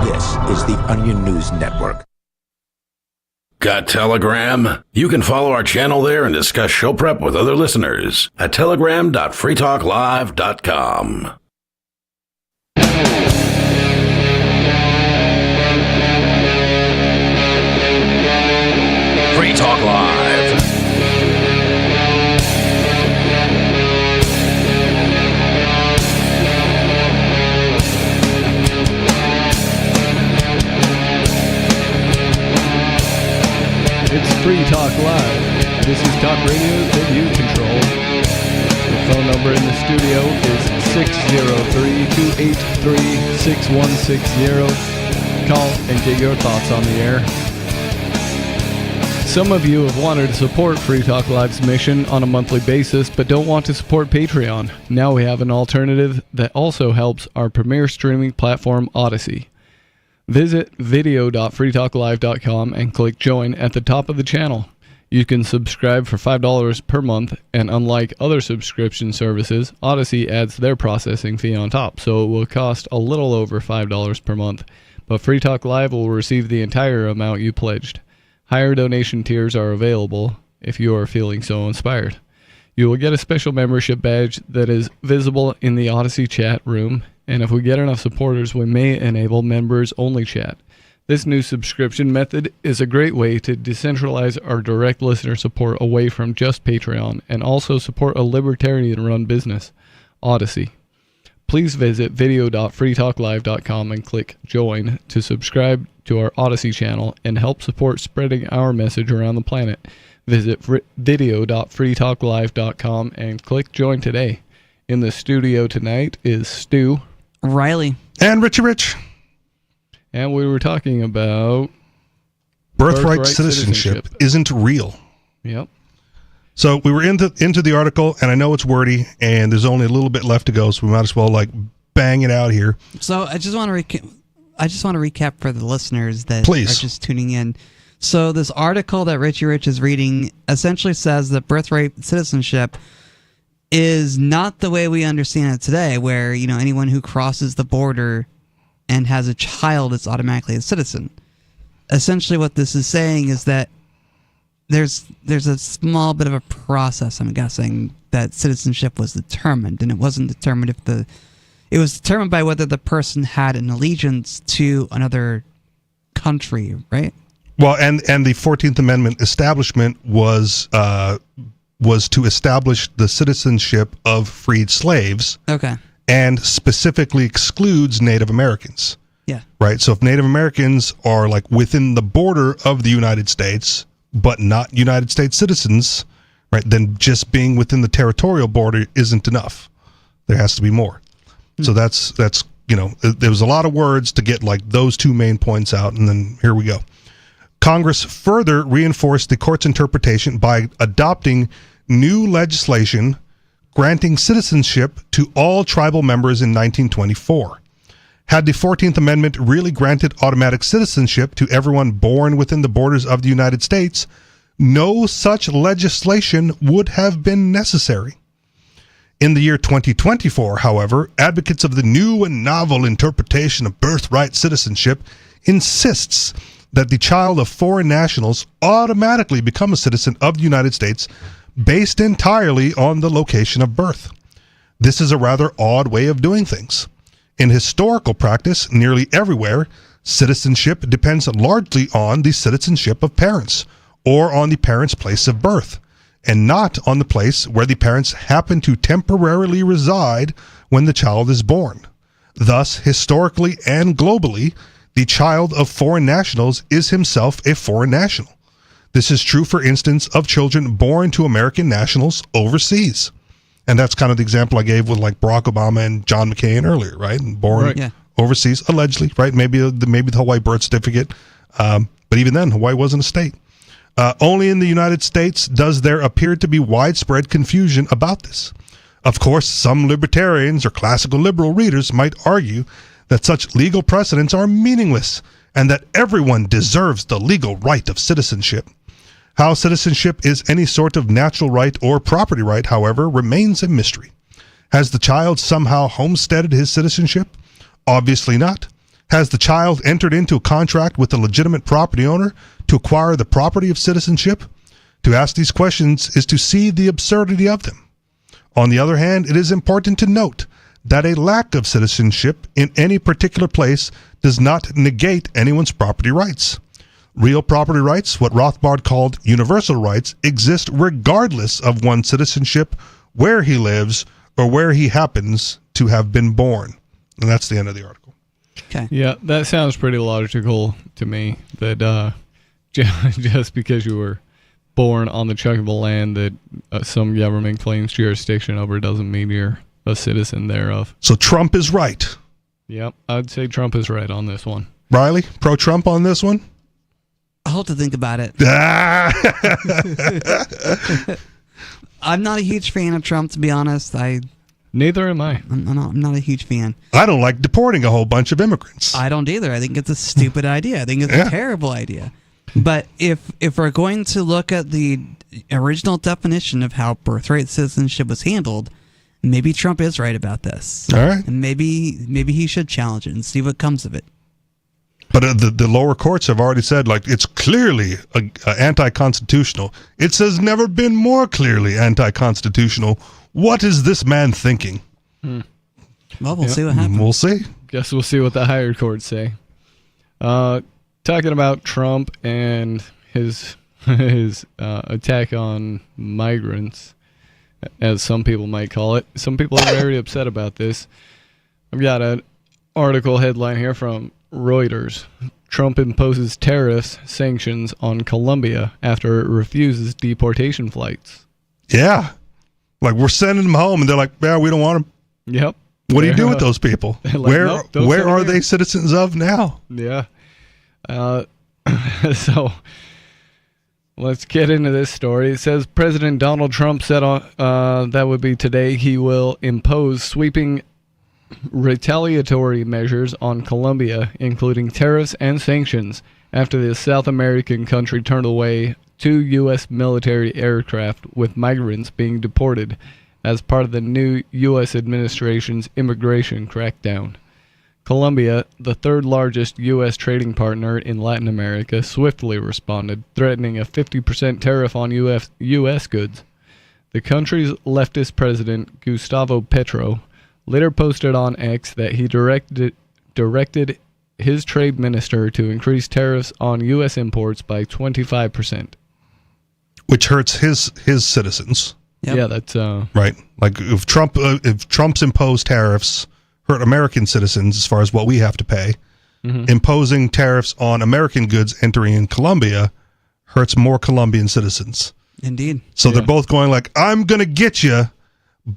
This is the Onion News Network. Got Telegram? You can follow our channel there and discuss show prep with other listeners at telegram.freetalklive.com. Free Talk Live. It's Free Talk Live. This is talk radio that you control. The phone number in the studio is 603-283-6160. Call and get your thoughts on the air. Some of you have wanted to support Free Talk Live's mission on a monthly basis, but don't want to support Patreon. Now we have an alternative that also helps our premier streaming platform, Odyssey. Visit video.freetalklive.com and click join at the top of the channel. You can subscribe for $5 per month, and unlike other subscription services, Odyssey adds their processing fee on top, so it will cost a little over $5 per month. But Free Talk Live will receive the entire amount you pledged. Higher donation tiers are available if you are feeling so inspired. You will get a special membership badge that is visible in the Odyssey chat room, and if we get enough supporters, we may enable members-only chat. This new subscription method is a great way to decentralize our direct listener support away from just Patreon and also support a libertarian-run business, Odyssey. Please visit video.freetalklive.com and click join to subscribe to our Odyssey channel and help support spreading our message around the planet. Visit video.freetalklive.com and click join today. In the studio tonight is Stu, Riley, and Richie Rich. And we were talking about birthright citizenship isn't real. Yep. So we were into the article, and I know it's wordy, and there's only a little bit left to go, so we might as well bang it out here. So I just want to recap for the listeners that Please. are just tuning in. So this article that Richie Rich is reading essentially says that birthright citizenship is not the way we understand it today, where anyone who crosses the border and has a child is automatically a citizen. Essentially what this is saying is that there's a small bit of a process, I'm guessing, that citizenship was determined, and it wasn't determined it was determined by whether the person had an allegiance to another country, right? Well, and the 14th Amendment establishment was to establish the citizenship of freed slaves. Okay. And specifically excludes Native Americans. Yeah. Right. So if Native Americans are like within the border of the United States, but not United States citizens, right, then just being within the territorial border isn't enough. There has to be more. So that's there was a lot of words to get like those two main points out, and then here we go. Congress further reinforced the court's interpretation by adopting new legislation granting citizenship to all tribal members in 1924. Had the 14th Amendment really granted automatic citizenship to everyone born within the borders of the United States, no such legislation would have been necessary. In the year 2024, however, advocates of the new and novel interpretation of birthright citizenship insists that the child of foreign nationals automatically become a citizen of the United States based entirely on the location of birth. This is a rather odd way of doing things. In historical practice, nearly everywhere, citizenship depends largely on the citizenship of parents or on the parents' place of birth, and not on the place where the parents happen to temporarily reside when the child is born. Thus, historically and globally, the child of foreign nationals is himself a foreign national. This is true, for instance, of children born to American nationals overseas. And that's kind of the example I gave with like Barack Obama and John McCain earlier, right? And born overseas, allegedly, right? Maybe the Hawaii birth certificate. But even then, Hawaii wasn't a state. Only in the United States does there appear to be widespread confusion about this. Of course, some libertarians or classical liberal readers might argue that such legal precedents are meaningless and that everyone deserves the legal right of citizenship. How citizenship is any sort of natural right or property right, however, remains a mystery. Has the child somehow homesteaded his citizenship? Obviously not. Has the child entered into a contract with a legitimate property owner to acquire the property of citizenship? To ask these questions is to see the absurdity of them. On the other hand, it is important to note that a lack of citizenship in any particular place does not negate anyone's property rights. Real property rights, what Rothbard called universal rights, exist regardless of one's citizenship, where he lives, or where he happens to have been born. And that's the end of the article. Okay. Yeah, that sounds pretty logical to me, that just because you were born on the chunk of the land that some government claims jurisdiction over doesn't mean you're a citizen thereof. So Trump is right. Yep, I'd say Trump is right on this one. Riley, pro-Trump on this one? I'll have to think about it. I'm not a huge fan of Trump, to be honest. Neither am I. I'm not a huge fan. I don't like deporting a whole bunch of immigrants. I don't either. I think it's a stupid idea. I think it's a terrible idea. But if we're going to look at the original definition of how birthright citizenship was handled, maybe Trump is right about this. All right. And maybe he should challenge it and see what comes of it. But the lower courts have already said, like, it's clearly anti-constitutional. It has never been more clearly anti-constitutional. What is this man thinking? Well, we'll see what happens. We'll see. Guess we'll see what the higher courts say. Talking about Trump and his attack on migrants, as some people might call it. Some people are very upset about this. I've got an article headline here from Reuters. Trump imposes tariffs sanctions on Colombia after it refuses deportation flights. Yeah. Like, we're sending them home, and they're like, yeah, we don't want them. Yep. What do you do with those people? Like, where are they citizens of now? Yeah. So let's get into this story. It says President Donald Trump said that would be today he will impose sweeping retaliatory measures on Colombia, including tariffs and sanctions, after the South American country turned away 2 U.S. military aircraft with migrants being deported as part of the new U.S. administration's immigration crackdown. Colombia, the third largest U.S. trading partner in Latin America, swiftly responded, threatening a 50% tariff on U.S. goods. The country's leftist president, Gustavo Petro, later posted on X that he directed his trade minister to increase tariffs on U.S. imports by 25%. Which hurts his citizens. Yep. Yeah, that's right. Like if Trump's imposed tariffs hurt American citizens as far as what we have to pay, imposing tariffs on American goods entering in Colombia hurts more Colombian citizens. Indeed. So they're both going like, I'm going to get you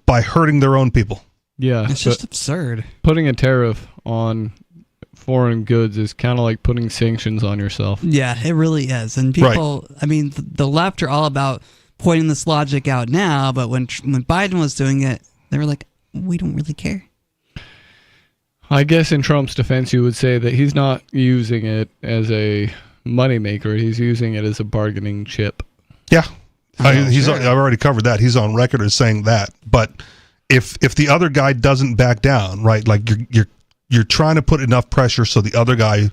by hurting their own people. Yeah. It's just absurd. Putting a tariff on foreign goods is kind of like putting sanctions on yourself. Yeah, it really is. And people, I mean, the left are all about pointing this logic out now, but when Biden was doing it, they were like, we don't really care. I guess in Trump's defense, you would say that he's not using it as a moneymaker. He's using it as a bargaining chip. Yeah. I've already covered that. He's on record as saying that. But if the other guy doesn't back down, right, like you're trying to put enough pressure so the other guy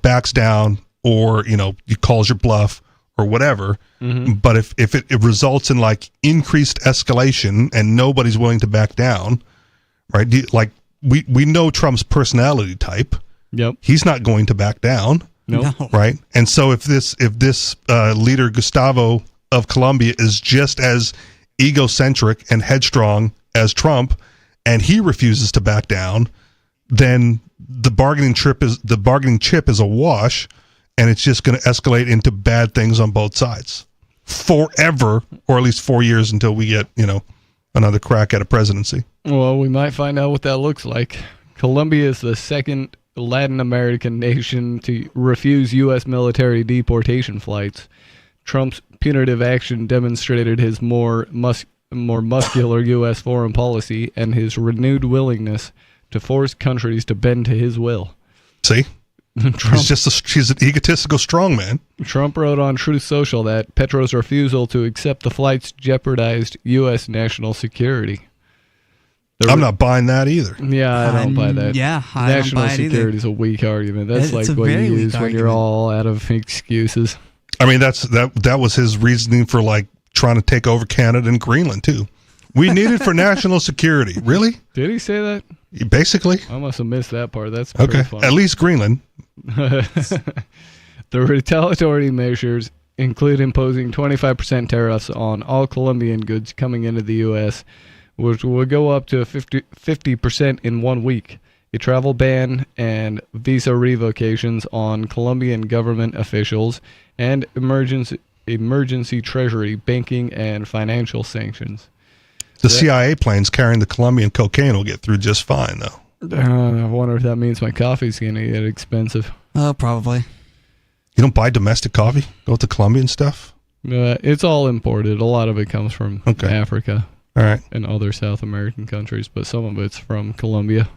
backs down, or you calls your bluff or whatever. But if it results in like increased escalation and nobody's willing to back down, right? Like we know Trump's personality type. Yep. He's not going to back down. No. Right. And so if this leader Gustavo of Colombia is just as egocentric and headstrong as Trump, and he refuses to back down, then the bargaining chip is a wash, and it's just going to escalate into bad things on both sides forever, or at least 4 years until we get another crack at a presidency. Well, we might find out what that looks like. Colombia is the second Latin American nation to refuse U.S. military deportation flights. Trump's punitive action demonstrated his more muscular U.S. foreign policy and his renewed willingness to force countries to bend to his will. See? He's an egotistical strongman. Trump wrote on Truth Social that Petro's refusal to accept the flights jeopardized U.S. national security. I'm not buying that either. Yeah, I don't buy that. Yeah, I national don't buy it security is a weak argument. That's It's like a what you very weak use when you're argument. all out of excuses. I mean, that was his reasoning for like trying to take over Canada and Greenland too. We need it for national security. Really? Did he say that? Basically. I must have missed that part. That's pretty Okay. funny. At least Greenland. The retaliatory measures include imposing 25% tariffs on all Colombian goods coming into the U.S., which will go up to 50% in 1 week. A travel ban and visa revocations on Colombian government officials, and emergency treasury, banking, and financial sanctions. The CIA planes carrying the Colombian cocaine will get through just fine, though. I wonder if that means my coffee's going to get expensive. Oh, probably. You don't buy domestic coffee? Go with the Colombian stuff? It's all imported. A lot of it comes from Africa. All right. And other South American countries, but some of it's from Colombia.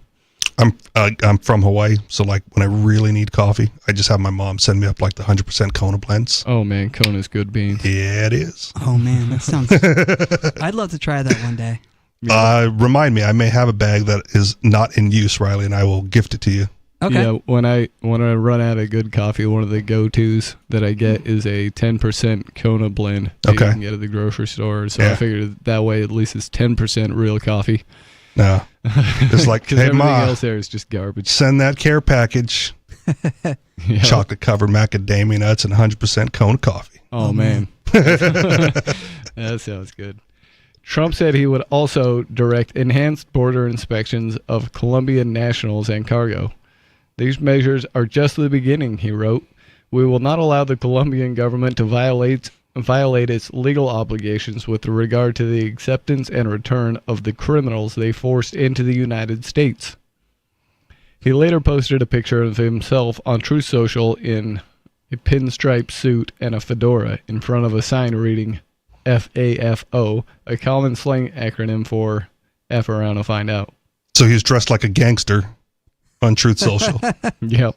I'm from Hawaii, so like when I really need coffee, I just have my mom send me up like the 100% Kona blends. Oh man, Kona's good beans. Yeah, it is. Oh man, that sounds. I'd love to try that one day. Remind me, I may have a bag that is not in use, Riley, and I will gift it to you. Okay. Yeah, when I run out of good coffee, one of the go-tos that I get is a 10% Kona blend that you can get at the grocery store. So I figured that way at least it's 10% real coffee. No. It's like, hey, everything Ma, else there is just garbage. send that care package. Chocolate-covered macadamia nuts and 100% Kona coffee. Oh, man. That sounds good. Trump said he would also direct enhanced border inspections of Colombian nationals and cargo. These measures are just the beginning, he wrote. We will not allow the Colombian government to violate its legal obligations with regard to the acceptance and return of the criminals they forced into the United States. He later posted a picture of himself on Truth Social in a pinstripe suit and a fedora in front of a sign reading FAFO, a common slang acronym for F around to find out. So he's dressed like a gangster on Truth Social. Yep.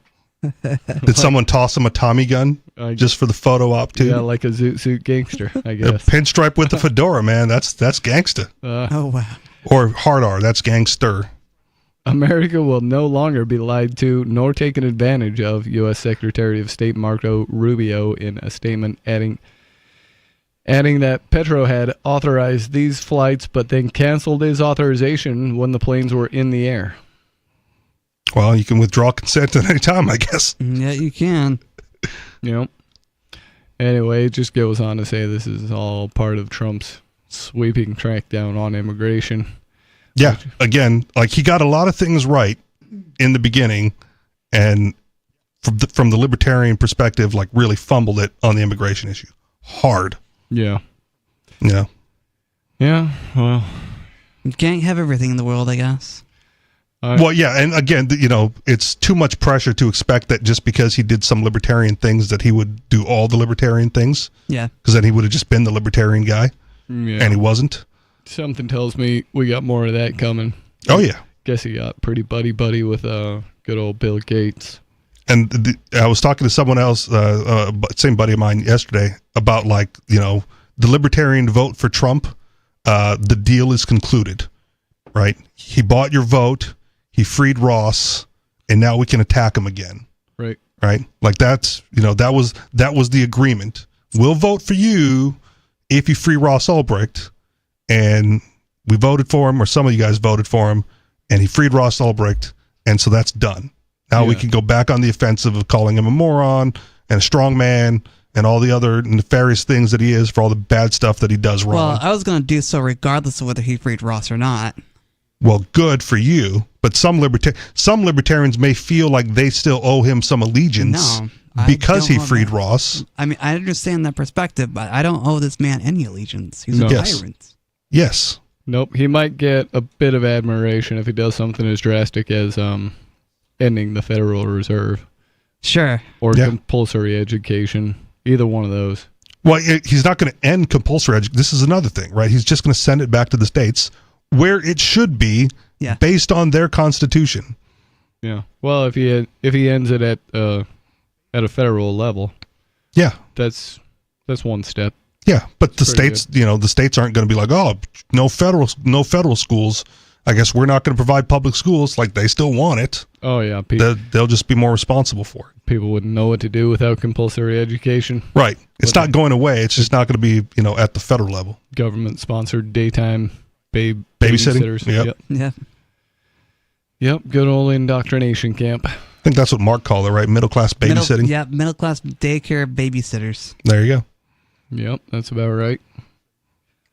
Did someone toss him a Tommy gun just for the photo op too? Yeah, like a zoot suit gangster, I A guess. pinstripe with the fedora, man. That's gangsta. Oh wow. Or hard R, that's gangster. America will no longer be lied to nor taken advantage of, U.S. Secretary of State Marco Rubio in a statement adding that Petro had authorized these flights but then canceled his authorization when the planes were in the air. Well, you can withdraw consent at any time, I guess. Yeah, you can. Yep. Anyway, it just goes on to say this is all part of Trump's sweeping crackdown on immigration. Yeah, again, like he got a lot of things right in the beginning, and from the libertarian perspective, like really fumbled it on the immigration issue hard. Yeah. Yeah. Yeah. Well, you can't have everything in the world, I guess. Well, yeah, and again, it's too much pressure to expect that just because he did some libertarian things that he would do all the libertarian things. Yeah. Because then he would have just been the libertarian guy, yeah. and he wasn't. Something tells me we got more of that coming. Oh, yeah. Guess he got pretty buddy-buddy with good old Bill Gates. And I was talking to someone else, same buddy of mine yesterday, about the libertarian vote for Trump. The deal is concluded, right? He bought your vote. He freed Ross, and now we can attack him again. Right. Right. Like that's that was the agreement. We'll vote for you if you free Ross Ulbricht, and we voted for him, or some of you guys voted for him, and he freed Ross Ulbricht, and so that's done. Now we can go back on the offensive of calling him a moron and a strong man and all the other nefarious things that he is for all the bad stuff that he does wrong. Well, I was going to do so regardless of whether he freed Ross or not. Well, good for you, but some libertarians may feel like they still owe him some allegiance because he freed Ross. I mean, I understand that perspective, but I don't owe this man any allegiance. He's a tyrant. Yes. Nope. He might get a bit of admiration if he does something as drastic as ending the Federal Reserve. Sure. Or compulsory education. Either one of those. Well, he's not going to end compulsory education. This is another thing, right? He's just going to send it back to the states where it should be based on their constitution. Yeah. Well, if he ends it at a federal level. Yeah. That's one step. Yeah, but the states, the states aren't going to be like, "Oh, no federal schools. I guess we're not going to provide public schools." Like they still want it. Oh yeah, they'll just be more responsible for it. People wouldn't know what to do without compulsory education. Right. It's not going away. It's just not going to be, at the federal level. Government-sponsored daytime babysitting. Yep. Yeah. Yep. Good old indoctrination camp. I think that's what Mark called it, right? Middle-class babysitting. Middle-class daycare babysitters. There you go. Yep, that's about right.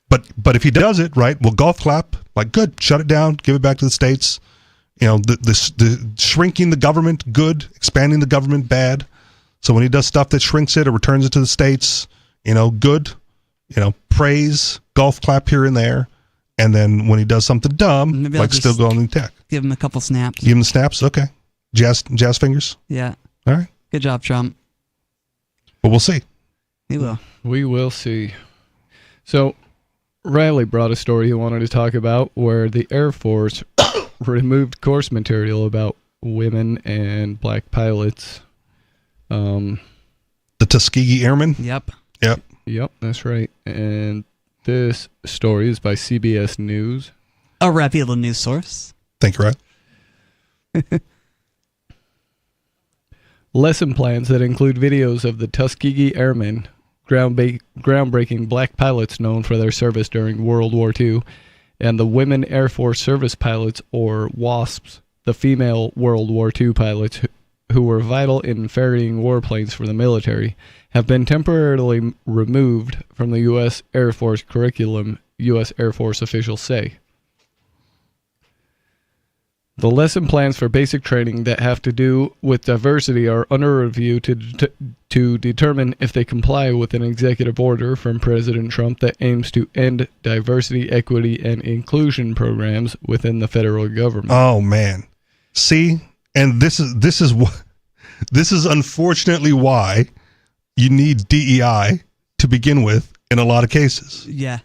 But if he does it, right, well, golf clap, like, good, shut it down, give it back to the states. The shrinking the government, good, expanding the government, bad. So when he does stuff that shrinks it or returns it to the states, good, praise, golf clap here and there. And then when he does something dumb, like still go on the attack. Give him a couple snaps. Give him the snaps, okay. Jazz fingers? Yeah. All right. Good job, Trump. But we'll see. We will. We will see. So, Riley brought a story he wanted to talk about where the Air Force removed course material about women and black pilots. The Tuskegee Airmen? Yep. Yep, that's right. And this story is by CBS News. A reputable news source. Thank you, Ryan. Lesson plans that include videos of the Tuskegee Airmen, groundbreaking black pilots known for their service during World War II, and the Women Air Force Service Pilots, or WASPs, the female World War II pilots who were vital in ferrying warplanes for the military, have been temporarily removed from the U.S. Air Force curriculum, U.S. Air Force officials say. The lesson plans for basic training that have to do with diversity are under review to determine if they comply with an executive order from President Trump that aims to end diversity, equity, and inclusion programs within the federal government. Oh man, see, and this is unfortunately why you need DEI to begin with in a lot of cases. Yeah.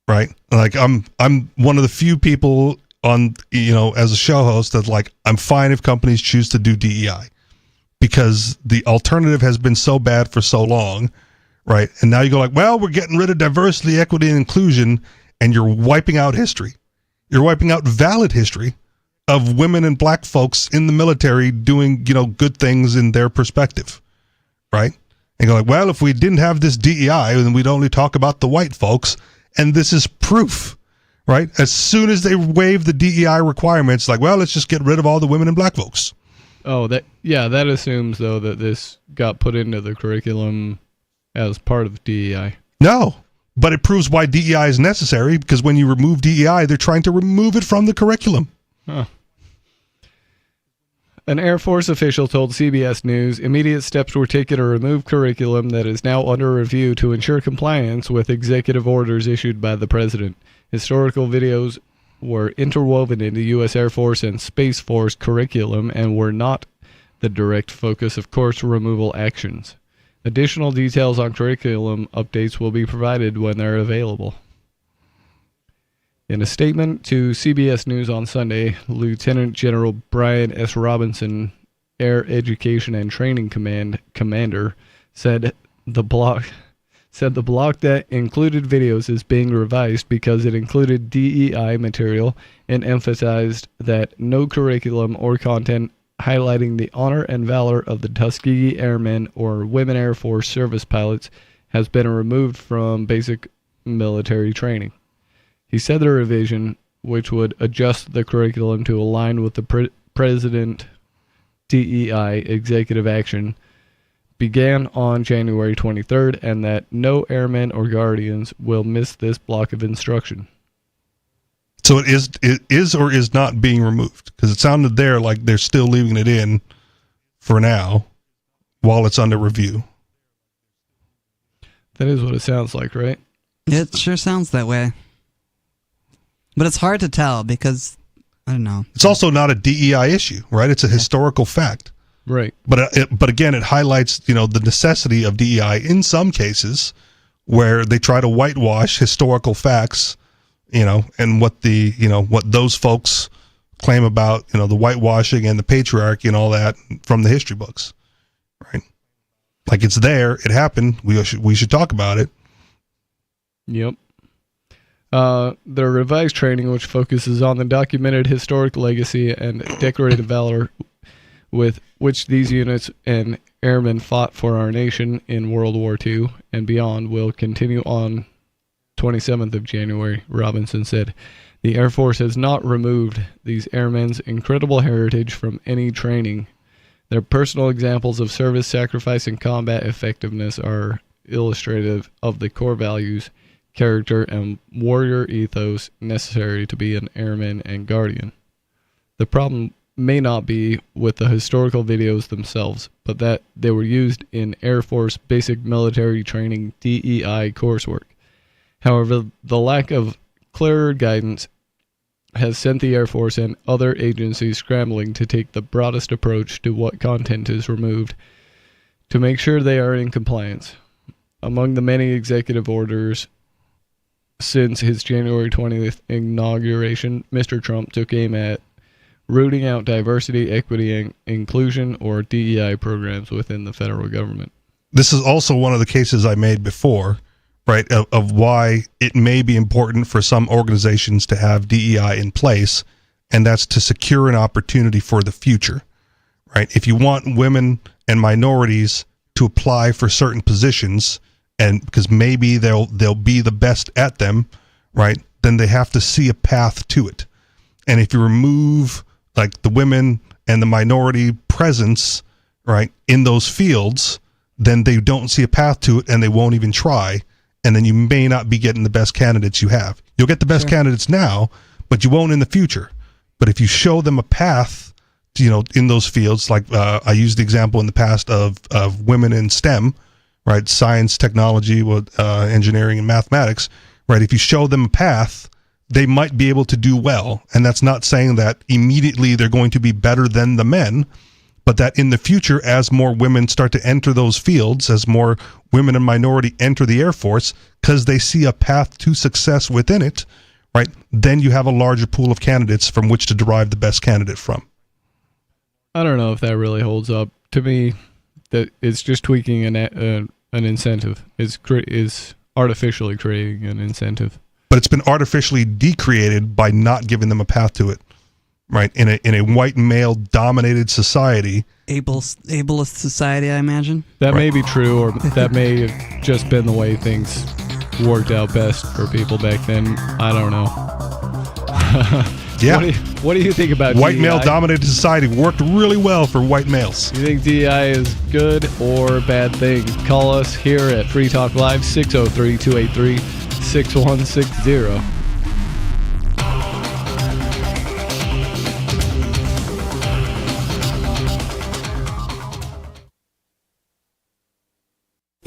Right. Like I'm one of the few people on, as a show host that's like, I'm fine if companies choose to do DEI because the alternative has been so bad for so long, right? And now you go like, well, we're getting rid of diversity, equity, and inclusion, and you're wiping out history. You're wiping out valid history of women and black folks in the military doing, good things in their perspective, right? And go like, well, if we didn't have this DEI, then we'd only talk about the white folks, and this is proof. Right? As soon as they waive the DEI requirements, like, well, let's just get rid of all the women and black folks. Oh, that assumes, though, that this got put into the curriculum as part of DEI. No, but it proves why DEI is necessary, because when you remove DEI, they're trying to remove it from the curriculum. Huh. An Air Force official told CBS News immediate steps were taken to remove curriculum that is now under review to ensure compliance with executive orders issued by the president. Historical videos were interwoven into U.S. Air Force and Space Force curriculum and were not the direct focus of course removal actions. Additional details on curriculum updates will be provided when they're available. In a statement to CBS News on Sunday, Lieutenant General Brian S. Robinson, Air Education and Training Commander, said the block that included videos is being revised because it included DEI material and emphasized that no curriculum or content highlighting the honor and valor of the Tuskegee Airmen or women Air Force service pilots has been removed from basic military training. He said the revision, which would adjust the curriculum to align with the President DEI executive action, began on January 23rd, and that no airmen or guardians will miss this block of instruction. So it is or is not being removed? Because it sounded there like they're still leaving it in for now while it's under review. That is what it sounds like, right? It sure sounds that way. But it's hard to tell because, I don't know. It's also not a DEI issue, right? It's a historical fact. Right. But again, it highlights, the necessity of DEI in some cases where they try to whitewash historical facts, and what what those folks claim about, the whitewashing and the patriarchy and all that from the history books, right? Like it's there, it happened. We should talk about it. Yep. The revised training, which focuses on the documented historic legacy and decorated valor with which these units and airmen fought for our nation in World War II and beyond, will continue on 27th of January, Robinson said. The Air Force has not removed these airmen's incredible heritage from any training. Their personal examples of service, sacrifice, and combat effectiveness are illustrative of the core values, character, and warrior ethos necessary to be an airman and guardian. The problem may not be with the historical videos themselves, but that they were used in Air Force basic military training DEI coursework. However, the lack of clearer guidance has sent the Air Force and other agencies scrambling to take the broadest approach to what content is removed to make sure they are in compliance. Among the many executive orders since his January 20th inauguration, Mr. Trump took aim at rooting out diversity, equity, and inclusion, or DEI programs within the federal government. This is also one of the cases I made before, right, of why it may be important for some organizations to have DEI in place, and that's to secure an opportunity for the future, right? If you want women and minorities to apply for certain positions, and because maybe they'll be the best at them, right, then they have to see a path to it. And if you remove like the women and the minority presence, right, in those fields, then they don't see a path to it and they won't even try. And then you may not be getting the best candidates you have. You'll get the best candidates now, but you won't in the future. But if you show them a path, in those fields, like I used the example in the past of women in STEM, right, science, technology, engineering, and mathematics, right, if you show them a path, they might be able to do well. And that's not saying that immediately they're going to be better than the men, but that in the future, as more women start to enter those fields, as more women and minority enter the Air Force, because they see a path to success within it, right, then you have a larger pool of candidates from which to derive the best candidate from. I don't know if that really holds up. To me, that it's just tweaking an incentive. Is artificially creating an incentive. But it's been artificially decreated by not giving them a path to it, right? In a white male dominated society, ableist society, I imagine. That may be true, or that may have just been the way things worked out best for people back then. I don't know. Yeah. What do you think about white DEI? male dominated society worked really well for white males? You think DEI is good or bad thing? Call us here at Free Talk Live, 603-283-6160.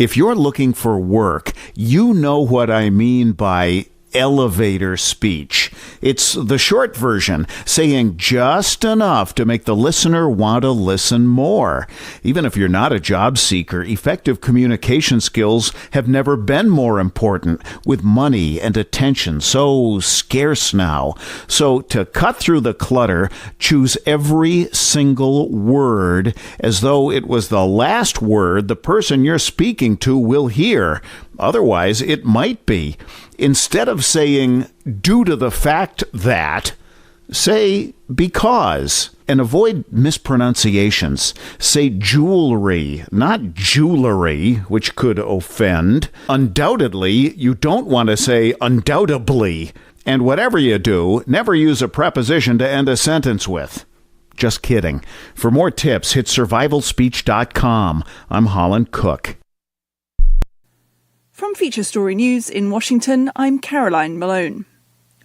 If you're looking for work, you know what I mean by elevator speech. It's the short version, saying just enough to make the listener want to listen more. Even if you're not a job seeker, effective communication skills have never been more important, with money and attention so scarce now. So to cut through the clutter, choose every single word as though it was the last word the person you're speaking to will hear. Otherwise, it might be. Instead of saying, due to the fact that, say, because, and avoid mispronunciations. Say jewelry, not jewelry, which could offend. Undoubtedly, you don't want to say undoubtedly. And whatever you do, never use a preposition to end a sentence with. Just kidding. For more tips, hit survivalspeech.com. I'm Holland Cook. From Feature Story News in Washington, I'm Caroline Malone.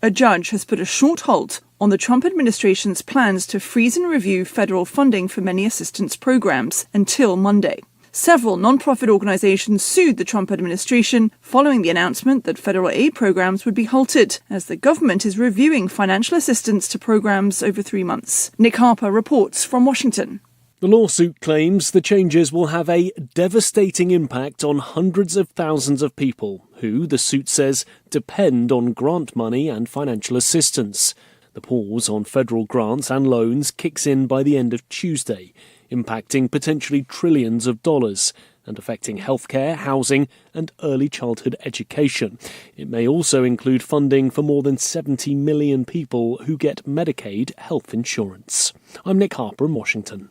A judge has put a short halt on the Trump administration's plans to freeze and review federal funding for many assistance programs until Monday. Several nonprofit organizations sued the Trump administration following the announcement that federal aid programs would be halted, as the government is reviewing financial assistance to programs over 3 months. Nick Harper reports from Washington. The lawsuit claims the changes will have a devastating impact on hundreds of thousands of people who, the suit says, depend on grant money and financial assistance. The pause on federal grants and loans kicks in by the end of Tuesday, impacting potentially trillions of dollars and affecting healthcare, housing and early childhood education. It may also include funding for more than 70 million people who get Medicaid health insurance. I'm Nick Harper in Washington.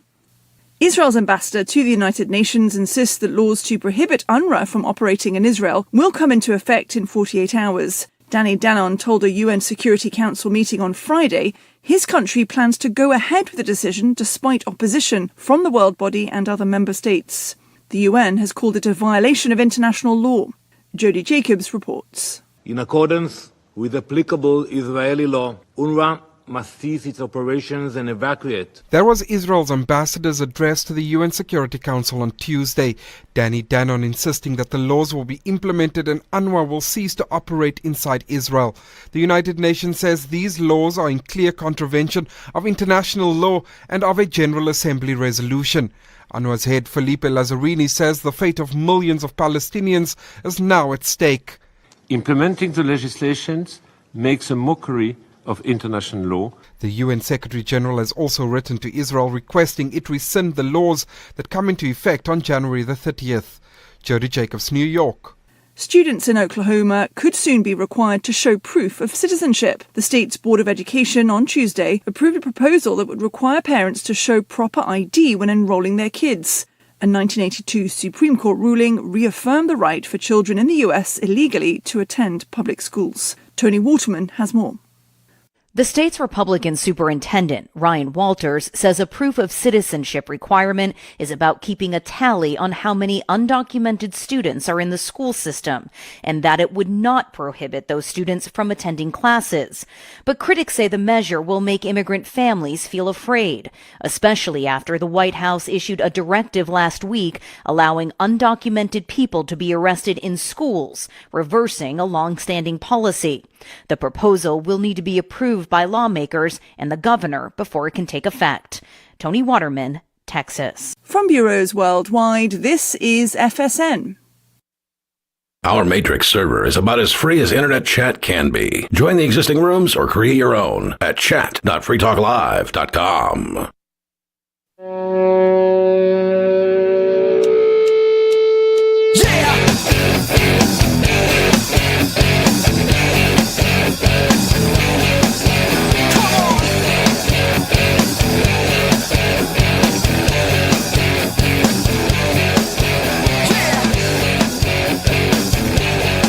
Israel's ambassador to the United Nations insists that laws to prohibit UNRWA from operating in Israel will come into effect in 48 hours. Danny Danon told a UN Security Council meeting on Friday his country plans to go ahead with the decision despite opposition from the world body and other member states. The UN has called it a violation of international law. Jody Jacobs reports. In accordance with applicable Israeli law, UNRWA must cease its operations and evacuate. That was Israel's ambassador's address to the UN Security Council on Tuesday. Danny Danon insisting that the laws will be implemented and UNRWA will cease to operate inside Israel. The United Nations says these laws are in clear contravention of international law and of a General Assembly resolution. UNRWA's head Felipe Lazzarini says the fate of millions of Palestinians is now at stake. Implementing the legislations makes a mockery of international law. The UN Secretary General has also written to Israel requesting it rescind the laws that come into effect on January the 30th. Jody Jacobs, New York. Students in Oklahoma could soon be required to show proof of citizenship. The state's Board of Education on Tuesday approved a proposal that would require parents to show proper ID when enrolling their kids. A 1982 Supreme Court ruling reaffirmed the right for children in the U.S. illegally to attend public schools. Tony Waterman has more. The state's Republican superintendent, Ryan Walters, says a proof of citizenship requirement is about keeping a tally on how many undocumented students are in the school system, and that it would not prohibit those students from attending classes. But critics say the measure will make immigrant families feel afraid, especially after the White House issued a directive last week allowing undocumented people to be arrested in schools, reversing a long-standing policy. The proposal will need to be approved by lawmakers and the governor before it can take effect. Tony Waterman, Texas. From bureaus worldwide, this is FSN. Our Matrix server is about as free as internet chat can be. Join the existing rooms or create your own at chat.freetalklive.com.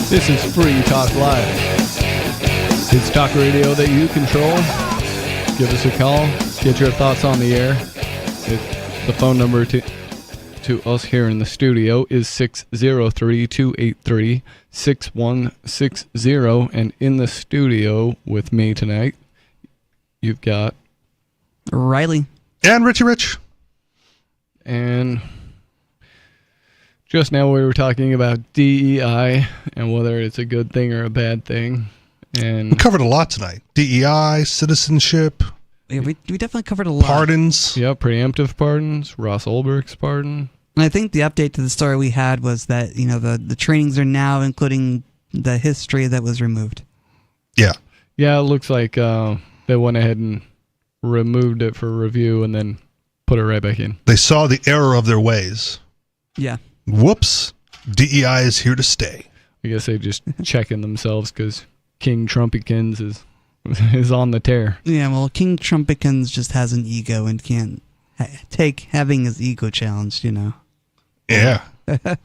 This is Free Talk Live. It's talk radio that you control. Give us a call. Get your thoughts on the air. The phone number to us here in the studio is 603-283-6160. And in the studio with me tonight, you've got Riley. And Richie Rich. And just now we were talking about DEI and whether it's a good thing or a bad thing. And we covered a lot tonight. DEI, citizenship. Yeah, we definitely covered a lot. Pardons. Yeah, preemptive pardons, Ross Ulbricht's pardon. And I think the update to the story we had was that, the trainings are now including the history that was removed. Yeah. Yeah, it looks like they went ahead and removed it for review and then put it right back in. They saw the error of their ways. Yeah. Whoops. DEI is here to stay. I guess they just checking themselves because King Trumpikins is on the tear. Yeah, well, King Trumpikins just has an ego and can't take having his ego challenged, Yeah. And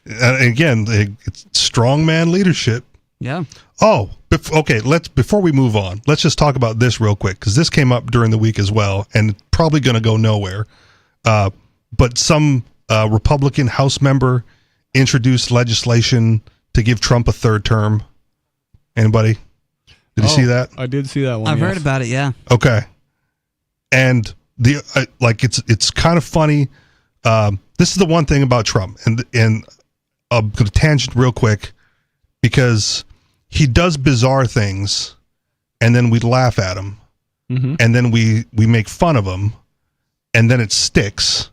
again, it's strongman leadership. Yeah. Oh, okay. Before we move on, let's just talk about this real quick because this came up during the week as well, and it's probably going to go nowhere. But some Republican House member introduced legislation to give Trump a third term. Anybody? Did you see that? I did see that one. I've heard about it. Yeah. Okay. And it's kind of funny. This is the one thing about Trump, and I'm going to tangent real quick because he does bizarre things, and then we laugh at him, and then we make fun of him, and then it sticks,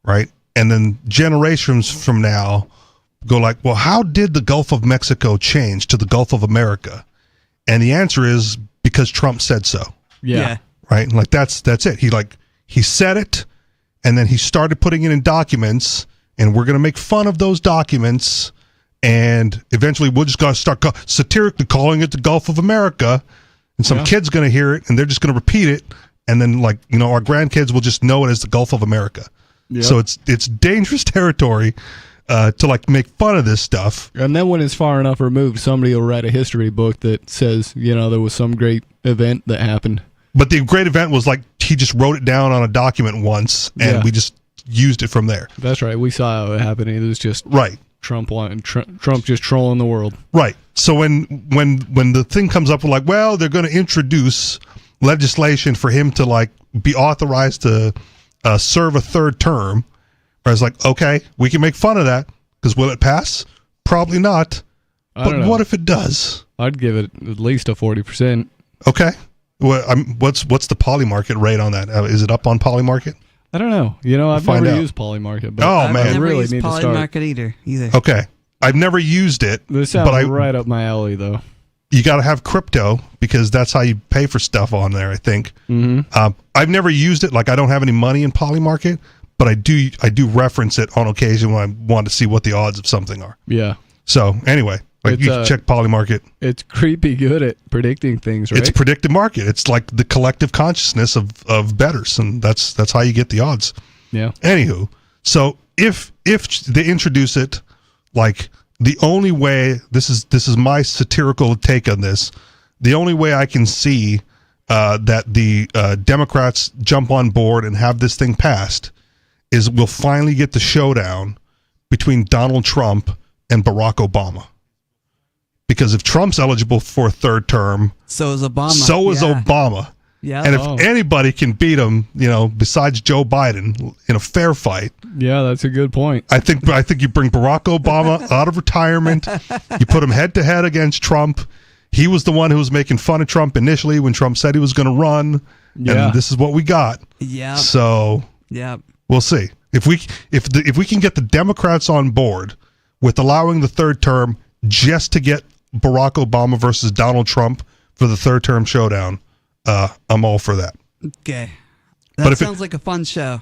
right? And then generations from now go like, well, how did the Gulf of Mexico change to the Gulf of America? And the answer is because Trump said so. Yeah. Right? Like that's it. He said it, and then he started putting it in documents, and we're going to make fun of those documents, and eventually we're just going to start satirically calling it the Gulf of America, and some kid's going to hear it, and they're just going to repeat it, and then our grandkids will just know it as the Gulf of America. Yep. So it's dangerous territory to make fun of this stuff. And then when it's far enough removed, somebody will write a history book that says, there was some great event that happened. But the great event was he just wrote it down on a document once, and we just used it from there. That's right. We saw how it happened. It was just right. Trump just trolling the world. Right. So when the thing comes up with they're going to introduce legislation for him to be authorized to serve a third term, I was like, okay, we can make fun of that because will it pass? Probably not. But what if it does? I'd give it at least a 40%. Okay. Well, what's the Polymarket rate on that? Is it up on Polymarket? I don't know. I've never used Polymarket, but I've never really used need Polymarket to start. either. Okay, I've never used it. This sounds right up my alley, though. You got to have crypto because that's how you pay for stuff on there, I think. Mm-hmm. I've never used it. I don't have any money in Polymarket, but I do reference it on occasion when I want to see what the odds of something are. Yeah. So anyway, you can check Polymarket. It's creepy good at predicting things, right? It's a predictive market. It's like the collective consciousness of bettors, and that's how you get the odds. Yeah. Anywho, so if they introduce it, the only way this is my satirical take on this, the only way I can see that the Democrats jump on board and have this thing passed is we'll finally get the showdown between Donald Trump and Barack Obama. Because if Trump's eligible for a third term, so is Obama. So is Obama. Yeah. And if anybody can beat him, besides Joe Biden in a fair fight. Yeah, that's a good point. I think you bring Barack Obama out of retirement. You put him head to head against Trump. He was the one who was making fun of Trump initially when Trump said he was going to run. Yeah. And this is what we got. Yeah. So yeah, we'll see. If we can get the Democrats on board with allowing the third term just to get Barack Obama versus Donald Trump for the third term showdown, I'm all for that. Okay. That sounds like a fun show.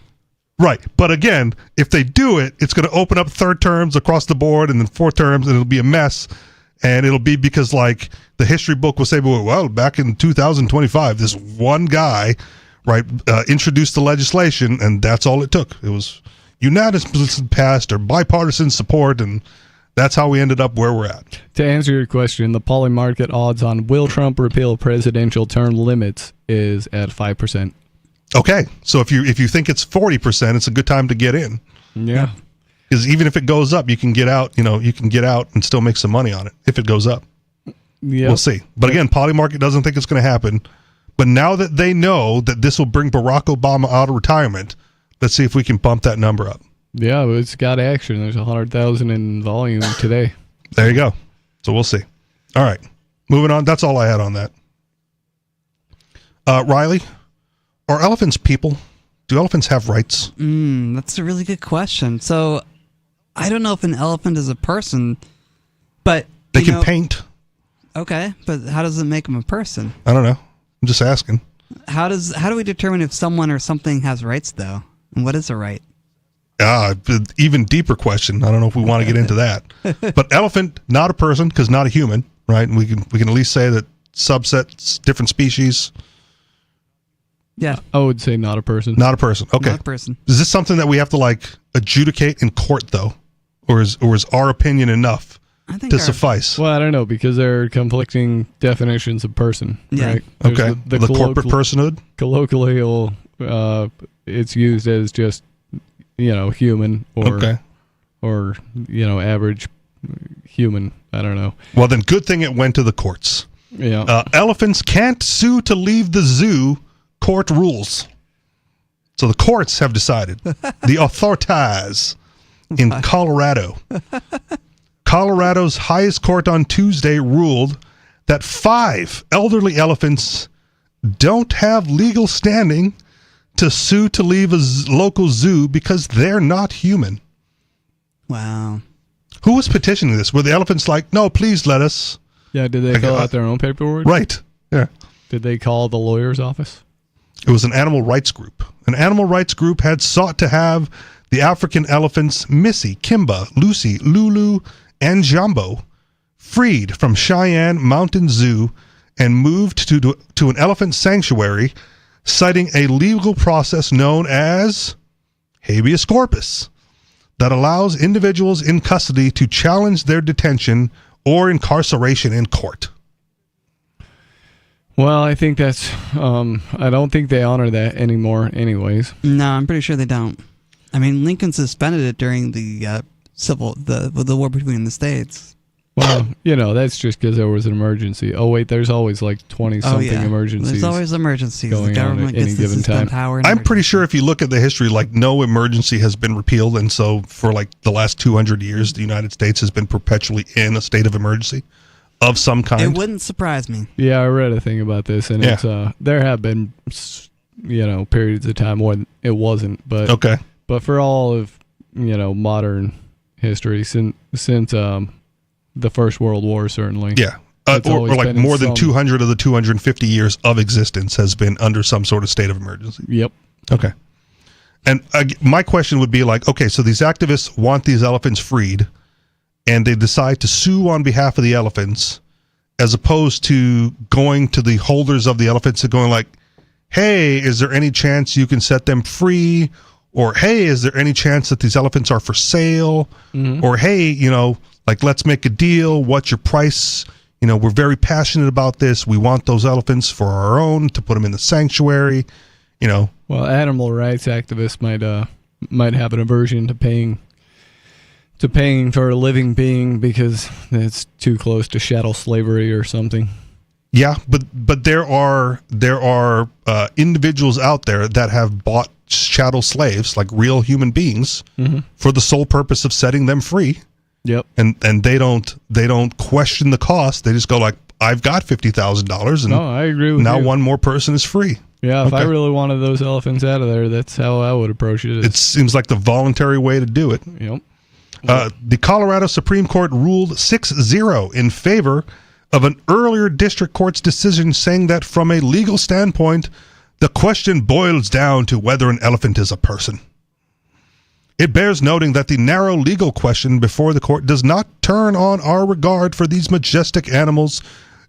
Right. But again, if they do it, it's going to open up third terms across the board and then fourth terms, and it'll be a mess. And it'll be because the history book will say, well, back in 2025, this one guy, right, introduced the legislation, and that's all it took. It was unanimously passed or bipartisan support, and that's how we ended up where we're at. To answer your question, the Polymarket odds on will Trump repeal presidential term limits is at 5%. Okay, so if you think it's 40%, it's a good time to get in. Yeah, because even if it goes up, you can get out. You can get out and still make some money on it if it goes up. Yeah, we'll see. But again, Polymarket doesn't think it's going to happen. But now that they know that this will bring Barack Obama out of retirement, let's see if we can bump that number up. Yeah, it's got action. There's 100,000 in volume today. There you go. So we'll see. All right. Moving on. That's all I had on that. Riley, are elephants people? Do elephants have rights? That's a really good question. So, I don't know if an elephant is a person, but they can paint. Okay, but how does it make them a person? I don't know. I'm just asking. How do we determine if someone or something has rights, though? And what is a right? Even deeper question. I don't know if we want to get into that. But elephant, not a person, because not a human, right? And we can at least say that subsets, different species. Yeah, I would say not a person. Not a person. Okay, not a person. Is this something that we have to adjudicate in court though, or is our opinion enough to suffice? Well, I don't know, because there are conflicting definitions of person. Yeah. Right? Okay. The corporate personhood. Colloquially, it's used as just human or average human. I don't know. Well, then good thing it went to the courts. Yeah. Elephants can't sue to leave the zoo. Court rules. So the courts have decided. The authorities in Colorado. Colorado's highest court on Tuesday ruled that 5 elderly elephants don't have legal standing to sue to leave a local zoo because they're not human. Wow. Who was petitioning this? Were the elephants like, no, please let us? Yeah, did they fill out their own paperwork? Right. Yeah. Did they call the lawyer's office? It was an animal rights group. An animal rights group had sought to have the African elephants Missy, Kimba, Lucy, Lulu, and Jumbo freed from Cheyenne Mountain Zoo and moved to an elephant sanctuary, citing a legal process known as habeas corpus that allows individuals in custody to challenge their detention or incarceration in court. Well, I think that's, I don't think they honor that anymore anyways. No, I'm pretty sure they don't. I mean, Lincoln suspended it during the the war between the states. Well, that's just because there was an emergency. Oh, wait, there's always 20-something emergencies. There's always emergencies. Going the government on at any given time. Power I'm pretty sure if you look at the history, no emergency has been repealed. And so for the last 200 years, the United States has been perpetually in a state of emergency of some kind. It wouldn't surprise me. Yeah, I read a thing about this, and it's there have been periods of time when it wasn't, but okay. But for all of modern history since the First World War, certainly, or more than 200 of the 250 years of existence has been under some sort of state of emergency. Yep. Okay. And my question would be okay, so these activists want these elephants freed, and they decide to sue on behalf of the elephants, as opposed to going to the holders of the elephants and going hey, is there any chance you can set them free? Or, hey, is there any chance that these elephants are for sale? Mm-hmm. Or, hey, let's make a deal. What's your price? We're very passionate about this. We want those elephants for our own, to put them in the sanctuary, Well, animal rights activists might have an aversion to paying for a living being because it's too close to chattel slavery or something. Yeah, but there are individuals out there that have bought chattel slaves, like real human beings, for the sole purpose of setting them free. Yep. And they don't question the cost. They just go I've got $50,000, and I agree with now you. one more person is free. Yeah, if I really wanted those elephants out of there, that's how I would approach it. It seems like the voluntary way to do it. Yep. The Colorado Supreme Court ruled 6-0 in favor of an earlier district court's decision, saying that from a legal standpoint, the question boils down to whether an elephant is a person. It bears noting that the narrow legal question before the court does not turn on our regard for these majestic animals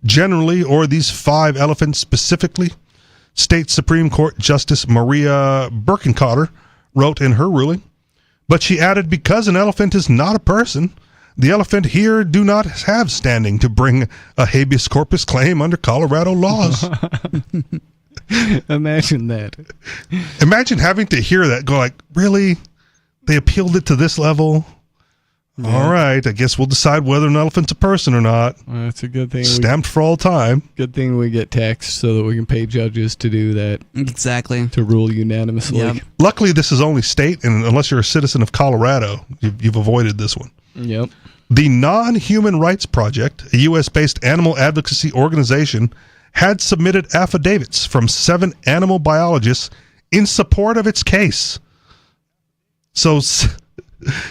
generally, or these 5 elephants specifically. State Supreme Court Justice Maria Birkenkotter wrote in her ruling, but she added, because an elephant is not a person, the elephant here do not have standing to bring a habeas corpus claim under Colorado laws. Imagine that. Imagine having to hear that, go really? They appealed it to this level? Yeah. All right, I guess we'll decide whether an elephant's a person or not. Well, that's a good thing. Stamped for all time. Good thing we get text so that we can pay judges to do that. Exactly. To rule unanimously. Yep. Luckily, this is only state, and unless you're a citizen of Colorado, you've avoided this one. Yep. The Non-Human Rights Project, a U.S.-based animal advocacy organization, had submitted affidavits from 7 animal biologists in support of its case. So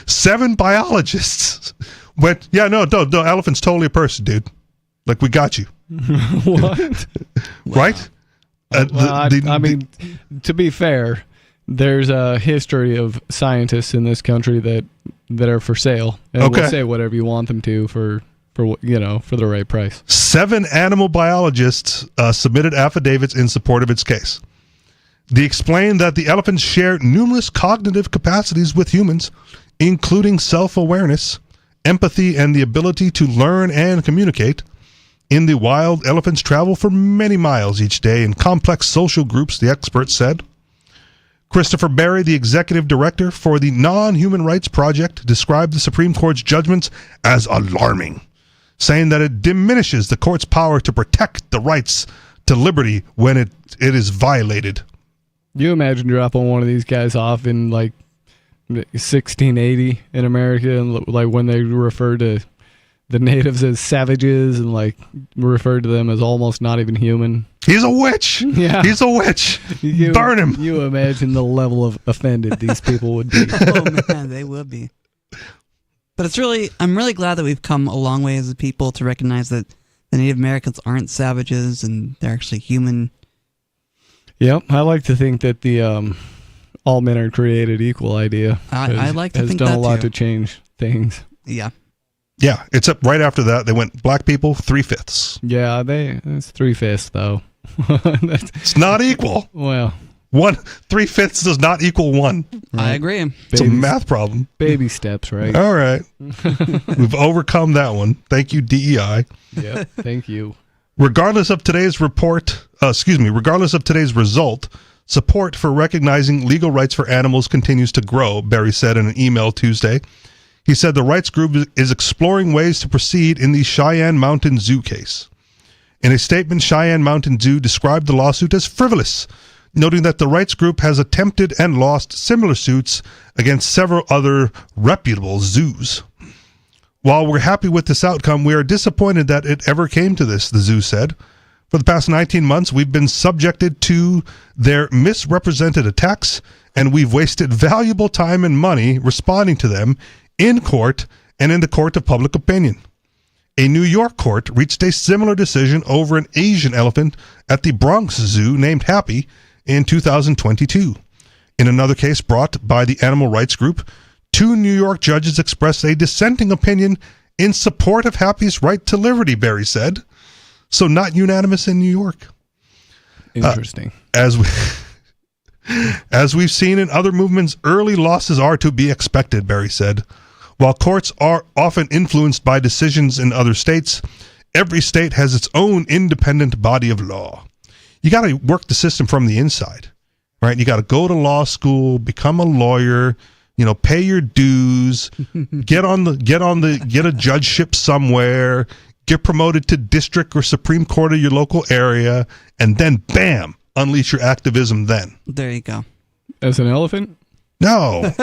7 biologists went, yeah, no, elephant's totally a person, dude. Like, we got you. What? Right? I mean, to be fair, there's a history of scientists in this country that are for sale, and will say whatever you want them to for the right price. 7 animal biologists submitted affidavits in support of its case. They explained that the elephants share numerous cognitive capacities with humans, including self-awareness, empathy, and the ability to learn and communicate. In the wild, elephants travel for many miles each day in complex social groups, the experts said. Christopher Berry, the executive director for the Non-Human Rights Project, described the Supreme Court's judgments as alarming, saying that it diminishes the court's power to protect the rights to liberty when it is violated. You imagine dropping one of these guys off in like 1680 in America, and like when they refer to the natives as savages and like referred to them as almost not even human. He's a witch. Yeah, he's a witch. Burn him. You imagine the level of offended these people would be. Oh man, they would be. But I'm really glad that we've come a long way as a people to recognize that the Native Americans aren't savages and they're actually human. Yep, I like to think that the all men are created equal idea I like to has think done that a lot too. to change things. Yeah. Yeah, except right after that, they went black people 3/5. Yeah, it's 3/5 though. It's not equal. Well, 3/5 does not equal 1. I agree. It's a math problem. Baby steps, right? All right. We've overcome that one. Thank you, DEI. Yeah, thank you. Regardless of today's result, support for recognizing legal rights for animals continues to grow, Berry said in an email Tuesday. He said the rights group is exploring ways to proceed in the Cheyenne Mountain Zoo case. In a statement, Cheyenne Mountain Zoo described the lawsuit as frivolous, noting that the rights group has attempted and lost similar suits against several other reputable zoos. While we're happy with this outcome, we are disappointed that it ever came to this, the zoo said. For the past 19 months, we've been subjected to their misrepresented attacks, and we've wasted valuable time and money responding to them in court and in the court of public opinion. A New York court reached a similar decision over an Asian elephant at the Bronx Zoo named Happy in 2022. In another case brought by the animal rights group, 2 New York judges expressed a dissenting opinion in support of Happy's right to liberty, Berry said. So not unanimous in New York. Interesting. As we've seen in other movements, early losses are to be expected, Berry said. While courts are often influenced by decisions in other states, every state has its own independent body of law. You got to work the system from the inside, right? You got to go to law school, become a lawyer, pay your dues, get a judgeship somewhere, get promoted to district or Supreme Court of your local area, and then bam, unleash your activism then. There you go. As an elephant? No.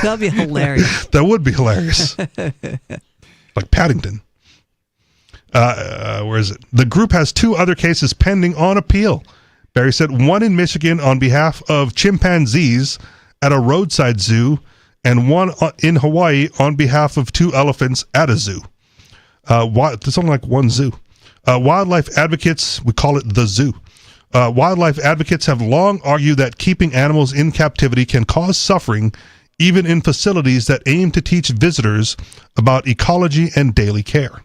That'd be hilarious. That would be hilarious. Like Paddington. Where is it? The group has 2 other cases pending on appeal. Berry said one in Michigan on behalf of chimpanzees at a roadside zoo, and one in Hawaii on behalf of 2 elephants at a zoo. There's only like one zoo. Wildlife advocates, we call it the zoo. Wildlife advocates have long argued that keeping animals in captivity can cause suffering, even in facilities that aim to teach visitors about ecology and daily care.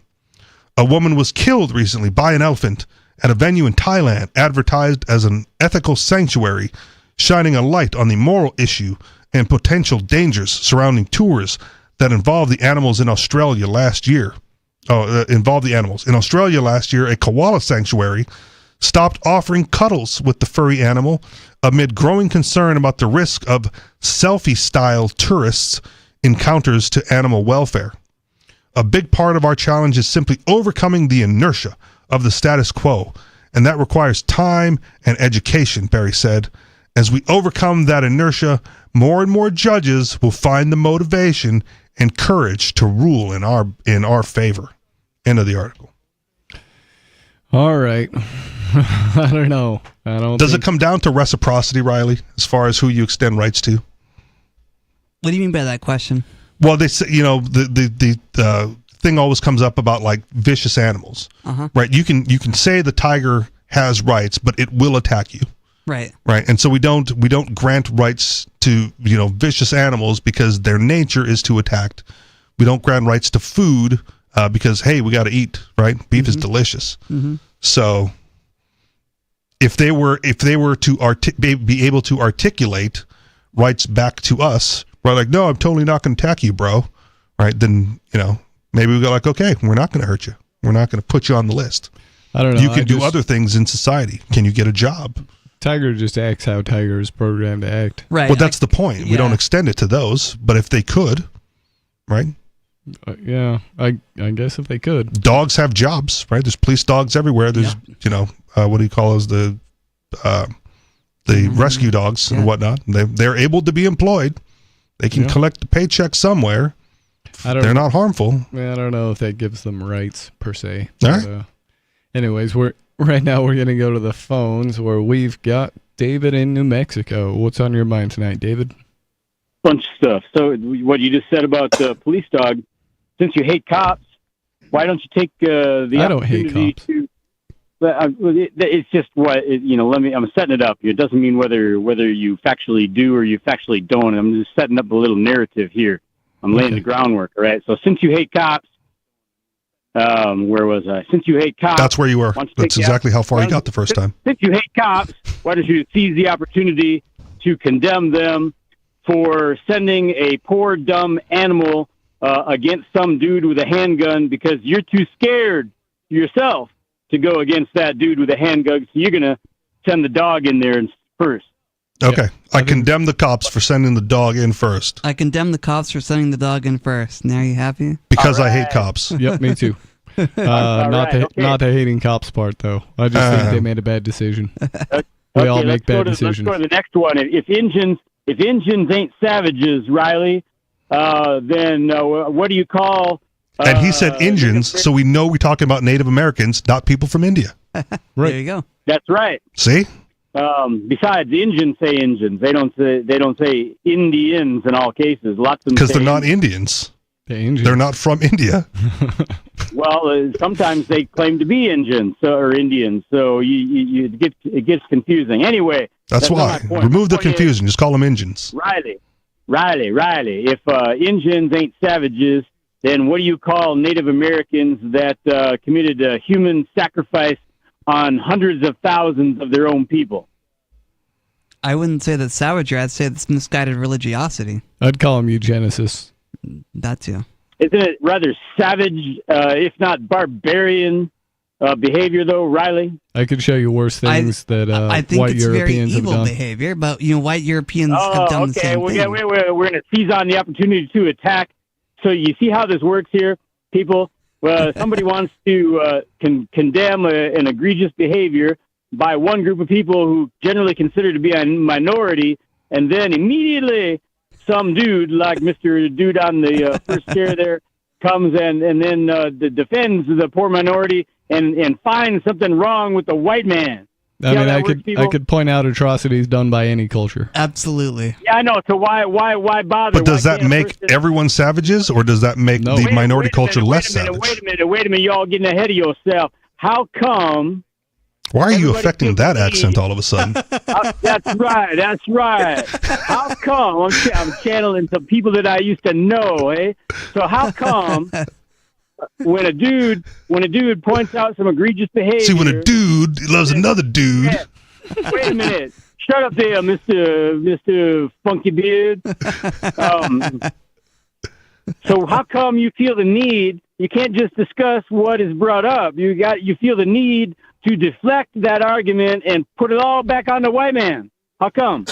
A woman was killed recently by an elephant at a venue in Thailand advertised as an ethical sanctuary, shining a light on the moral issue and potential dangers surrounding tours that involve the animals in Australia last year. In Australia last year, a koala sanctuary stopped offering cuddles with the furry animal amid growing concern about the risk of selfie-style tourists encounters to animal welfare. A big part of our challenge is simply overcoming the inertia of the status quo, and that requires time and education, Berry said. As we overcome that inertia, more and more judges will find the motivation and courage to rule in our favor. End of the article. All right. I don't know. Does it come down to reciprocity, Riley, as far as who you extend rights to? What do you mean by that question? Well, they say, the thing always comes up about like vicious animals, right? You can say the tiger has rights, but it will attack you. Right. Right. And so we don't grant rights to, vicious animals because their nature is to attack. We don't grant rights to food because, hey, we got to eat, right? Beef is delicious. Mm-hmm. So if they were to be able to articulate rights back to us, right? Like, no, I'm totally not going to attack you, bro. Right. Then, maybe we go like, okay, we're not going to hurt you. We're not going to put you on the list. I don't know. You can do other things in society. Can you get a job? Tiger just acts how Tiger is programmed to act. Right. Well, that's the point. We don't extend it to those, but if they could, right? Yeah, I guess if they could. Dogs have jobs, right? There's police dogs everywhere. There's, what do you call those? The rescue dogs and whatnot. They're able to be employed. They can collect the paycheck somewhere. They're not harmful. I don't know if that gives them rights per se. All But, right. Anyways, right now we're going to go to the phones where we've got David in New Mexico. What's on your mind tonight, David? Bunch of stuff. So what you just said about the police dog, since you hate cops, why don't you take the I don't hate opportunity cops. to... It's just I'm setting it up. It doesn't mean whether you factually do or you factually don't. I'm just setting up a little narrative here. I'm laying the groundwork, all right? So since you hate cops, where was I? Since you hate cops... That's where you were. That's exactly how far you got the first time. Since you hate cops, why don't you seize the opportunity to condemn them for sending a poor, dumb animal against some dude with a handgun because you're too scared yourself to go against that dude with a handgun, so you're going to send the dog in there first. Okay. I condemn the cops for sending the dog in first. I condemn the cops for sending the dog in first. Now you happy? Because I hate cops. Yep, me too. Not the hating cops part, though. I just think they made a bad decision. We all make bad decisions. Let's go to the next one. If Injuns ain't savages, Riley, then what do you call... And he said Indians, so we know we're talking about Native Americans, not people from India. Right. There you go. That's right. See? Besides, the Indians say Indians. They don't say Indians in all cases. Lots of them because say they're not Indians. They're not from India. Well, sometimes they claim to be Indians or Indians, so it gets confusing. Anyway, that's why. Remove the confusion. Just call them Indians. Riley. If Indians ain't savages, then what do you call Native Americans that committed a human sacrifice on hundreds of thousands of their own people? I wouldn't say that's savagery. I'd say it's misguided religiosity. I'd call them eugenicists. That too. Isn't it rather savage, if not barbarian, behavior, though, Riley? I could show you worse things that I think white it's Europeans very evil have done. behavier, but white Europeans have done the same thing. We're going to seize on the opportunity to attack. So you see how this works here, people? Well, somebody wants to condemn an egregious behavior by one group of people who generally consider to be a minority, and then immediately some dude like Mr. Dude on the first chair there comes and then defends the poor minority and finds something wrong with the white man. I mean, I could point out atrocities done by any culture. Absolutely. Yeah, I know. So why bother? But does that make everyone savages, or does that make the minority culture less savage? Wait a minute. Y'all getting ahead of yourself. How come? Why are you affecting that accent all of a sudden? That's right. How come? I'm channeling some people that I used to know, eh? So how come when a dude points out some egregious behavior... See, when a dude loves another dude... Yeah. Wait a minute. Shut up there, Mr. Funky Beard. So how come you feel the need... You can't just discuss what is brought up. You feel the need to deflect that argument and put it all back on the white man. How come?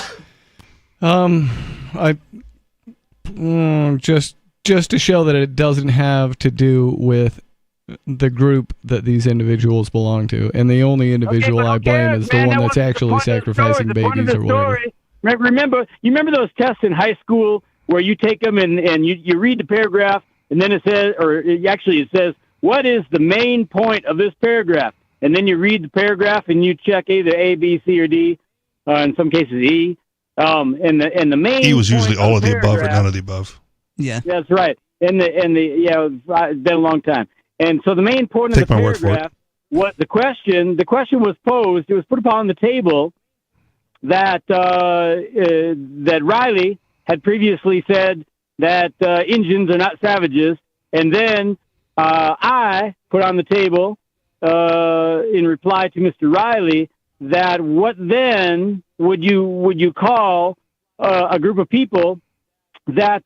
just to show that it doesn't have to do with the group that these individuals belong to, and the only individual I blame is the one that's actually sacrificing babies or whatever. Remember those tests in high school where you take them and you read the paragraph, and then it says, it says, what is the main point of this paragraph? And then you read the paragraph and you check either A, B, C, or D, in some cases E. And the main E was usually all of the above or paragraph- none of the above. Yeah, that's right. It's been a long time. And so the main point of Take the my word for paragraph, what the question was posed, it was put upon the table that that Riley had previously said that Indians are not savages, and then I put on the table in reply to Mr. Riley that what then would you call a group of people that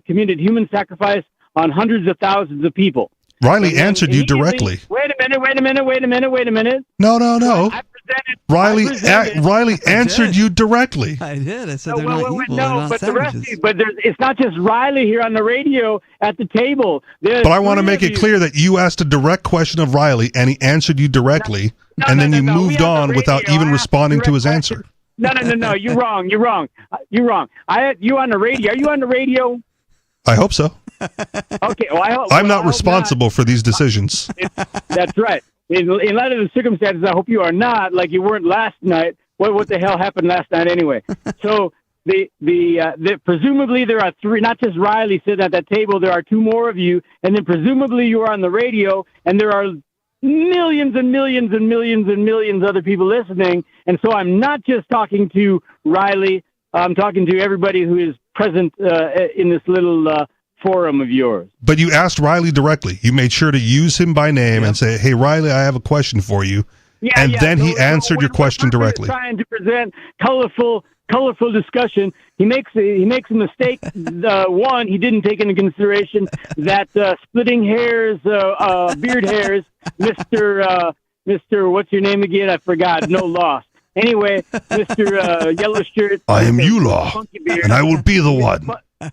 committed human sacrifice on hundreds of thousands of people? Riley answered you directly. Wait a minute. No. Riley answered you directly. I did. I said they're not evil. They're not but savages. it's not just Riley here on the radio at the table. But I want to make it clear that you asked a direct question of Riley, and he answered you directly, and then you moved on without even responding to his answer. No. You're wrong. You're wrong. You on the radio? Are you on the radio? I hope so. Okay. Well, I'm not responsible for these decisions. That's right. In light of the circumstances, I hope you are not, like you weren't last night. What the hell happened last night anyway? So the presumably there are three, not just Riley sitting at that table. There are two more of you, and then presumably you are on the radio, and there are millions and millions and millions and millions of other people listening. And so I'm not just talking to Riley. I'm talking to everybody who is present in this little forum of yours. But you asked Riley directly. You made sure to use him by name and say, "Hey, Riley, I have a question for you." Then he answered your question directly. Trying to present colorful discussion. He makes a mistake. One, he didn't take into consideration that splitting hairs, beard hairs, Mr. What's your name again? I forgot. No loss. Anyway, Mr. Yellow Shirt. I am Yulaw, and I will be the one.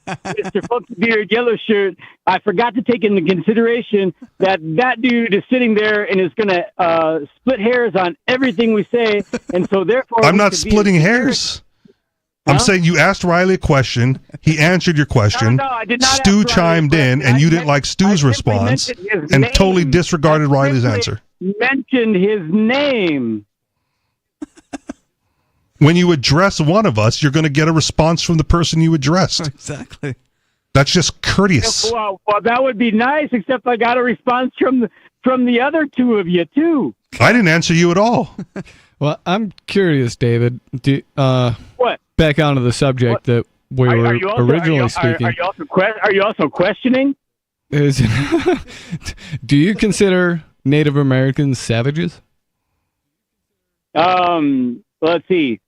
Mr. Funky Beard, Yellow Shirt, I forgot to take into consideration that dude is sitting there and is going to split hairs on everything we say, and so therefore... I'm not splitting hairs. I'm saying you asked Riley a question, he answered your question, No, I did not Stu ask chimed in, and you didn't like Stu's response, and totally disregarded Riley's answer. Mentioned his name. When you address one of us, you're going to get a response from the person you addressed. Exactly. That's just courteous. Well, that would be nice, except I got a response from the other two of you, too. I didn't answer you at all. Well, I'm curious, David. What? Back onto the subject that we were originally speaking. Are you also questioning? Do you consider Native Americans savages? Let's see.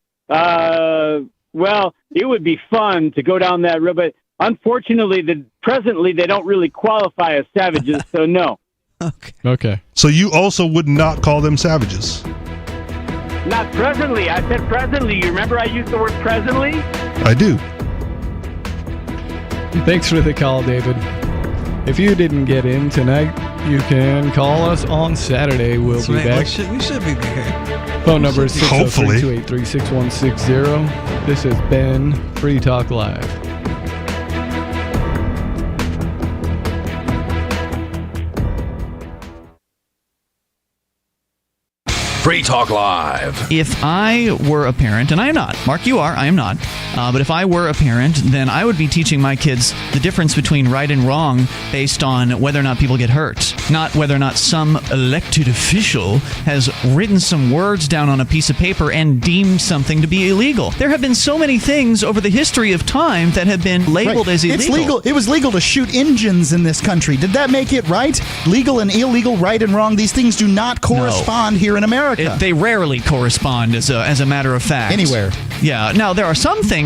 Well, it would be fun to go down that road, but unfortunately, presently they don't really qualify as savages, so no. Okay. So you also would not call them savages? Not presently. I said presently. You remember I used the word presently? I do. Thanks for the call, David. If you didn't get in tonight, you can call us on Saturday. We'll be back. We should be here. Phone number is 603-283-6160. This has been Free Talk Live. Free Talk Live. If I were a parent, and I am not, Mark, you are, I am not, but if I were a parent, then I would be teaching my kids the difference between right and wrong based on whether or not people get hurt, not whether or not some elected official has written some words down on a piece of paper and deemed something to be illegal. There have been so many things over the history of time that have been labeled as illegal. It's legal. It was legal to shoot engines in this country. Did that make it right? Legal and illegal, right and wrong, these things do not correspond here in America. They rarely correspond, as a matter of fact. Anywhere. Yeah. Now, there are some things